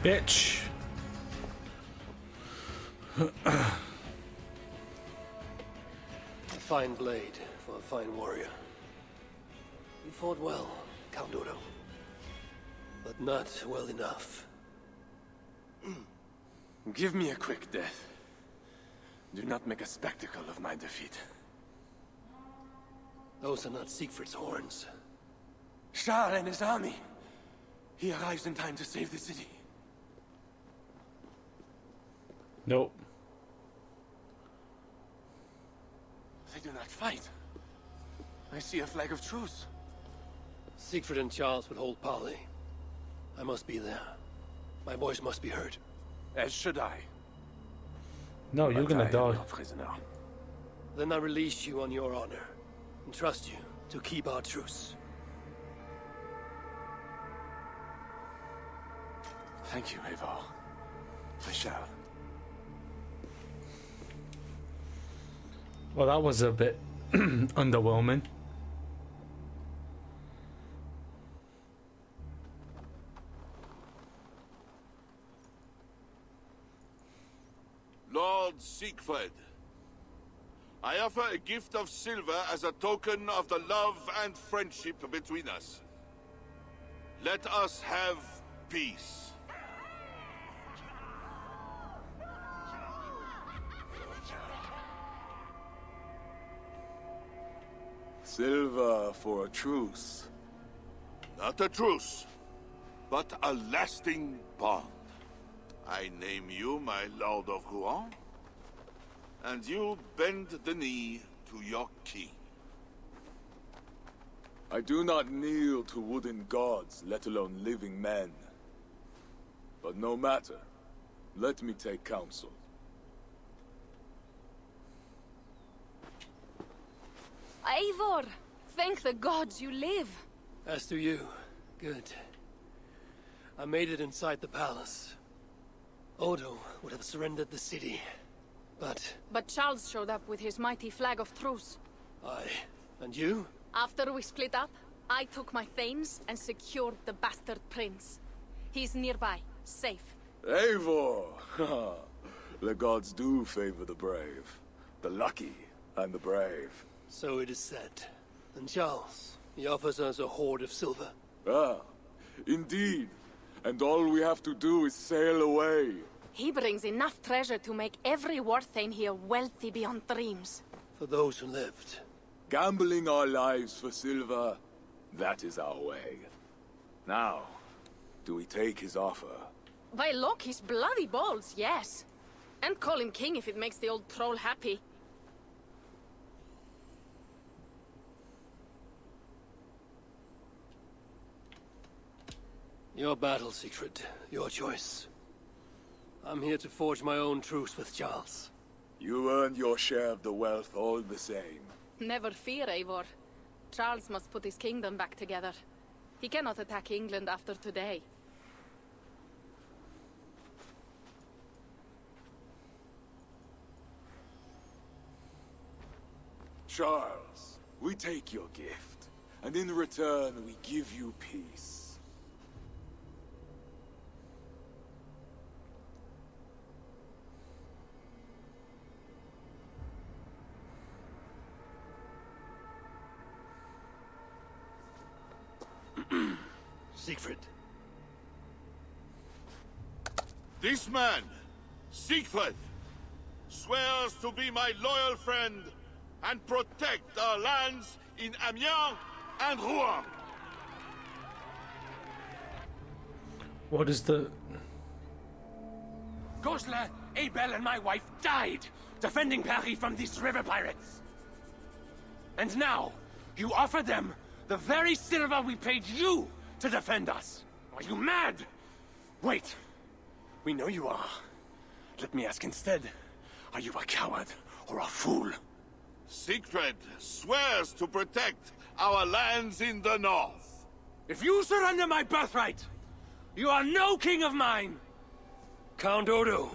Bitch. A fine blade for a fine warrior. You fought well, Count Odo. But not well enough. Give me a quick death. Do not make a spectacle of my defeat. Those are not Siegfried's horns. Charles and his army. He arrives in time to save the city. Nope. They do not fight. I see a flag of truce. Siegfried and Charles would hold parley. I must be there. My voice must be heard. As should I. No, you're gonna But I am die. your prisoner. Then I release you on your honor, and trust you to keep our truce. Thank you, Eivor. I shall. Well, that was a bit underwhelming. Lord Siegfried, I offer a gift of silver as a token of the love and friendship between us. Let us have peace. Silver for a truce. Not a truce, but a lasting bond. I name you my Lord of Rouen, and you bend the knee to your king. I do not kneel to wooden gods, let alone living men. But no matter. Let me take counsel. Eivor! Thank the gods you live! As to you, good. I made it inside the palace. Odo would have surrendered the city, but... But Charles showed up with his mighty flag of truce. Aye. And you? After we split up, I took my thanes and secured the bastard prince. He's nearby, safe. Eivor! The gods do favor the brave. The lucky and the brave. So it is said. And Charles, he offers us a hoard of silver. Ah, indeed. And all we have to do is sail away. He brings enough treasure to make every Warthane here wealthy beyond dreams. For those who lived. Gambling our lives for silver, that is our way. Now, do we take his offer? By Loki's bloody balls, yes. And call him king if it makes the old troll happy. Your battle, Siegfried. Your choice. I'm here to forge my own truce with Charles. You earned your share of the wealth all the same. Never fear, Eivor. Charles must put his kingdom back together. He cannot attack England after today. Charles, we take your gift, and in return we give you peace. Siegfried. This man, Siegfried, swears to be my loyal friend and protect our lands in Amiens and Rouen. What is the... Goslar, Abel and my wife died defending Paris from these river pirates. And now, you offer them the very silver we paid you to defend us. Are you mad? Wait. We know you are. Let me ask instead. Are you a coward or a fool? Siegfried swears to protect our lands in the north. If you surrender my birthright, you are no king of mine! Count Odo,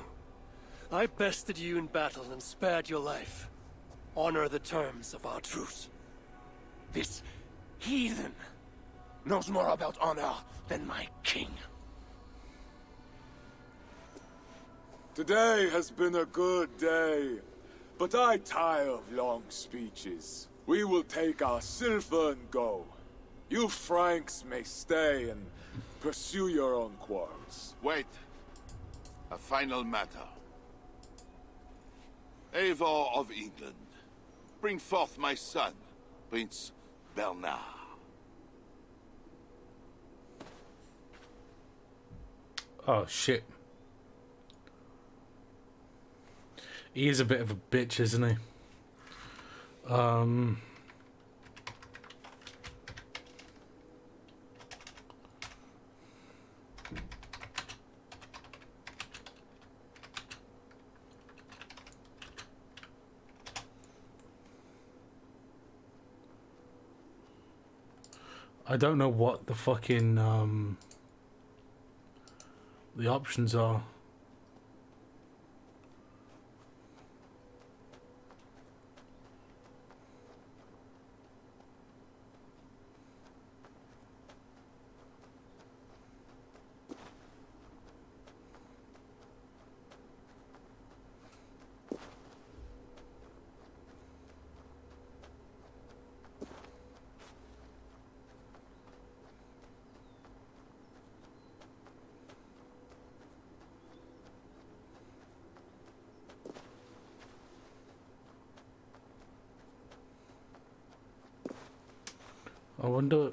I bested you in battle and spared your life. Honor the terms of our truce. This heathen knows more about honor than my king. Today has been a good day, but I tire of long speeches. We will take our silver and go. You Franks may stay and pursue your own quarrels. Wait. A final matter. Eivor of England, bring forth my son, Prince Bernard. Oh, shit. He is a bit of a bitch, isn't he? I don't know what the fucking the options are. I wonder.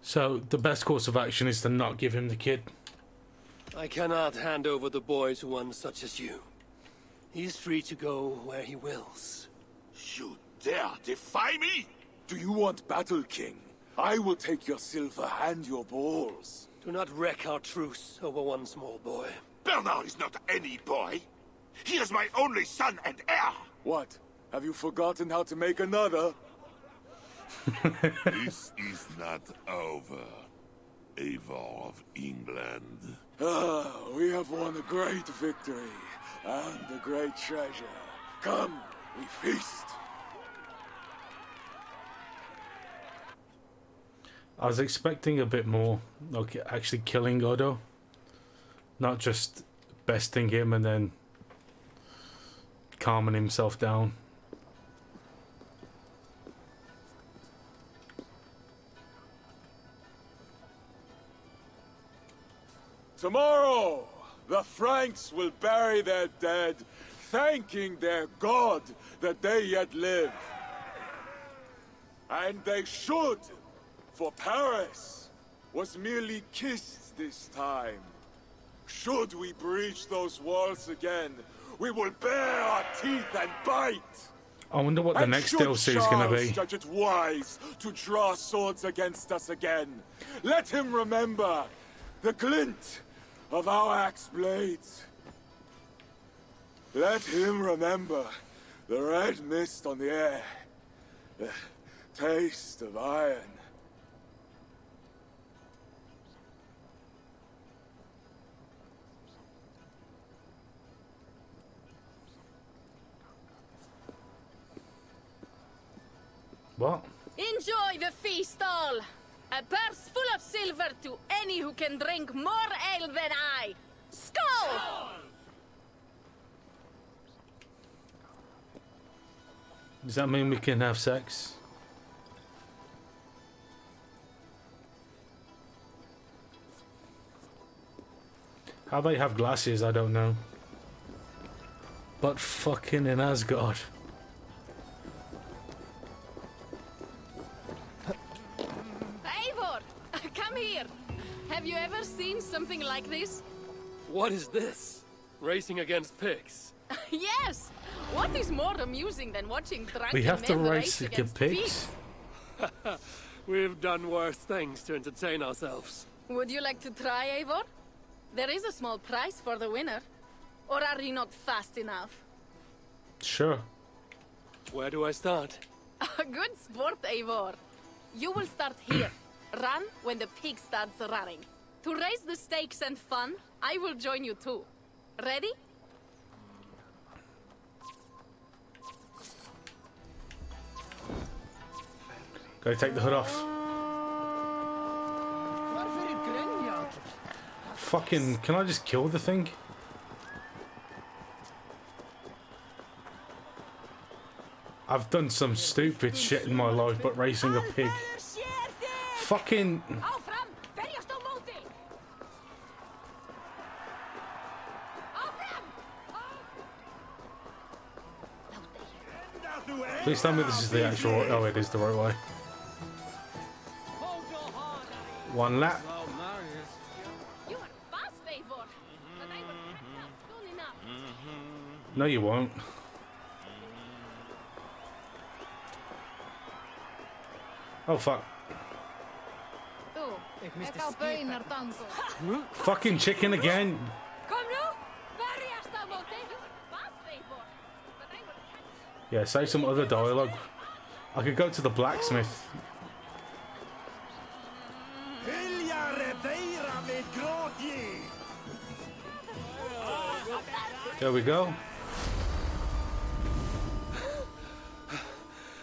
So the best course of action is to not give him the kid. I cannot hand over the boy to one such as you. He's free to go where he wills. You dare defy me? Do you want battle, King? I will take your silver and your balls. Do not wreck our truce over one small boy. Bernard is not any boy. He is my only son and heir. What? Have you forgotten how to make another? This is not over, Eivor of England. We have won a great victory and a great treasure. Come, we feast. I was expecting a bit more, like actually killing Odo, not just besting him and then calming himself down. Tomorrow, the Franks will bury their dead, thanking their god that they yet live. And they should, for Paris was merely kissed this time. Should we breach those walls again, we will bare our teeth and bite. I wonder what the next DLC is going to be. Judge it wise to draw swords against us again, let him remember the glint of our axe blades. Let him remember the red mist on the air, the taste of iron. What? Enjoy the feast all! A purse full of silver to any who can drink more ale than I! Skull! Does that mean we can have sex? How they have glasses, I don't know. But fucking in Asgard. Eivor! Come here! Have you ever seen something like this? What is this? Racing against pigs? Yes! What is more amusing than watching drunken We have to men race against pigs? We've done worse things to entertain ourselves. Would you like to try, Eivor? There is a small prize for the winner. Or are you not fast enough? Sure. Where do I start? Good sport, Eivor. You will start here. Run when the pig starts running. To raise the stakes and fun, I will join you too. Ready? Gotta take the hood off. Fucking, can I just kill the thing? I've done some stupid shit in my life, but racing a pig. Fucking... Please tell me this is the actual... Oh, it is the right way. One lap. You are fast, Eivor. No, you won't. Oh, fuck. Fucking chicken again. Yeah, say some other dialogue. I could go to the blacksmith. There we go.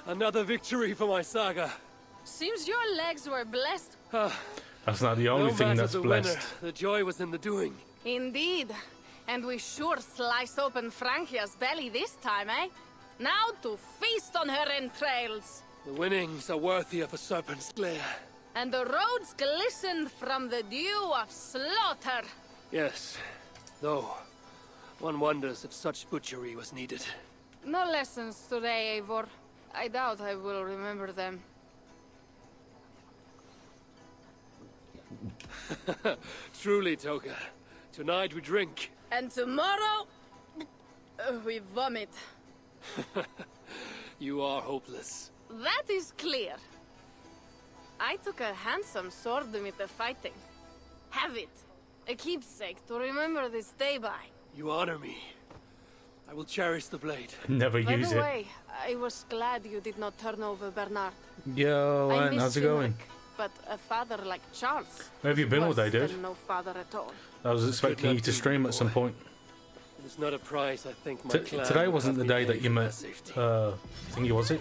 Another victory for my saga. Seems your legs were blessed. That's not the only thing that's blessed. Winner, the joy was in the doing. Indeed. And we sure slice open Francia's belly this time, eh? Now to feast on her entrails. The winnings are worthy of a serpent's glare. And the roads glistened from the dew of slaughter. Yes, though one wonders if such butchery was needed. No lessons today, Eivor. I doubt I will remember them. Truly, Toga. Tonight we drink. And tomorrow, we vomit. You are hopeless. That is clear. I took a handsome sword with the fighting. Have it. A keepsake to remember this day by. You honor me. I will cherish the blade. Never use it. By the way, I was glad you did not turn over Bernard. Yo, I how's it miss going? Finnick, but a father like Charles. Where have you been all day, dude? No father at all. I was expecting you to stream at some point. It is not a prize I think my clan Today would wasn't the have day me that pay you for met, their safety. thingy, was it?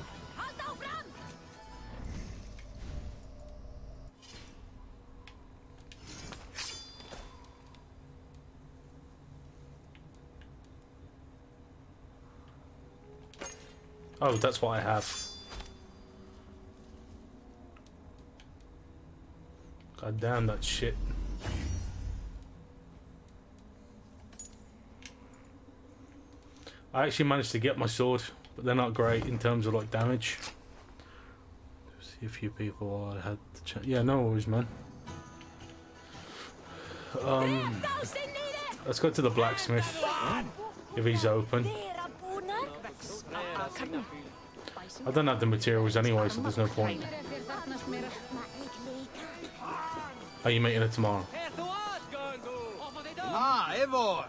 Oh, that's what I have. God damn that shit. I actually managed to get my sword, but they're not great in terms of like damage. See a few people I had to check. Yeah, no worries, man. Let's go to the blacksmith if he's open. I don't have the materials anyway, so there's no point. Are you making it tomorrow? Ah, Eivor!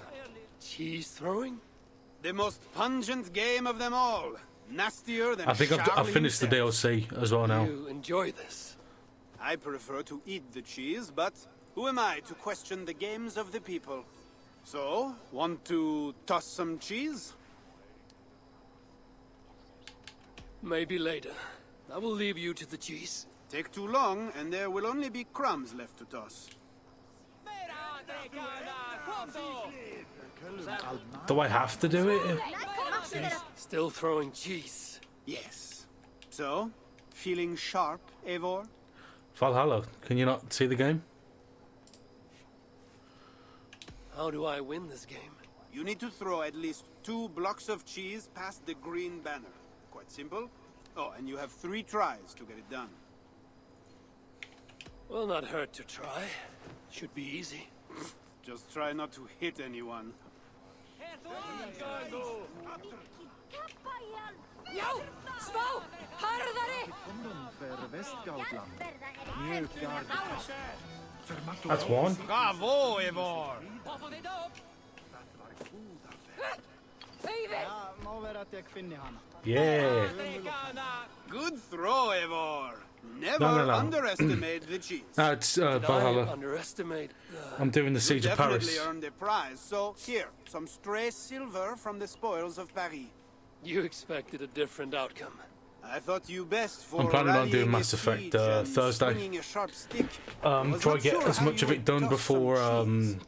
Cheese throwing? The most pungent game of them all. Nastier than I think I've finished the DLC as well now. You enjoy this? I prefer to eat the cheese, but who am I to question the games of the people? So, want to toss some cheese? Maybe later. I will leave you to the cheese. Take too long, and there will only be crumbs left to toss. Do I have to do it? Still throwing cheese. Yes. So, feeling sharp, Eivor? Valhalla, can you not see the game? How do I win this game? You need to throw at least 2 blocks of cheese past the green banner. Quite simple. Oh, and you have 3 tries to get it done. Will not hurt to try. Should be easy. Just try not to hit anyone. Yo! Små! Harðari! That's one. Bravo, Eivor! Yeah. Good throw, Eivor. Never No. underestimate the cheese. It's Did I Valhalla. underestimate? I'm doing the Siege You of definitely Paris. earned a prize. So here, some stray silver from the spoils of Paris. You expected a different outcome. I thought you best for I'm planning on rallying doing a Mass Effect siege and Thursday. swinging a sharp stick. Try to get sure as how much you of it would done toss before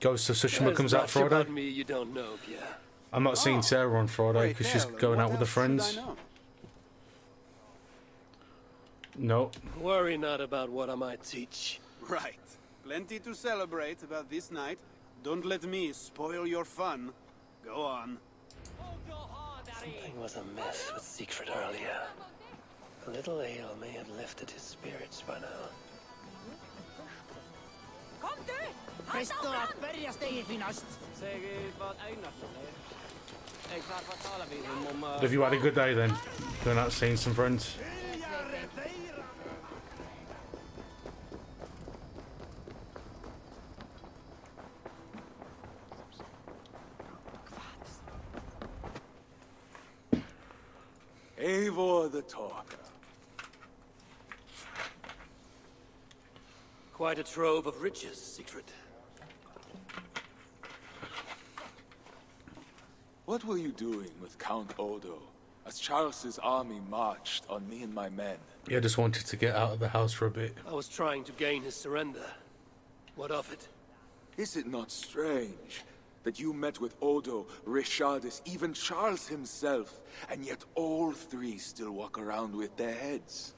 Ghost of Tsushima There's comes out much Friday. about me you don't know, Pierre. I'm not seeing Sarah on Friday because she's going out with her friends. No. Worry not about what I might teach. Right. Plenty to celebrate about this night. Don't let me spoil your fun. Go on. Something was amiss with Siegfried earlier. A little ale may have lifted his spirits by now. Presto að berjast eigið því næst. Segið hvað einarnir er. Have you had a good day then? Going out seeing some friends? Eivor the Talker. Quite a trove of riches, Secret. What were you doing with Count Odo as Charles's army marched on me and my men? Yeah, just wanted to get out of the house for a bit. I was trying to gain his surrender. What of it? Is it not strange that you met with Odo, Richardus, even Charles himself, and yet all three still walk around with their heads?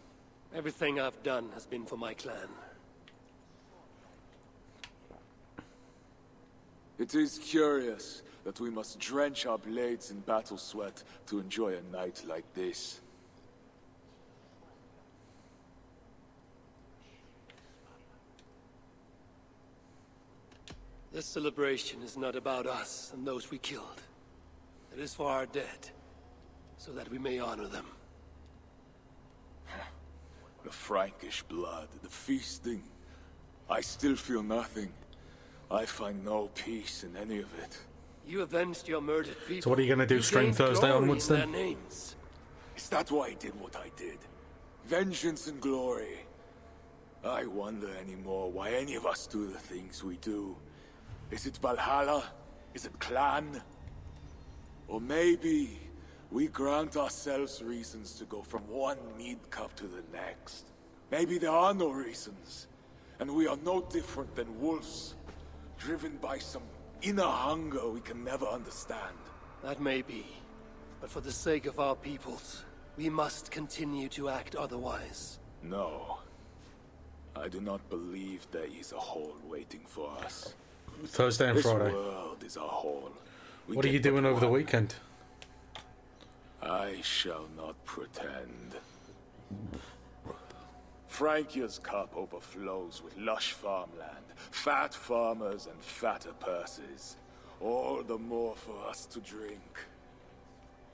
Everything I've done has been for my clan. It is curious that we must drench our blades in battle sweat to enjoy a night like this. This celebration is not about us and those we killed. It is for our dead, so that we may honor them. The Frankish blood, the feasting. I still feel nothing. I find no peace in any of it. You avenged your murdered people. So what are you going to do, stream Thursday onwards then? Is that why I did what I did? Vengeance and glory. I wonder anymore why any of us do the things we do. Is it Valhalla? Is it clan? Or maybe we grant ourselves reasons to go from one mead cup to the next. Maybe there are no reasons, and we are no different than wolves, driven by some inner hunger we can never understand. That may be, but for the sake of our peoples, we must continue to act otherwise. No. I do not believe there is a hole waiting for us. Thursday and Friday. This world is a hole. What are you doing over the weekend? I shall not pretend. Francia's cup overflows with lush farmland, fat farmers and fatter purses. All the more for us to drink.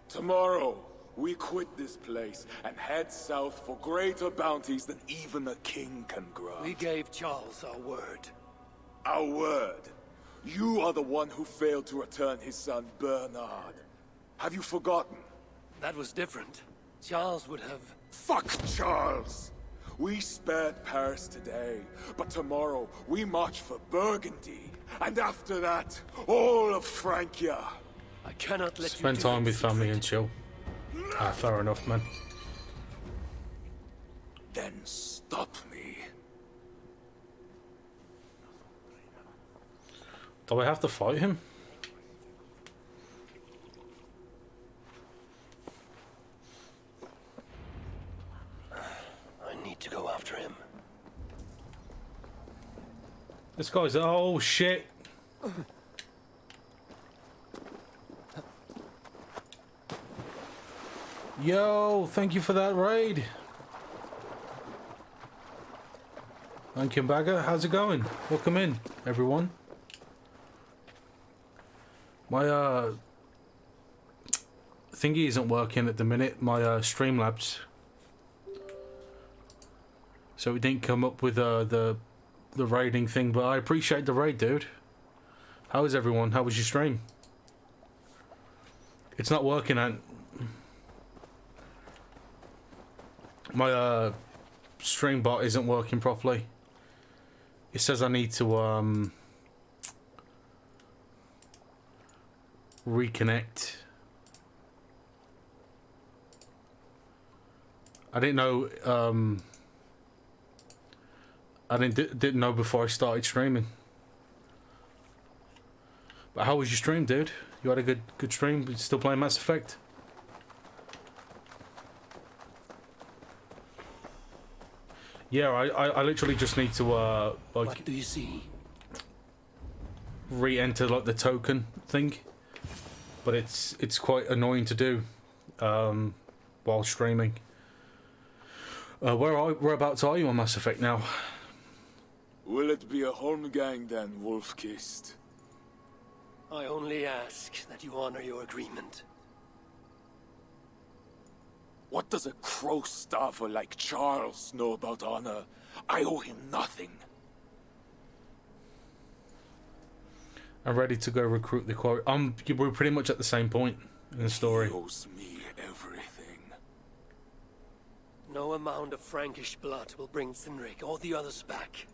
Tomorrow, we quit this place and head south for greater bounties than even a king can grant. We gave Charles our word. Our word? You are the one who failed to return his son, Bernard. Have you forgotten? That was different. Charles would have... Fuck Charles! We spared Paris today, but tomorrow we march for Burgundy. And after that, all of Francia. I cannot let Spend you time with family and chill. Fair enough, man. Then stop me. Do I have to fight him? I need to go after him. This guy's... Oh, shit. Yo, thank you for that raid. Thank you, Bagger. How's it going? Welcome in, everyone. My thingy isn't working at the minute. My Streamlabs, so it didn't come up with the raiding thing. But I appreciate the raid, dude. How is everyone? How was your stream? It's not working, Ant. My stream bot isn't working properly. It says I need to reconnect. I didn't know. I didn't know before I started streaming. But how was your stream, dude? You had a good stream. You still playing Mass Effect? Yeah, I literally just need to like. What do you see? Re-enter like the token thing, but it's quite annoying to do while streaming. Whereabouts are you on Mass Effect now? Will it be a Holmgang then, Wolf-Kissed? I only ask that you honor your agreement. What does a crow stuffer like Charles know about honor? I owe him nothing. I'm ready to go recruit the quarry. We're pretty much at the same point in the story. He owes me everything. No amount of Frankish blood will bring Cynric or the others back.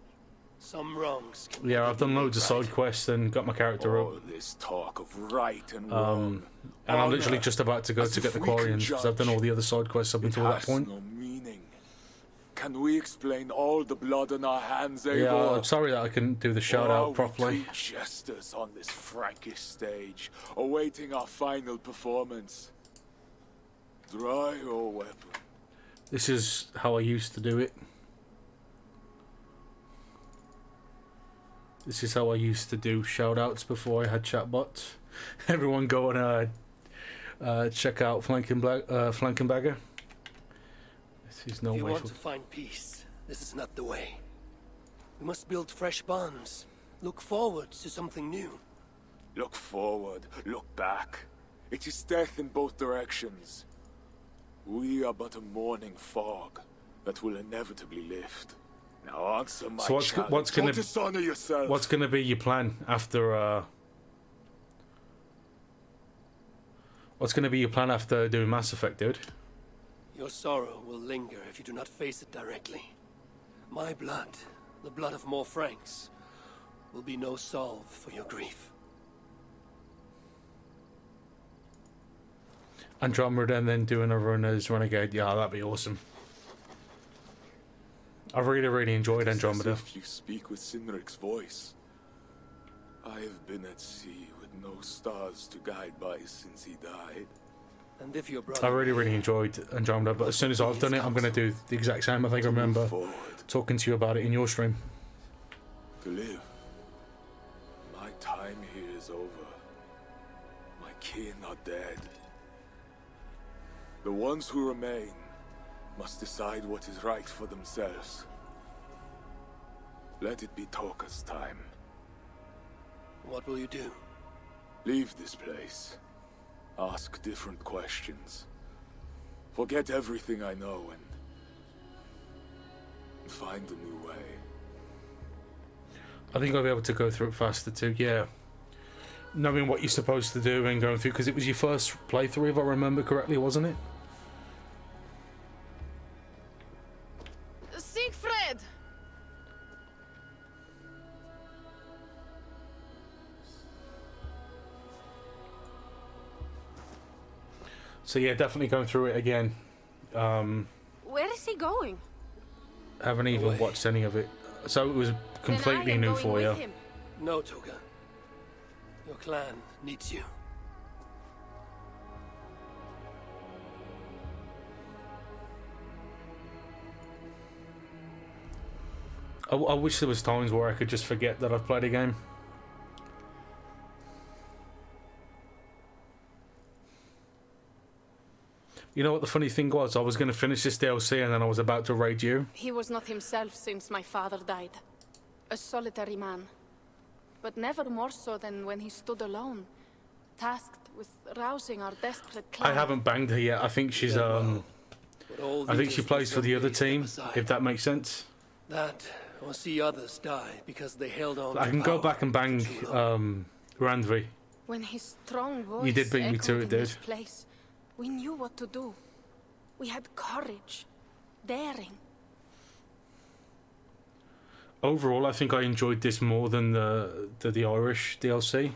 Some wrongs can Yeah, I've done loads of side quests and got my character up. All this talk of right and wrong. And I'm literally just about to go to get the Quarians because I've done all the other side quests up until that point. No meaning. Can we explain all the blood on our hands, Eivor? Yeah, I'm sorry that I couldn't do the shout out properly. Two jesters on this Frankish stage, awaiting our final performance. Draw your weapon. This is how I used to do it. This is how I used to do shout-outs before I had chatbots. Everyone go and check out Flankenbagger. This is no if you way want for... to find peace, this is not the way. We must build fresh bonds. Look forward to something new. Look forward, look back. It is death in both directions. We are but a morning fog that will inevitably lift. Now answer my challenge. What's gonna be your plan after what's gonna be your plan after doing Mass Effect, dude? Your sorrow will linger if you do not face it directly. My blood, the blood of more Franks, will be no salve for your grief. Andromeda and then doing a run as Renegade, yeah, that'd be awesome. I really enjoyed Andromeda. As if you speak with Cynric's voice. I have been at sea with no stars to guide by since he died. And if your brother... I really enjoyed Andromeda, but as soon as I've done it, I'm going to do the exact same. I think I remember talking to you about it in your stream. To live. My time here is over. My kin are dead. The ones who remain must decide what is right for themselves. Let it be Toka's time. What will you do? Leave this place. Ask different questions. Forget everything I know and find a new way. I think I'll be able to go through it faster too, yeah. Knowing what you're supposed to do and going through, because it was your first playthrough, if I remember correctly, wasn't it? Siegfried! So yeah, definitely going through it again. Where is he going? Haven't even watched any of it. So it was completely new for you. No, Toka. Your clan needs you. I wish there was times where I could just forget that I've played a game. You know what the funny thing was? I was going to finish this DLC and then I was about to raid you. He was not himself since my father died. A solitary man. But never more so than when he stood alone, tasked with rousing our desperate clan. I haven't banged her yet. I think she's I think she plays for the other team, if that makes sense. That or see others die because they held on. I can go back and bang Randvi. When his strong voice You did beat me to it, dude. Place, we knew what to do. We had courage, daring. Overall, I think I enjoyed this more than the Irish DLC.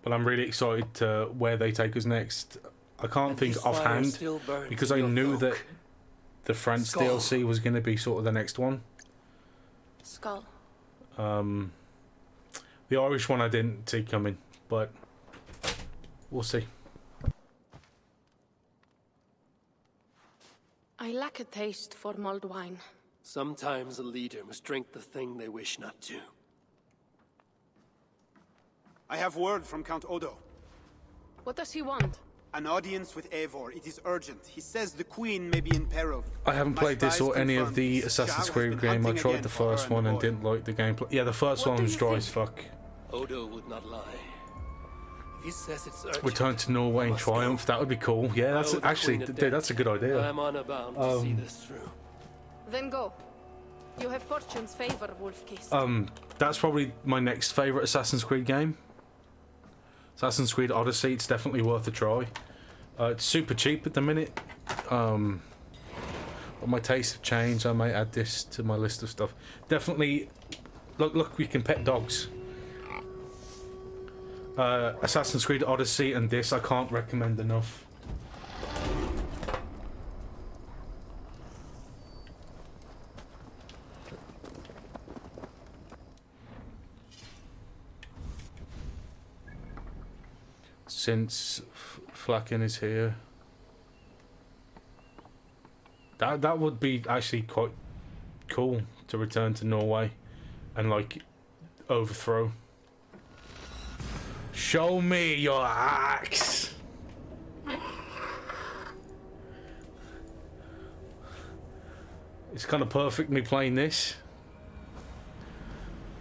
But I'm really excited to where they take us next. I can't think offhand because I knew that the France DLC was going to be sort of the next one. Skull. The Irish one I didn't see coming, but we'll see. I lack a taste for mulled wine. Sometimes a leader must drink the thing they wish not to. I have word from Count Odo. What does he want? An audience with Eivor. It is urgent. He says the queen may be in peril. I haven't My played this spies or any of confirm the Jarl Assassin's has Creed been game. I hunting tried again the for her first and the one and boy. didn't like the gameplay. Yeah, the first one was dry as fuck. Odo would not lie. If he says it's urgent, Return to Norway in Triumph. That would be cool. Yeah, that's owe the actually, Queen a dude, debt. that's a good idea. I'm honor bound to see this through. Then go. You have fortune's favor, Wolf-Kissed. That's probably my next favourite Assassin's Creed game. Assassin's Creed Odyssey. It's definitely worth a try. It's super cheap at the minute. But my tastes have changed. I might add this to my list of stuff. Definitely. Look, we can pet dogs. Assassin's Creed Odyssey and this I can't recommend enough. Since Flacken is here, that would be actually quite cool to return to Norway and like overthrow. Show me your axe. It's kind of perfect me playing this.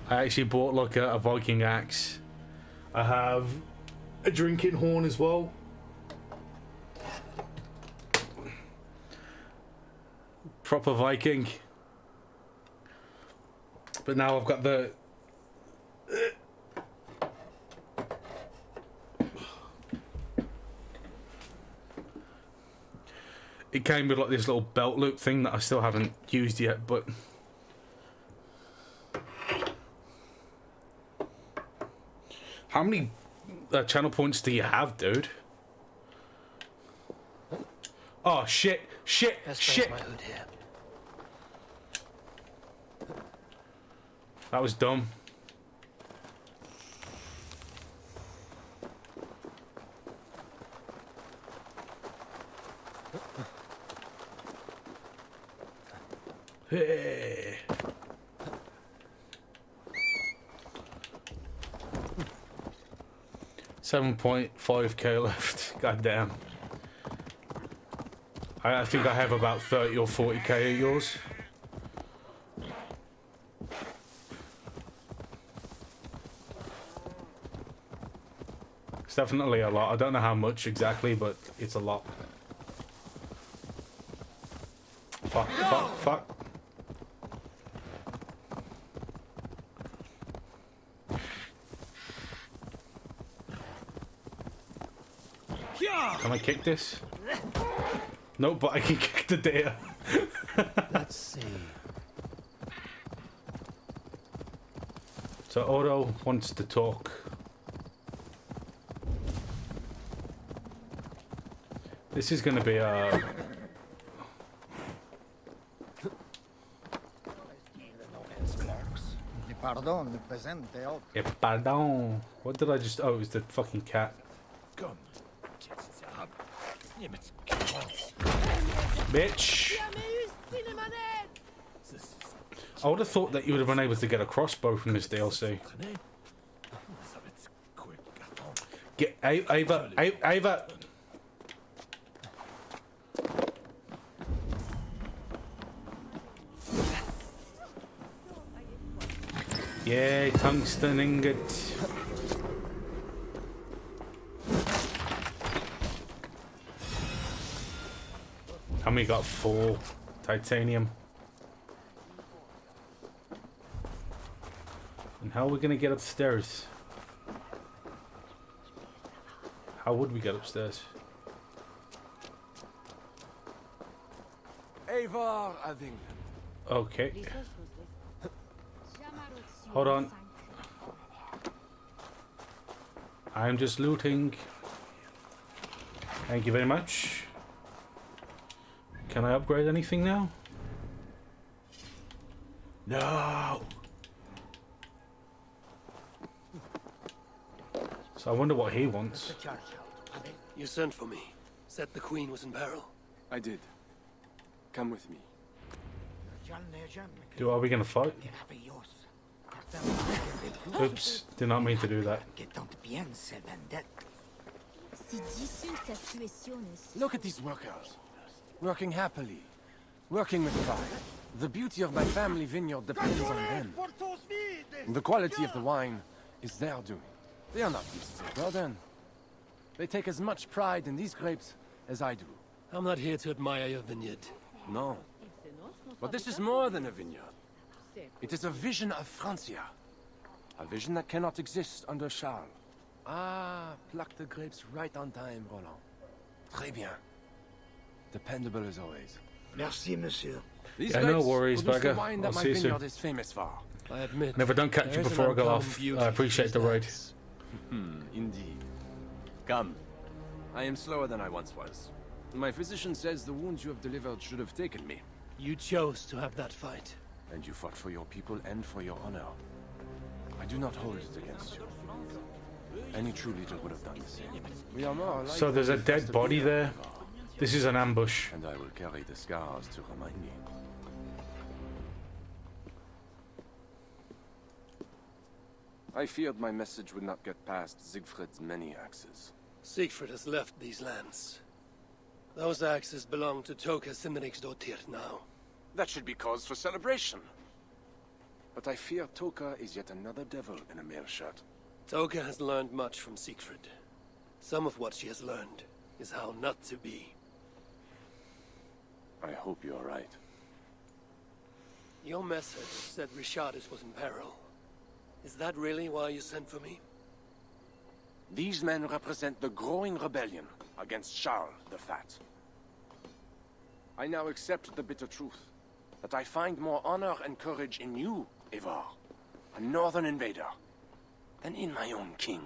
I actually bought like a Viking axe. I have a drinking horn as well. Proper Viking. But now I've got the it came with like this little belt loop thing that I still haven't used yet, but how many channel points do you have, dude? Oh shit, shit, shit. My hood here. That was dumb. Hey. $7.5k left. God damn. I think I have about 30 or 40k of yours. It's definitely a lot. I don't know how much exactly, but it's a lot. Fuck, fuck, fuck. Can I kick this? No, but I can kick the deer. Let's see. So Odo wants to talk. This is going to be a... Pardon. What did I just... Oh, it was the fucking cat. Bitch! I would have thought that you would have been able to get a crossbow from this DLC. Get Ava! Ava! Yeah, tungsten ingot. And we got 4 titanium. And how are we gonna get upstairs? How would we get upstairs? Eivor of England. Okay. Hold on. I'm just looting. Thank you very much. Can I upgrade anything now? No. So I wonder what he wants. You sent for me. Said the queen was in peril. I did. Come with me. Are we gonna fight? Oops, did not mean to do that. Look at these workers. Working happily. Working with pride. The beauty of my family vineyard depends on them. The quality of the wine is their doing. They are not used to a burden. They take as much pride in these grapes as I do. I'm not here to admire your vineyard. No. But this is more than a vineyard. It is a vision of Francia. A vision that cannot exist under Charles. Ah, pluck the grapes right on time, Roland. Très bien. Dependable as always. Merci, monsieur. These Yeah, no grapes worries, produce the Bagger. wine that I'll my see you soon. vineyard is famous for. I admit. Never don't catch you before I go off. I appreciate the raid. Indeed. Come. I am slower than I once was. My physician says the wounds you have delivered should have taken me. You chose to have that fight. And you fought for your people and for your honor. I do not hold it against you. Any true leader would have done the same. We are more alike So there's a than the dead first body of there. This is an ambush. And I will carry the scars to remind me. I feared my message would not get past Siegfried's many axes. Siegfried has left these lands. Those axes belong to Toka Sinriksdottir now. That should be cause for celebration. But I fear Toka is yet another devil in a mail shirt. Toka has learned much from Siegfried. Some of what she has learned is how not to be. I hope you're right. Your message said Richardis was in peril. Is that really why you sent for me? These men represent the growing rebellion against Charles the Fat. I now accept the bitter truth that I find more honor and courage in you, Eivor, a northern invader, than in my own king.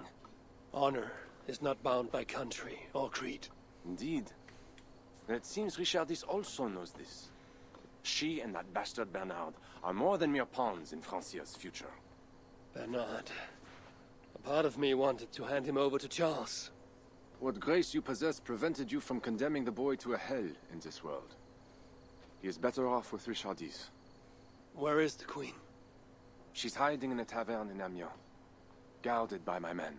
Honor is not bound by country or creed. Indeed. And it seems Richardis also knows this. She and that bastard Bernard are more than mere pawns in Francia's future. Bernard. A part of me wanted to hand him over to Charles. What grace you possess prevented you from condemning the boy to a hell in this world. He is better off with Richardis. Where is the Queen? She's hiding in a tavern in Amiens, guarded by my men.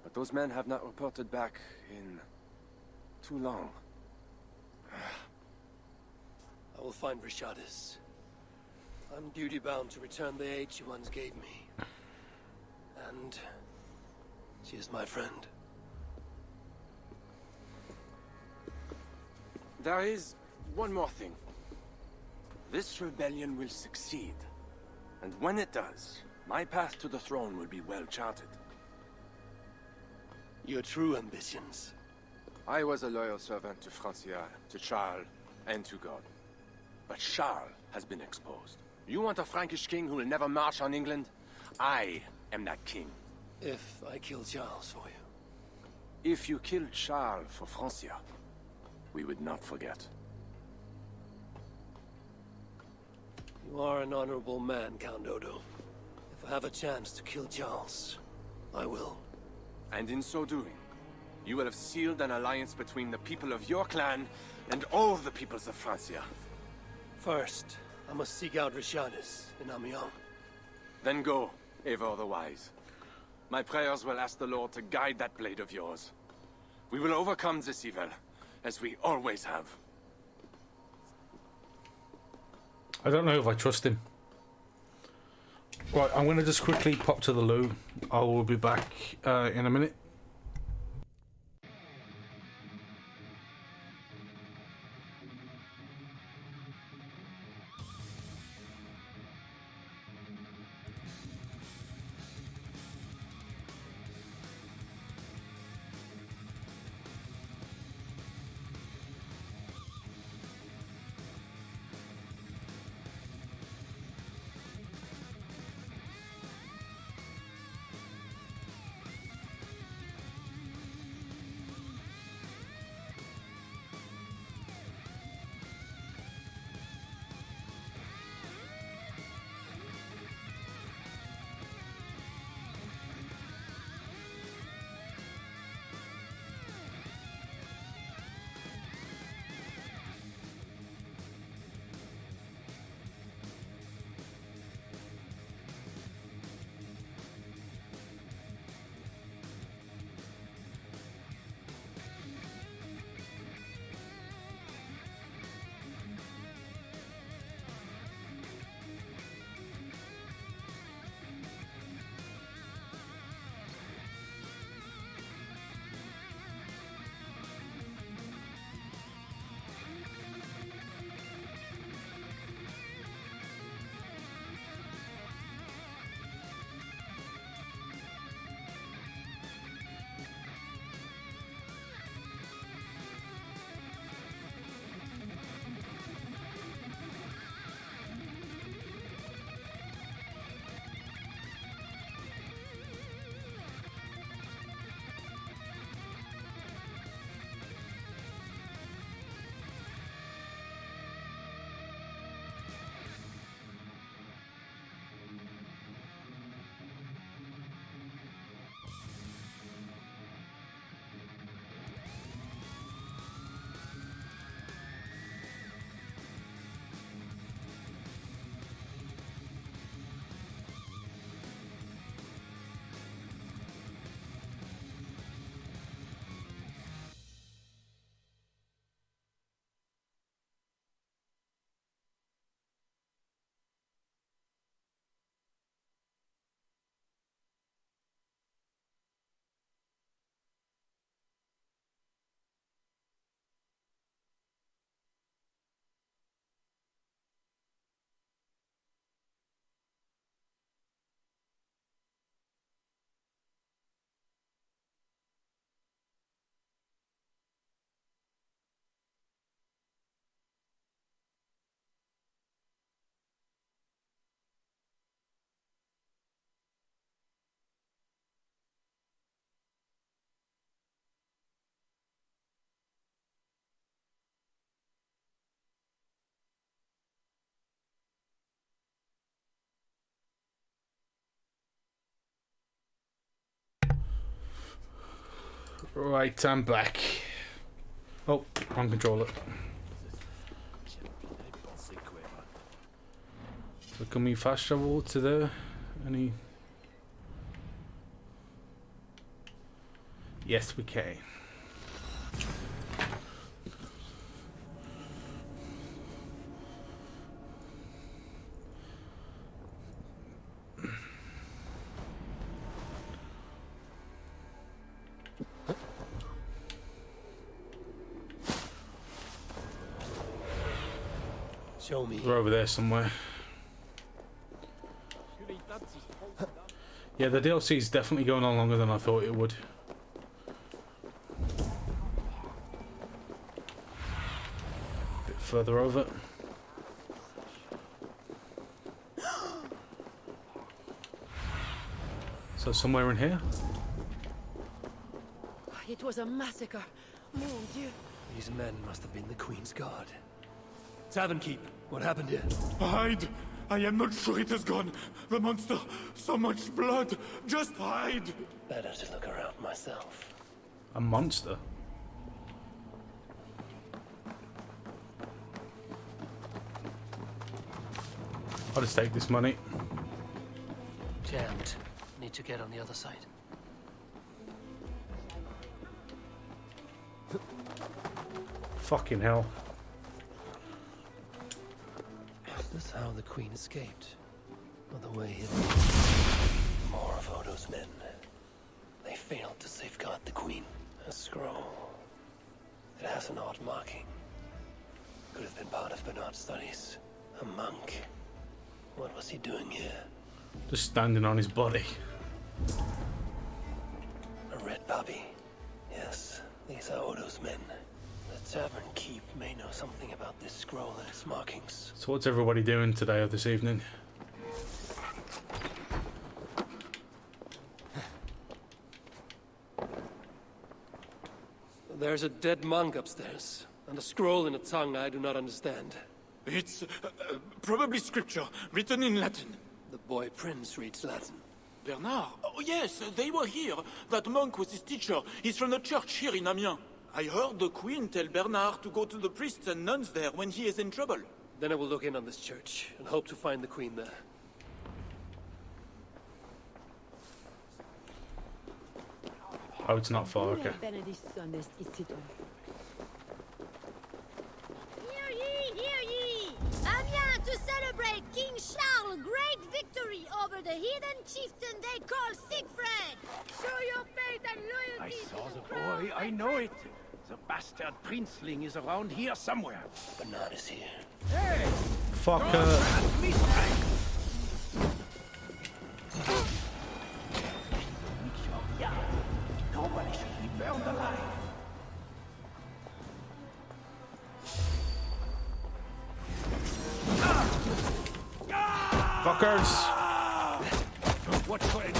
But those men have not reported back in too long. I will find Richardis. I'm duty-bound to return the aid she once gave me. And she is my friend. There is one more thing. This rebellion will succeed. And when it does, my path to the throne will be well charted. Your true ambitions. I was a loyal servant to Francia, to Charles, and to God. But Charles has been exposed. You want a Frankish king who will never march on England? I am that king. If I kill Charles for you. If you killed Charles for Francia, we would not forget. You are an honorable man, Count Odo. If I have a chance to kill Charles, I will. And in so doing, you will have sealed an alliance between the people of your clan and all the peoples of Francia. First, I must seek out Richardis in Amiens. Then go, Eivor the Wise. My prayers will ask the Lord to guide that blade of yours. We will overcome this evil, as we always have. I don't know if I trust him. Right, I'm going to just quickly pop to the loo. I will be back in a minute. Right, I'm back. Oh, wrong controller. So can we fast travel to there? Any? Yes, we can. Show me. We're over there somewhere. Yeah, the DLC is definitely going on longer than I thought it would. Bit further over. So somewhere in here? It was a massacre. Mon Dieu. These men must have been the Queen's Guard. Tavern Keep, what happened here? Hide! I am not sure it has gone. The monster, so much blood. Just hide! Better to look around myself. A monster? I'll just take this money. Jammed. Need to get on the other side. Fucking hell. Is this how the Queen escaped? Or the way hidden? More of Odo's men. They failed to safeguard the Queen. A scroll. It has an odd marking. Could have been part of Bernard's studies. A monk. What was he doing here? Just standing on his body. A red puppy. Yes, these are Odo's men. The Tavern Keep may know something about this scroll and its markings. So what's everybody doing today or this evening? There's a dead monk upstairs, and a scroll in a tongue I do not understand. It's probably scripture, written in Latin. The boy prince reads Latin. Bernard? Oh yes, they were here. That monk was his teacher. He's from the church here in Amiens. I heard the Queen tell Bernard to go to the priests and nuns there when he is in trouble. Then I will look in on this church, and hope to find the Queen there. Oh, it's not far, okay. Hear ye! Amiens to celebrate King Charles' great victory over the heathen chieftain they call Siegfried! Show your faith and I loyalty saw to the crown, boy, I know it. The bastard princeling is around here somewhere. Bernard is here. Hey! Fuck Don't her. grant me strength. Yeah. Nobody should be burned alive. Fuckers! Watch for it.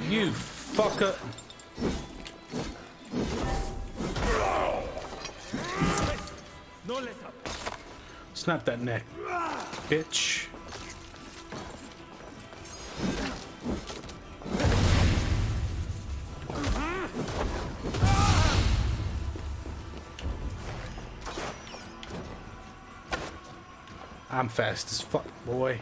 You fucker! No let up. Snap that neck, bitch. I'm fast as fuck, boy.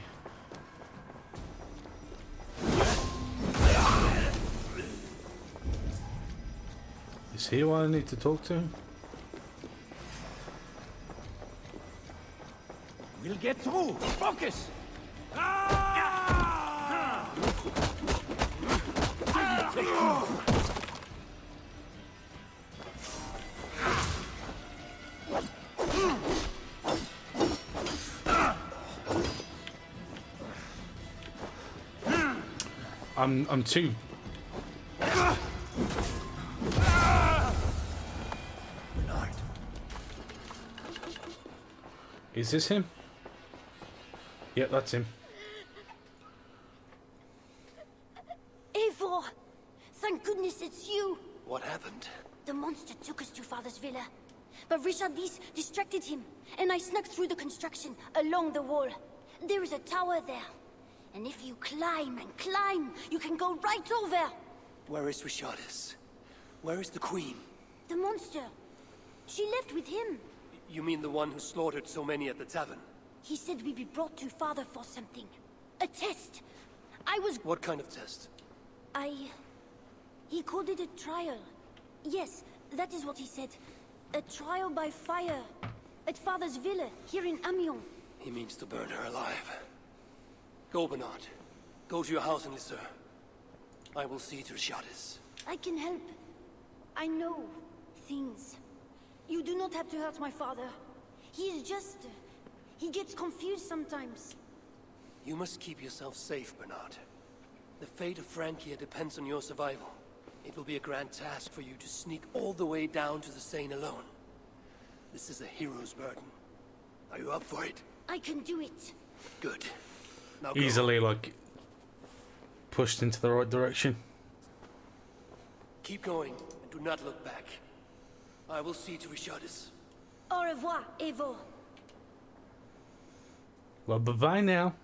Is he who I need to talk to? We'll get through. Focus. I'm too. Is this him? Yeah, that's him. Eivor! Thank goodness it's you! What happened? The monster took us to Father's villa. But Richard Dees distracted him, and I snuck through the construction, along the wall. There is a tower there. And if you climb and climb, you can go right over. Where is Rishardis? Where is the Queen? The monster. She left with him. You mean the one who slaughtered so many at the tavern? He said we'd be brought to Father for something. A test. I was... What kind of test? He called it a trial. Yes, that is what he said. A trial by fire. At Father's villa, here in Amiens. He means to burn her alive. Go, Bernard. Go to your house in Lisseur. I will see to Rishardis. I can help. I know things. You do not have to hurt my father. He is just... he gets confused sometimes. You must keep yourself safe, Bernard. The fate of Francia depends on your survival. It will be a grand task for you to sneak all the way down to the Seine alone. This is a hero's burden. Are you up for it? I can do it. Good. Now go. Easily, like, pushed into the right direction. Keep going, and do not look back. I will see to Rishardis. Au revoir, Evo. Well, bye-bye now.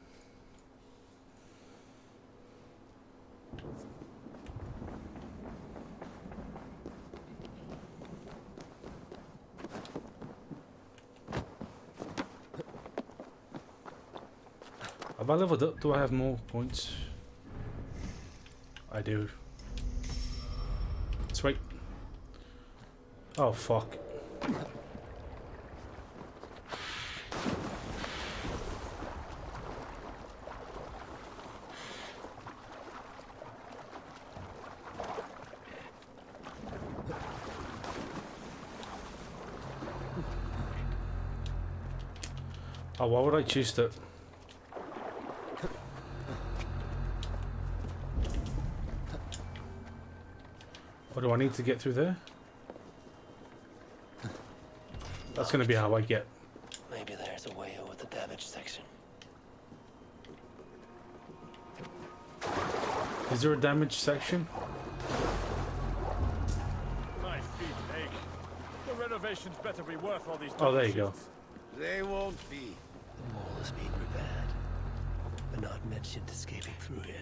Have I leveled up? Do I have more points? I do. Sweet. Oh, fuck. Oh, why would I choose that? What do I need to get through there? That's going to be how I get. Maybe there's a way over the damage section. Is there a damage section? My feet ache. The renovations better be worth all these. Oh, there you go. They won't be. The mall is being repaired. Bernard mentioned escaping through here.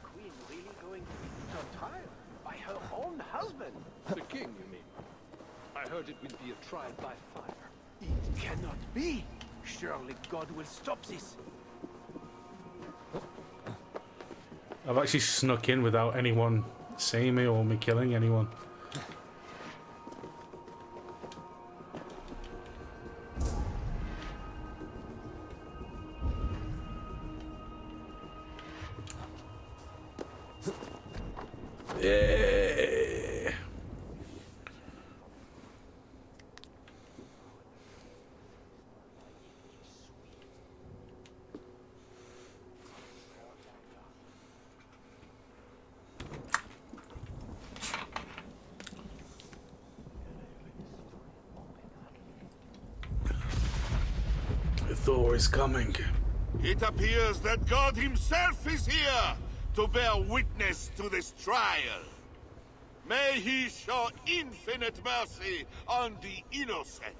Queen really going to be on trial by her own husband? The king, you mean? I heard it will be a trial by fire. It cannot be. Surely God will stop this. I've actually snuck in without anyone seeing me or me killing anyone. Yeah. Thor is coming. It appears that God himself is here to bear witness to this trial. May he show infinite mercy on the innocent.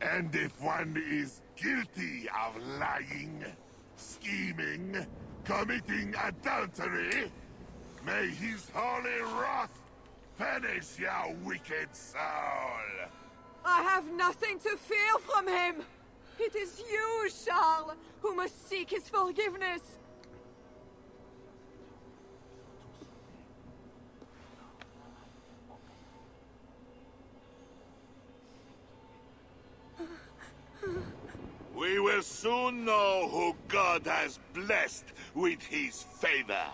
And if one is guilty of lying, scheming, committing adultery, may his holy wrath punish your wicked soul. I have nothing to fear from him. It is you, Charles, who must seek his forgiveness. We will soon know who God has blessed with his favor.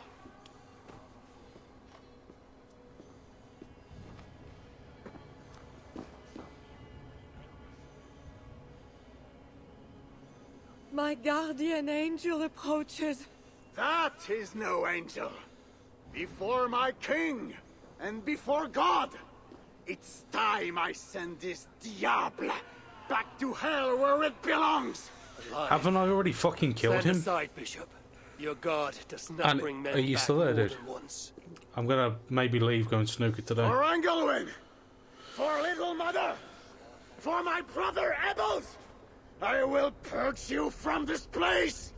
My guardian angel approaches. That is no angel. Before my king, and before God, it's time I send this diable back to hell where it belongs. Haven't I already fucking killed him? Stand aside, Bishop. Your God does not And bring men are you back still there, more dude? than once. I'm gonna maybe leave, go and snooker today. Or Engelwin! for little mother, for my brother Ebels, I will purge you from this place.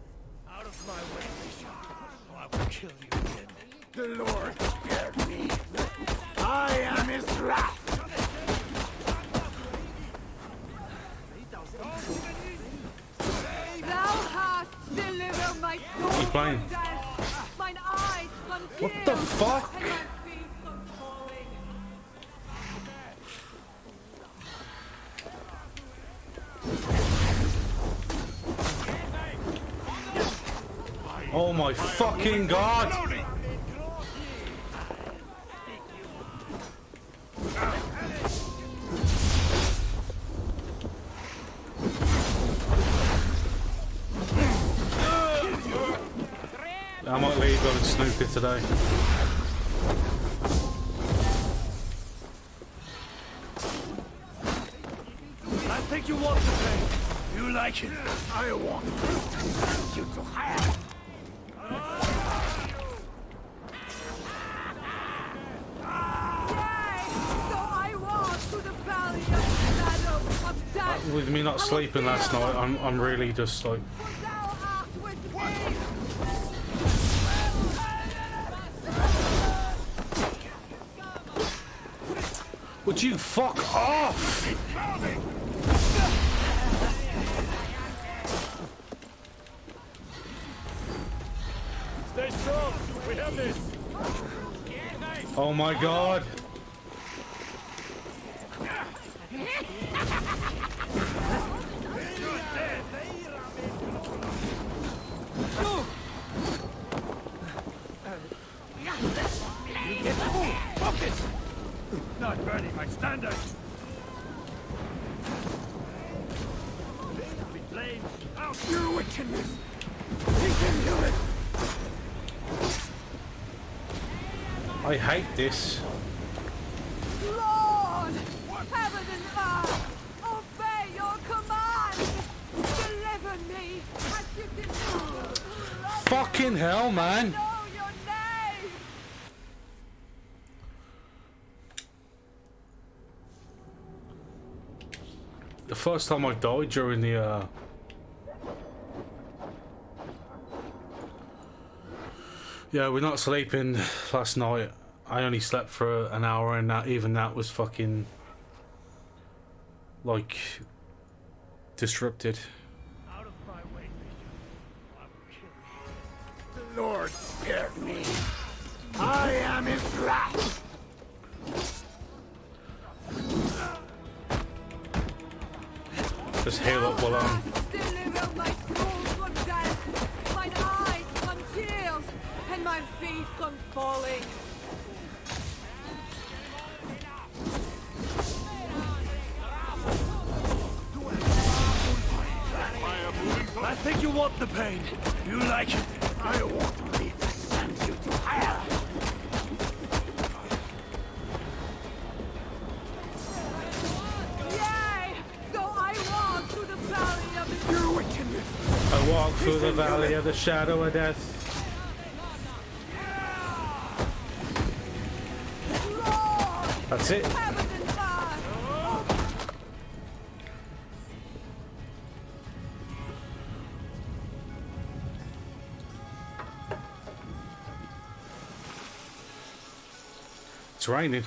Out of my way, Bishop, or I will kill you again. The Lord spared me. I am his wrath. Thou hast delivered my soul Keep playing. from death, mine eyes from What tears, the fuck? and my feet from falling. Oh my fucking god! I might leave on snooker today. I think you want the pain. You like it. I want you to hell. With me not sleeping last night, I'm really just like. Would you fuck off? Stay strong. We have this. Oh my god. Focus! Not burning my standards. Be flames out. Your wickedness. You can do it. I hate this. Lord, heaven and earth, obey your command. Deliver me as you deliver. Fucking hell, man. Know your name. The first time I died during the yeah, we're not sleeping last night. I only slept for an hour, and even that was fucking like disrupted. Out of my way, Bishop. I will kill you. The Lord spared me. I am his wrath. Just heal up while I'm. Deliver my soul from death, mine eyes from tears, and my feet from falling. I think you want the pain. You like it. I want me to send you to hell. Yea, though I walk through the valley of the Your wickedness. I walk through the valley of the shadow of death. That's it. heaven and earth. It's raining.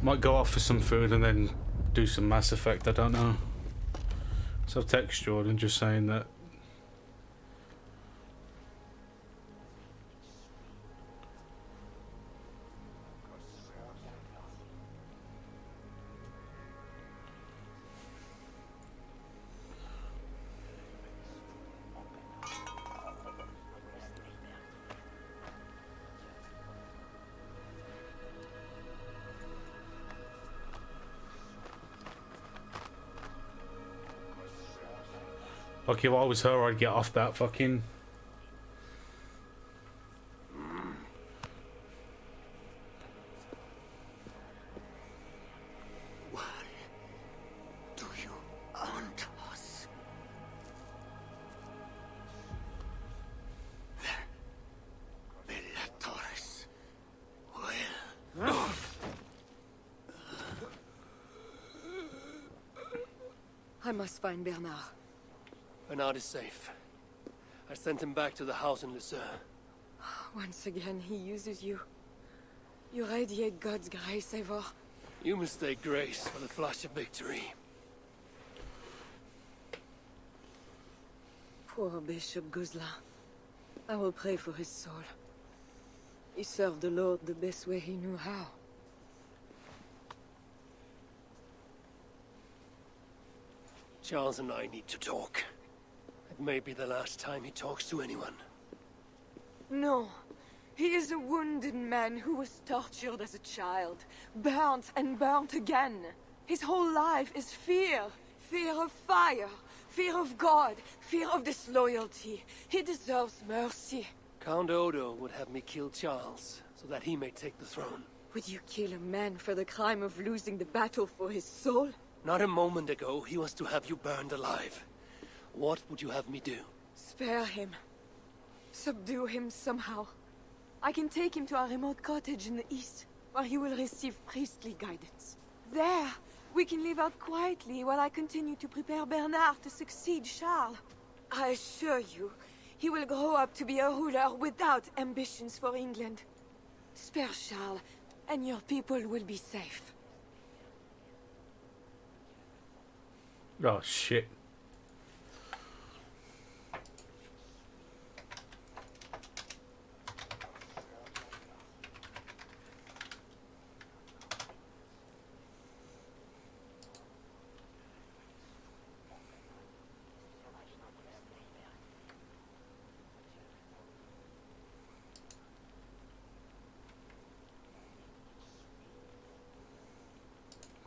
Might go off for some food and then do some Mass Effect, I don't know. So I've texted Jordan just saying that. Like if I was her, I'd get off that fucking. Why do you haunt us? Belatores. I must find Bernard. Bernard is safe. I sent him back to the house in Lucerne. Once again, he uses you. You radiate God's grace, Eivor. You mistake grace for the flash of victory. Poor Bishop Guzla. I will pray for his soul. He served the Lord the best way he knew how. Charles and I need to talk. It may be the last time he talks to anyone. No. He is a wounded man who was tortured as a child, burnt and burnt again. His whole life is fear. Fear of fire, fear of God, fear of disloyalty. He deserves mercy. Count Odo would have me kill Charles, so that he may take the throne. Would you kill a man for the crime of losing the battle for his soul? Not a moment ago, he was to have you burned alive. What would you have me do? Spare him. Subdue him somehow. I can take him to a remote cottage in the east, where he will receive priestly guidance. There, we can live out quietly while I continue to prepare Bernard to succeed Charles. I assure you, he will grow up to be a ruler without ambitions for England. Spare Charles, and your people will be safe. Oh, shit.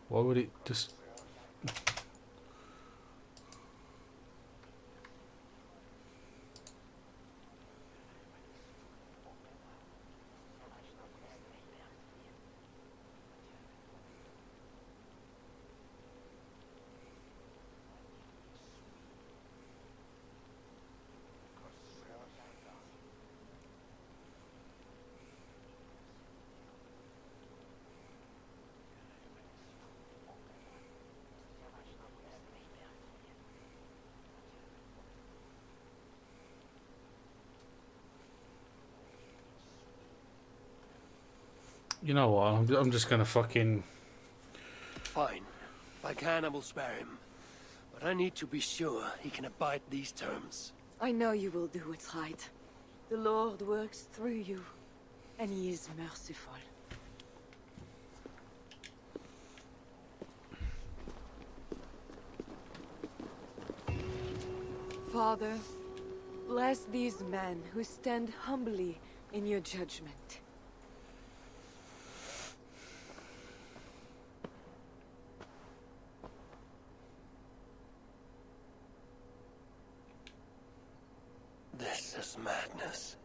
Why would it just... You know what? I'm just gonna fucking... Fine. If I can, I will spare him. But I need to be sure he can abide these terms. I know you will do what's right. The Lord works through you, and he is merciful. Father, bless these men who stand humbly in your judgment. This is madness.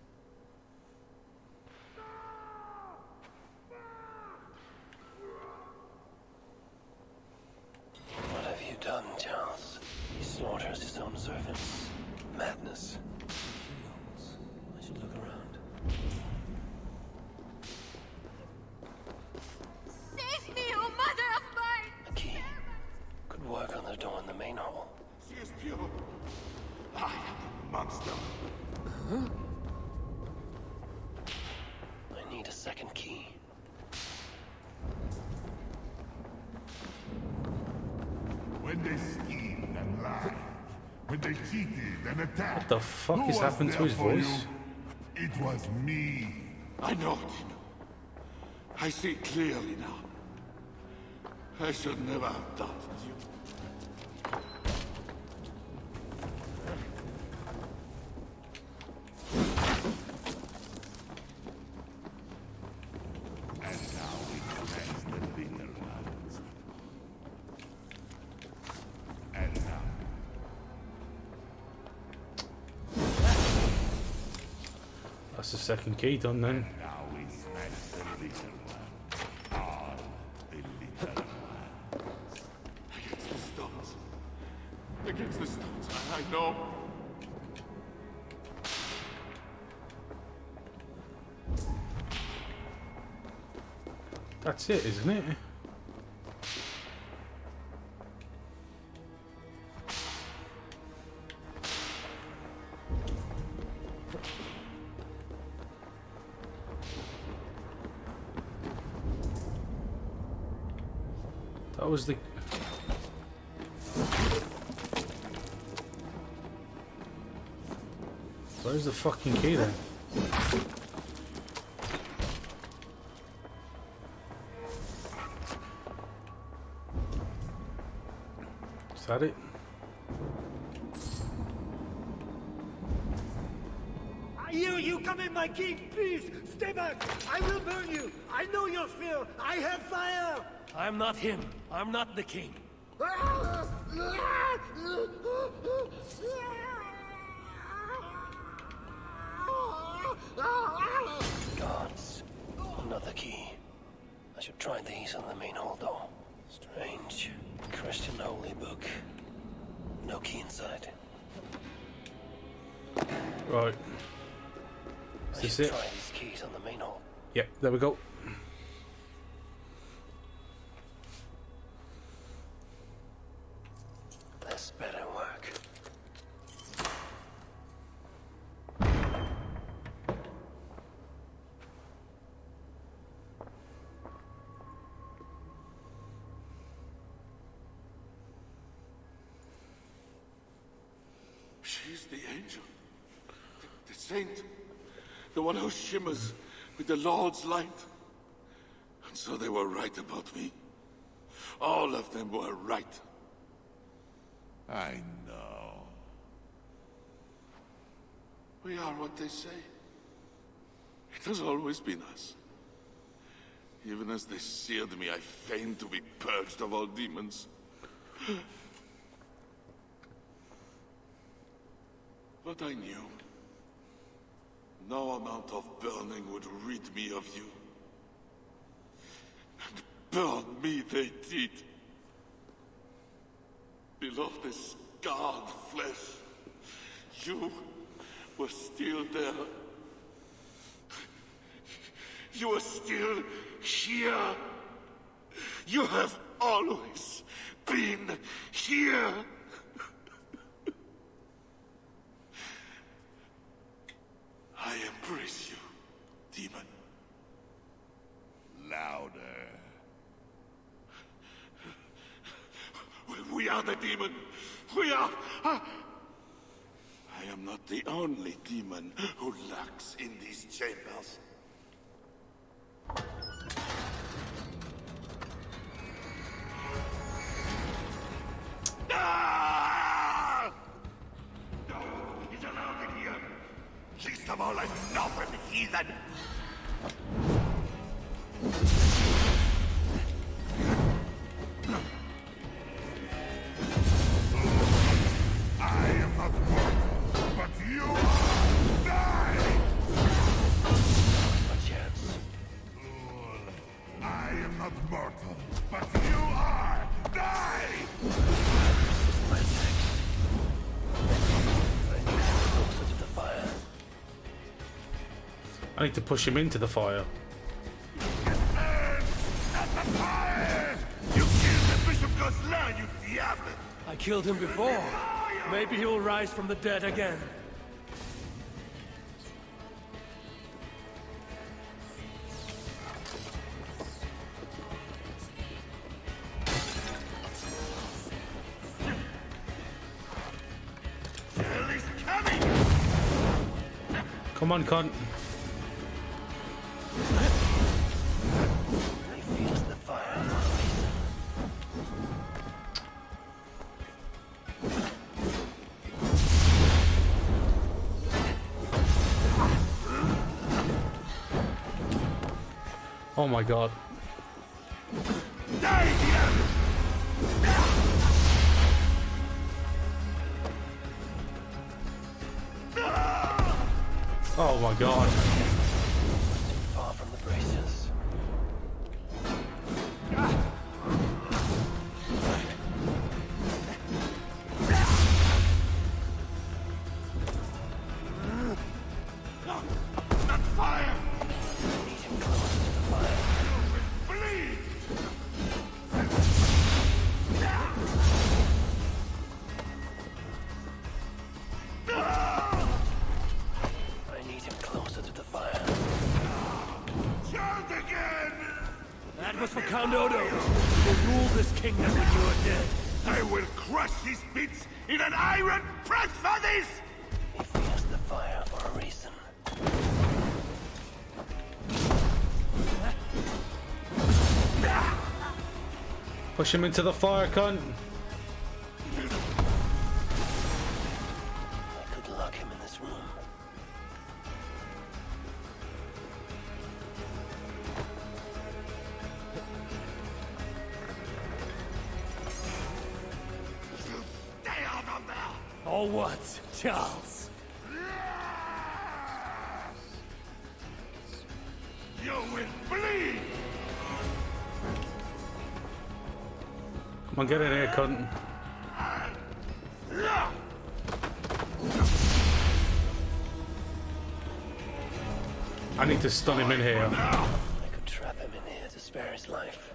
What have you done, Charles? He slaughters his own servants. Madness. Who knows? I should look around. Save me, oh mother of mine! A key. Could work on the door in the main hall. She is pure. I am a monster. Huh? I need a second key. When they schemed and lied, when they cheated and attacked, What the fuck who has was happened to there his for voice? you? It was me. I know it. I see clearly now. I should never have doubted you. And now we commence the bitter ones. And now. That's the second key done then. Now we smash the little one. All the little ones. Against the stones. Against the stones. I know. That's it, isn't it? That was the... Where's the fucking key then? Is that it? You come in, my king, please! Stay back! I will burn you! I know your fear! I have fire! I'm not him. I'm not the king. Gods. Another key. I should try these on the main hall door. Strange. Christian holy book. No key inside. Right. Is this it? Try these keys on the main hall. Yep, there we go. This better work. She's the angel. The saint. The one who shimmers with the Lord's light. And so they were right about me. All of them were right. I know. We are what they say. It has always been us. Even as they seared me, I feigned to be purged of all demons. But I knew. No amount of burning would rid me of you. And burn me they did. Below the scarred flesh, you were still there. You are still here. You have always been here. I embrace you, demon. Louder. We are the demon. We are... I am not the only demon who lurks in these chambers. Ah! No, he's allowed in here. Least of all, I'm not an heathen. I am not mortal, but you die! A chance. I am not mortal, but you are! Die! My text. Closer to the fire. I need to push him into the fire. At the fire! You killed the Bishop Gosselin, you diable! I killed him before. Maybe he will rise from the dead again. Come on, cunt. He feels the fire. Oh my god. Oh my god. Far from the braces. Not fire! Need him closer to the fire. Bleed! I need him closer to the fire. Shout again! That was for Count Odo. will rule this kingdom when you are dead. I will crush his bits in an iron press for this! He fears the fire for a reason. Push him into the fire, cunt. I could lock him in this room. Stay out of there! Or what, Charles? You will bleed! Come on, get in here, cunt. I need to stun him in here. I could trap him in here to spare his life.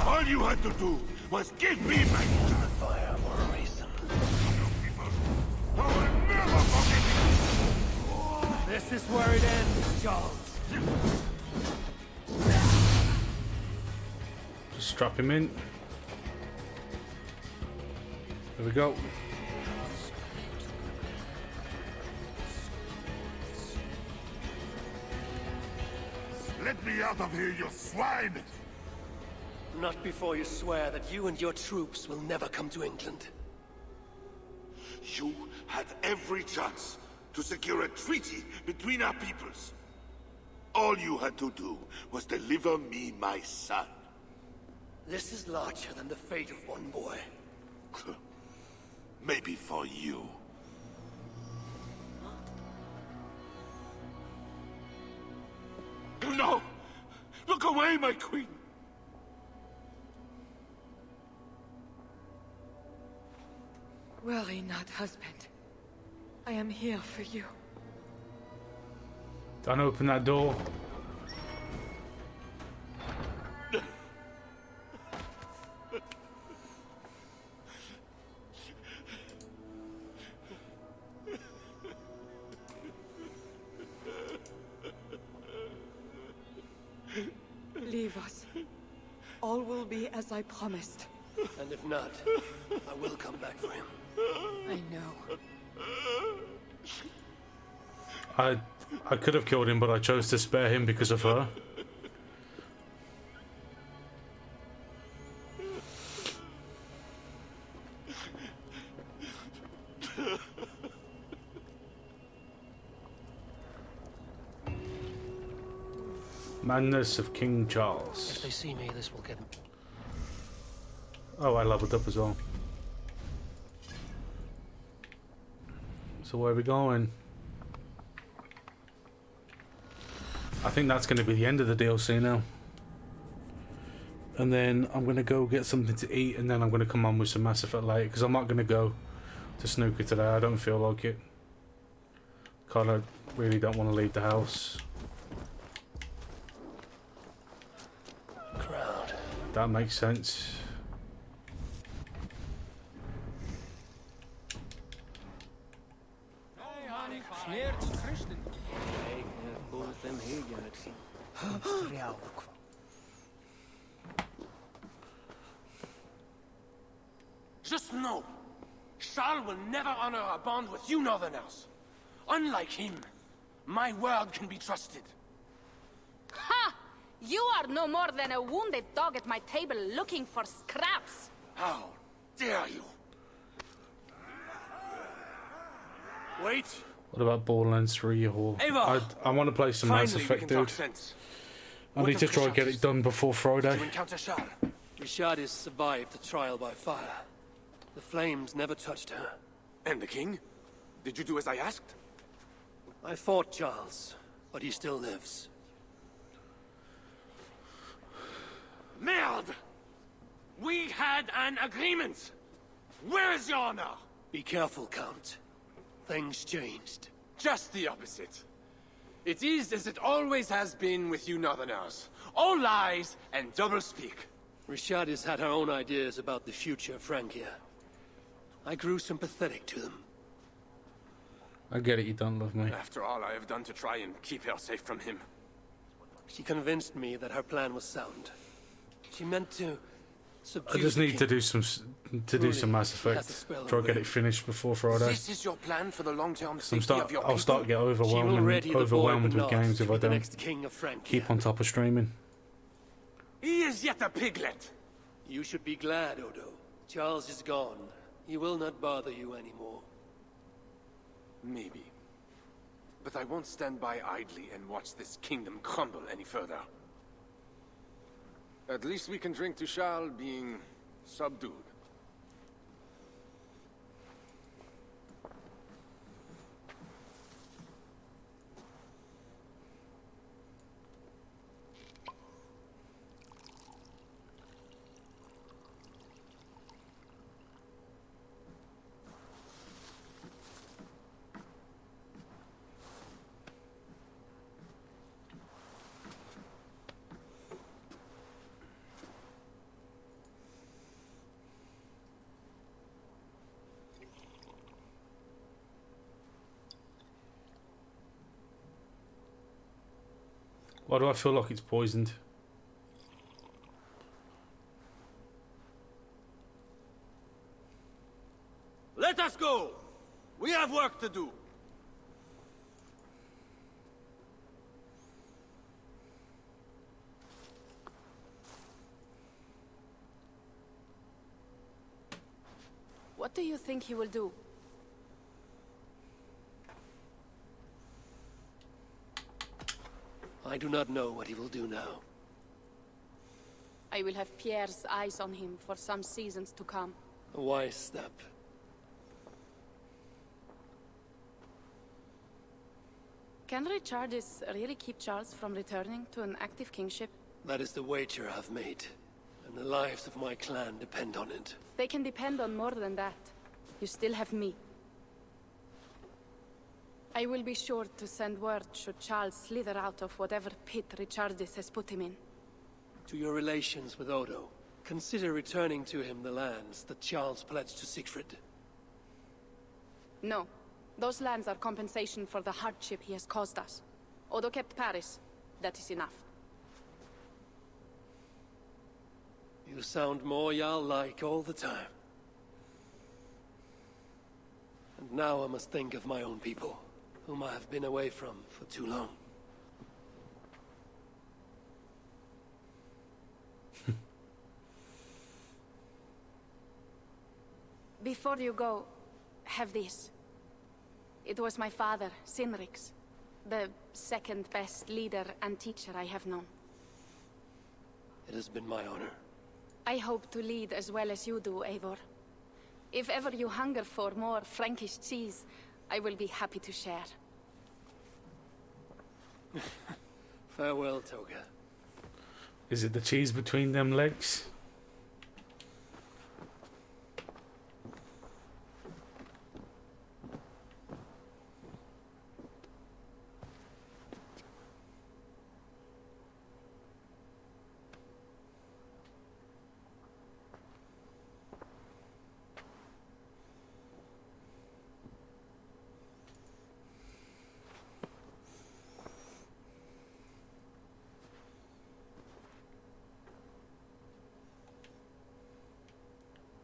All you had to do was give me my fire for a reason. I will never forget you! This is where it ends, Charles. Just strap him in. There we go. Let me out of here, you swine! Not before you swear that you and your troops will never come to England. You had every chance to secure a treaty between our peoples. All you had to do was deliver me my son. This is larger than the fate of one boy. Maybe for you. No! Look away, my queen! Worry not, husband. I am here for you. Don't open that door. Leave us. All will be as I promised. And if not, I will come back for him. I know. I could have killed him, but I chose to spare him because of her. Madness of King Charles. If they see me, this will get him. Oh, I leveled up as well. So where are we going? I think that's going to be the end of the DLC now. And then I'm going to go get something to eat, and then I'm going to come on with some Mass Effect later, because I'm not going to go to Snooker today. I don't feel like it. Kind of really don't want to leave the house. Crowd. That makes sense. Just know, Charles will never honor a bond with you Northerners. Unlike him, my word can be trusted. Ha! You are no more than a wounded dog at my table looking for scraps. How dare you? Wait. What about Borderlands 3 or... I want to play some Mass Effect, dude. I need to try and get it done before Friday. Richard has survived the trial by fire. The flames never touched her. And the king? Did you do as I asked? I fought Charles, but he still lives. Merde! We had an agreement! Where is your honor? Be careful, Count. Things changed. Just the opposite. It is as it always has been with you Northerners. All lies and doublespeak. Richard has had her own ideas about the future of Francia. I grew sympathetic to them. I get it, you don't love me. After all I have done to try and keep her safe from him. She convinced me that her plan was sound. She meant to subdue I just the need to king. do some Mass Effect. Try to get it finished before Friday. This is your plan for the long-term So safety of your I'll start to get overwhelmed with games if I don't keep on top of streaming. He is yet a piglet. You should be glad, Odo. Charles is gone. He will not bother you anymore. Maybe. But I won't stand by idly and watch this kingdom crumble any further. At least we can drink to Charles being subdued. Why do I feel like it's poisoned? Let us go! We have work to do. What do you think he will do? I do not know what he will do now. I will have Pierre's eyes on him for some seasons to come. A wise step. Can Richardis really keep Charles from returning to an active kingship? That is the wager I've made, and the lives of my clan depend on it. They can depend on more than that. You still have me. I will be sure to send word should Charles slither out of whatever pit Richardis has put him in. To your relations with Odo, consider returning to him the lands that Charles pledged to Siegfried. No. Those lands are compensation for the hardship he has caused us. Odo kept Paris. That is enough. You sound more Jarl-like all the time. And now I must think of my own people, whom I have been away from for too long. Before you go, have this. It was my father, Sinrix, the second best leader and teacher I have known. It has been my honor. I hope to lead as well as you do, Eivor. If ever you hunger for more Frankish cheese, I will be happy to share. Farewell, Toga. Is it the cheese between them legs?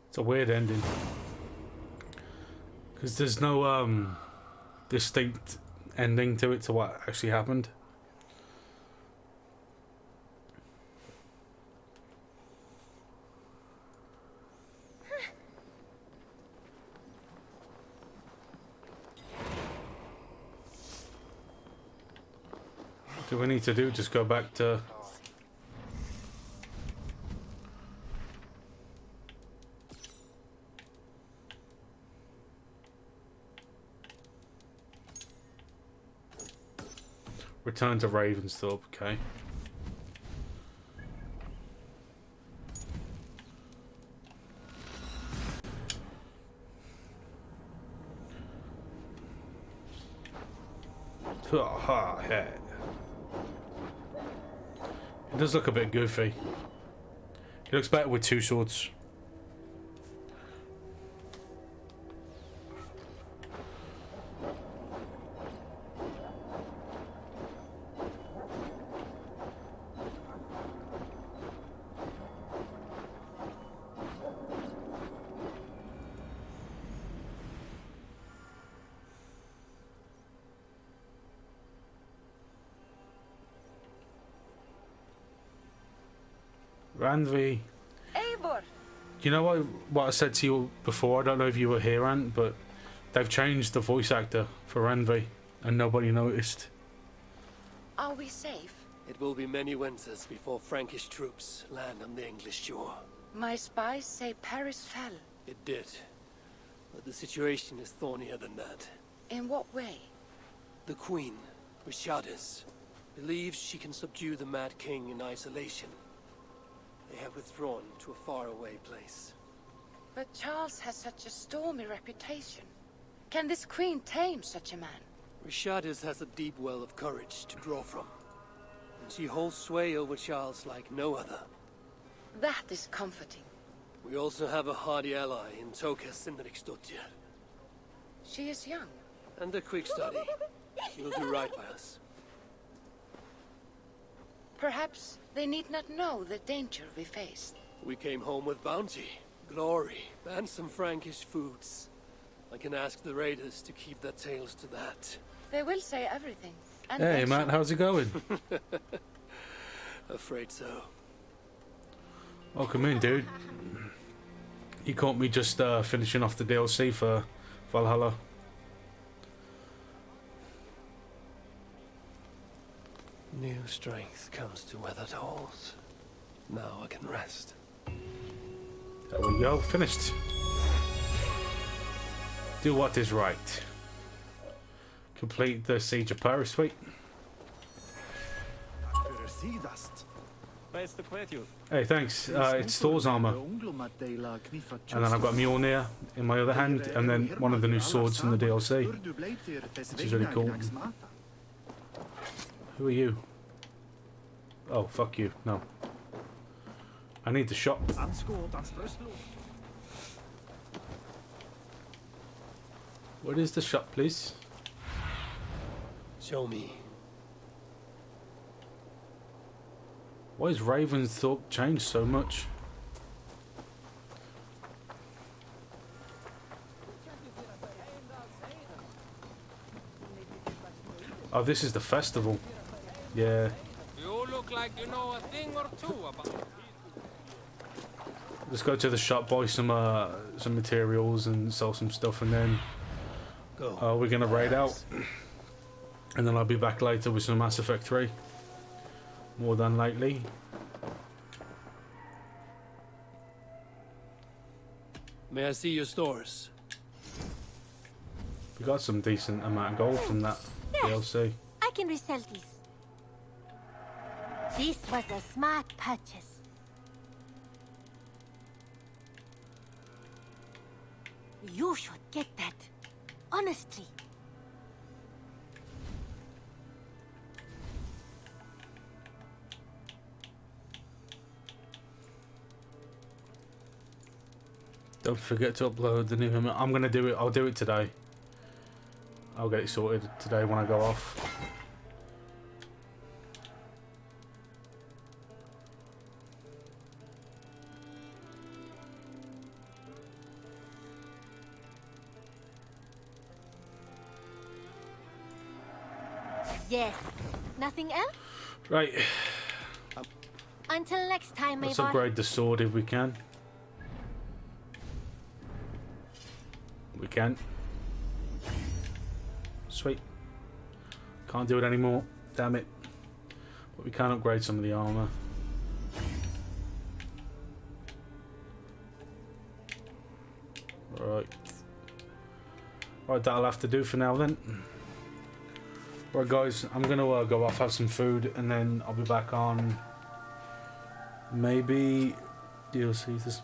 It's a weird ending because there's no distinct ending to it, to what actually happened. What do we need to do? Just go back to... Return to Ravensthorpe, okay. Yeah. It does look a bit goofy. It looks better with two swords. Randvi. Eivor! You know what I said to you before? I don't know if you were here, Ant, but they've changed the voice actor for Randvi, and nobody noticed. Are we safe? It will be many winters before Frankish troops land on the English shore. My spies say Paris fell. It did. But the situation is thornier than that. In what way? The Queen, Rishadis, believes she can subdue the Mad King in isolation. They have withdrawn to a faraway place. But Charles has such a stormy reputation. Can this queen tame such a man? Rishadis has a deep well of courage to draw from. And she holds sway over Charles like no other. That is comforting. We also have a hardy ally in Toka Sindriksdottir. She is young. And a quick study. She'll do right by us. Perhaps they need not know the danger we faced. We came home with bounty, glory, and some Frankish foods. I can ask the raiders to keep their tails to that. They will say everything. And Hey, Matt, how's it going? Afraid so. Oh, come in, dude. You caught me just finishing off the DLC for Valhalla. New strength comes to weathered halls. Now I can rest. There we go, finished. Do what is right. Complete the Siege of Paris, sweet. Hey, thanks. It's Thor's armor. And then I've got Mjolnir in my other hand, and then one of the new swords from the DLC, which is really cool. Who are you? Oh, fuck you. No. I need the shop. What is the shop, please? Show me. Why has Ravensthorpe changed so much? Oh, this is the festival. Yeah. You look like you know a thing or two about. Let's go to the shop, buy some materials and sell some stuff, and then we're gonna raid out. And then I'll be back later with some Mass Effect 3. More than likely. May I see your stores? We got some decent amount of gold from that DLC. I can resell this. This was a smart purchase. You should get that. Honestly. Don't forget to upload the new image. I'm gonna do it. I'll do it today. I'll get it sorted today when I go off. Yes. Nothing else? Right. Until next time, Let's Eivor. upgrade the sword if we can. We can. Sweet. Can't do it anymore. Damn it. But we can upgrade some of the armor. Right. Right, that'll have to do for now then. Right, guys, I'm gonna go off, have some food, and then I'll be back on. Maybe DLC this.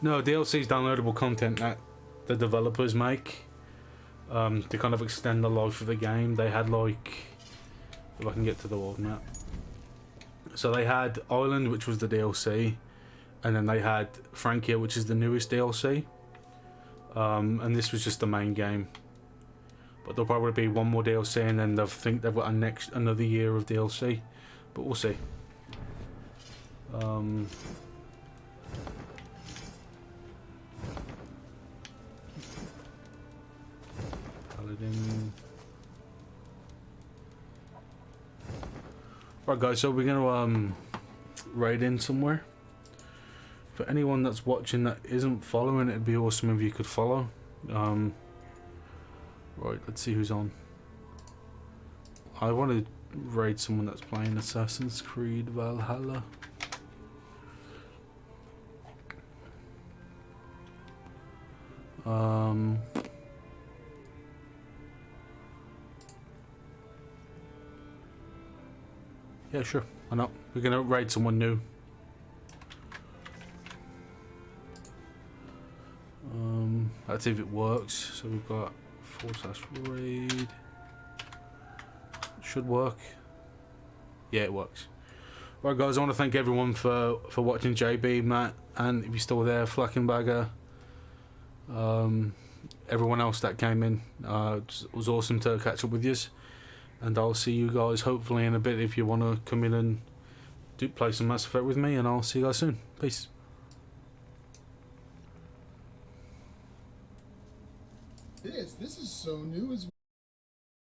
No, DLC is downloadable content that the developers make to kind of extend the life of the game. They had, like, if I can get to the world map. So they had Island, which was the DLC, and then they had Francia, which is the newest DLC, and this was just the main game. But there'll probably be one more DLC, and then they'll think they've got another year of DLC, but we'll see. Paladin. Right guys, so we're gonna raid in somewhere. For anyone that's watching that isn't following, it'd be awesome if you could follow. Right, let's see who's on. I want to raid someone that's playing Assassin's Creed Valhalla. Yeah, sure. Why not? We're gonna raid someone new. Let's see if it works. So we've got /raid. Should work. Yeah, it works. Right, guys. I want to thank everyone for watching. JB, Matt, and if you're still there, Flackenbagger. Everyone else that came in. It was awesome to catch up with you. And I'll see you guys hopefully in a bit if you want to come in and play some Mass Effect with me. And I'll see you guys soon. Peace. This is so new as well.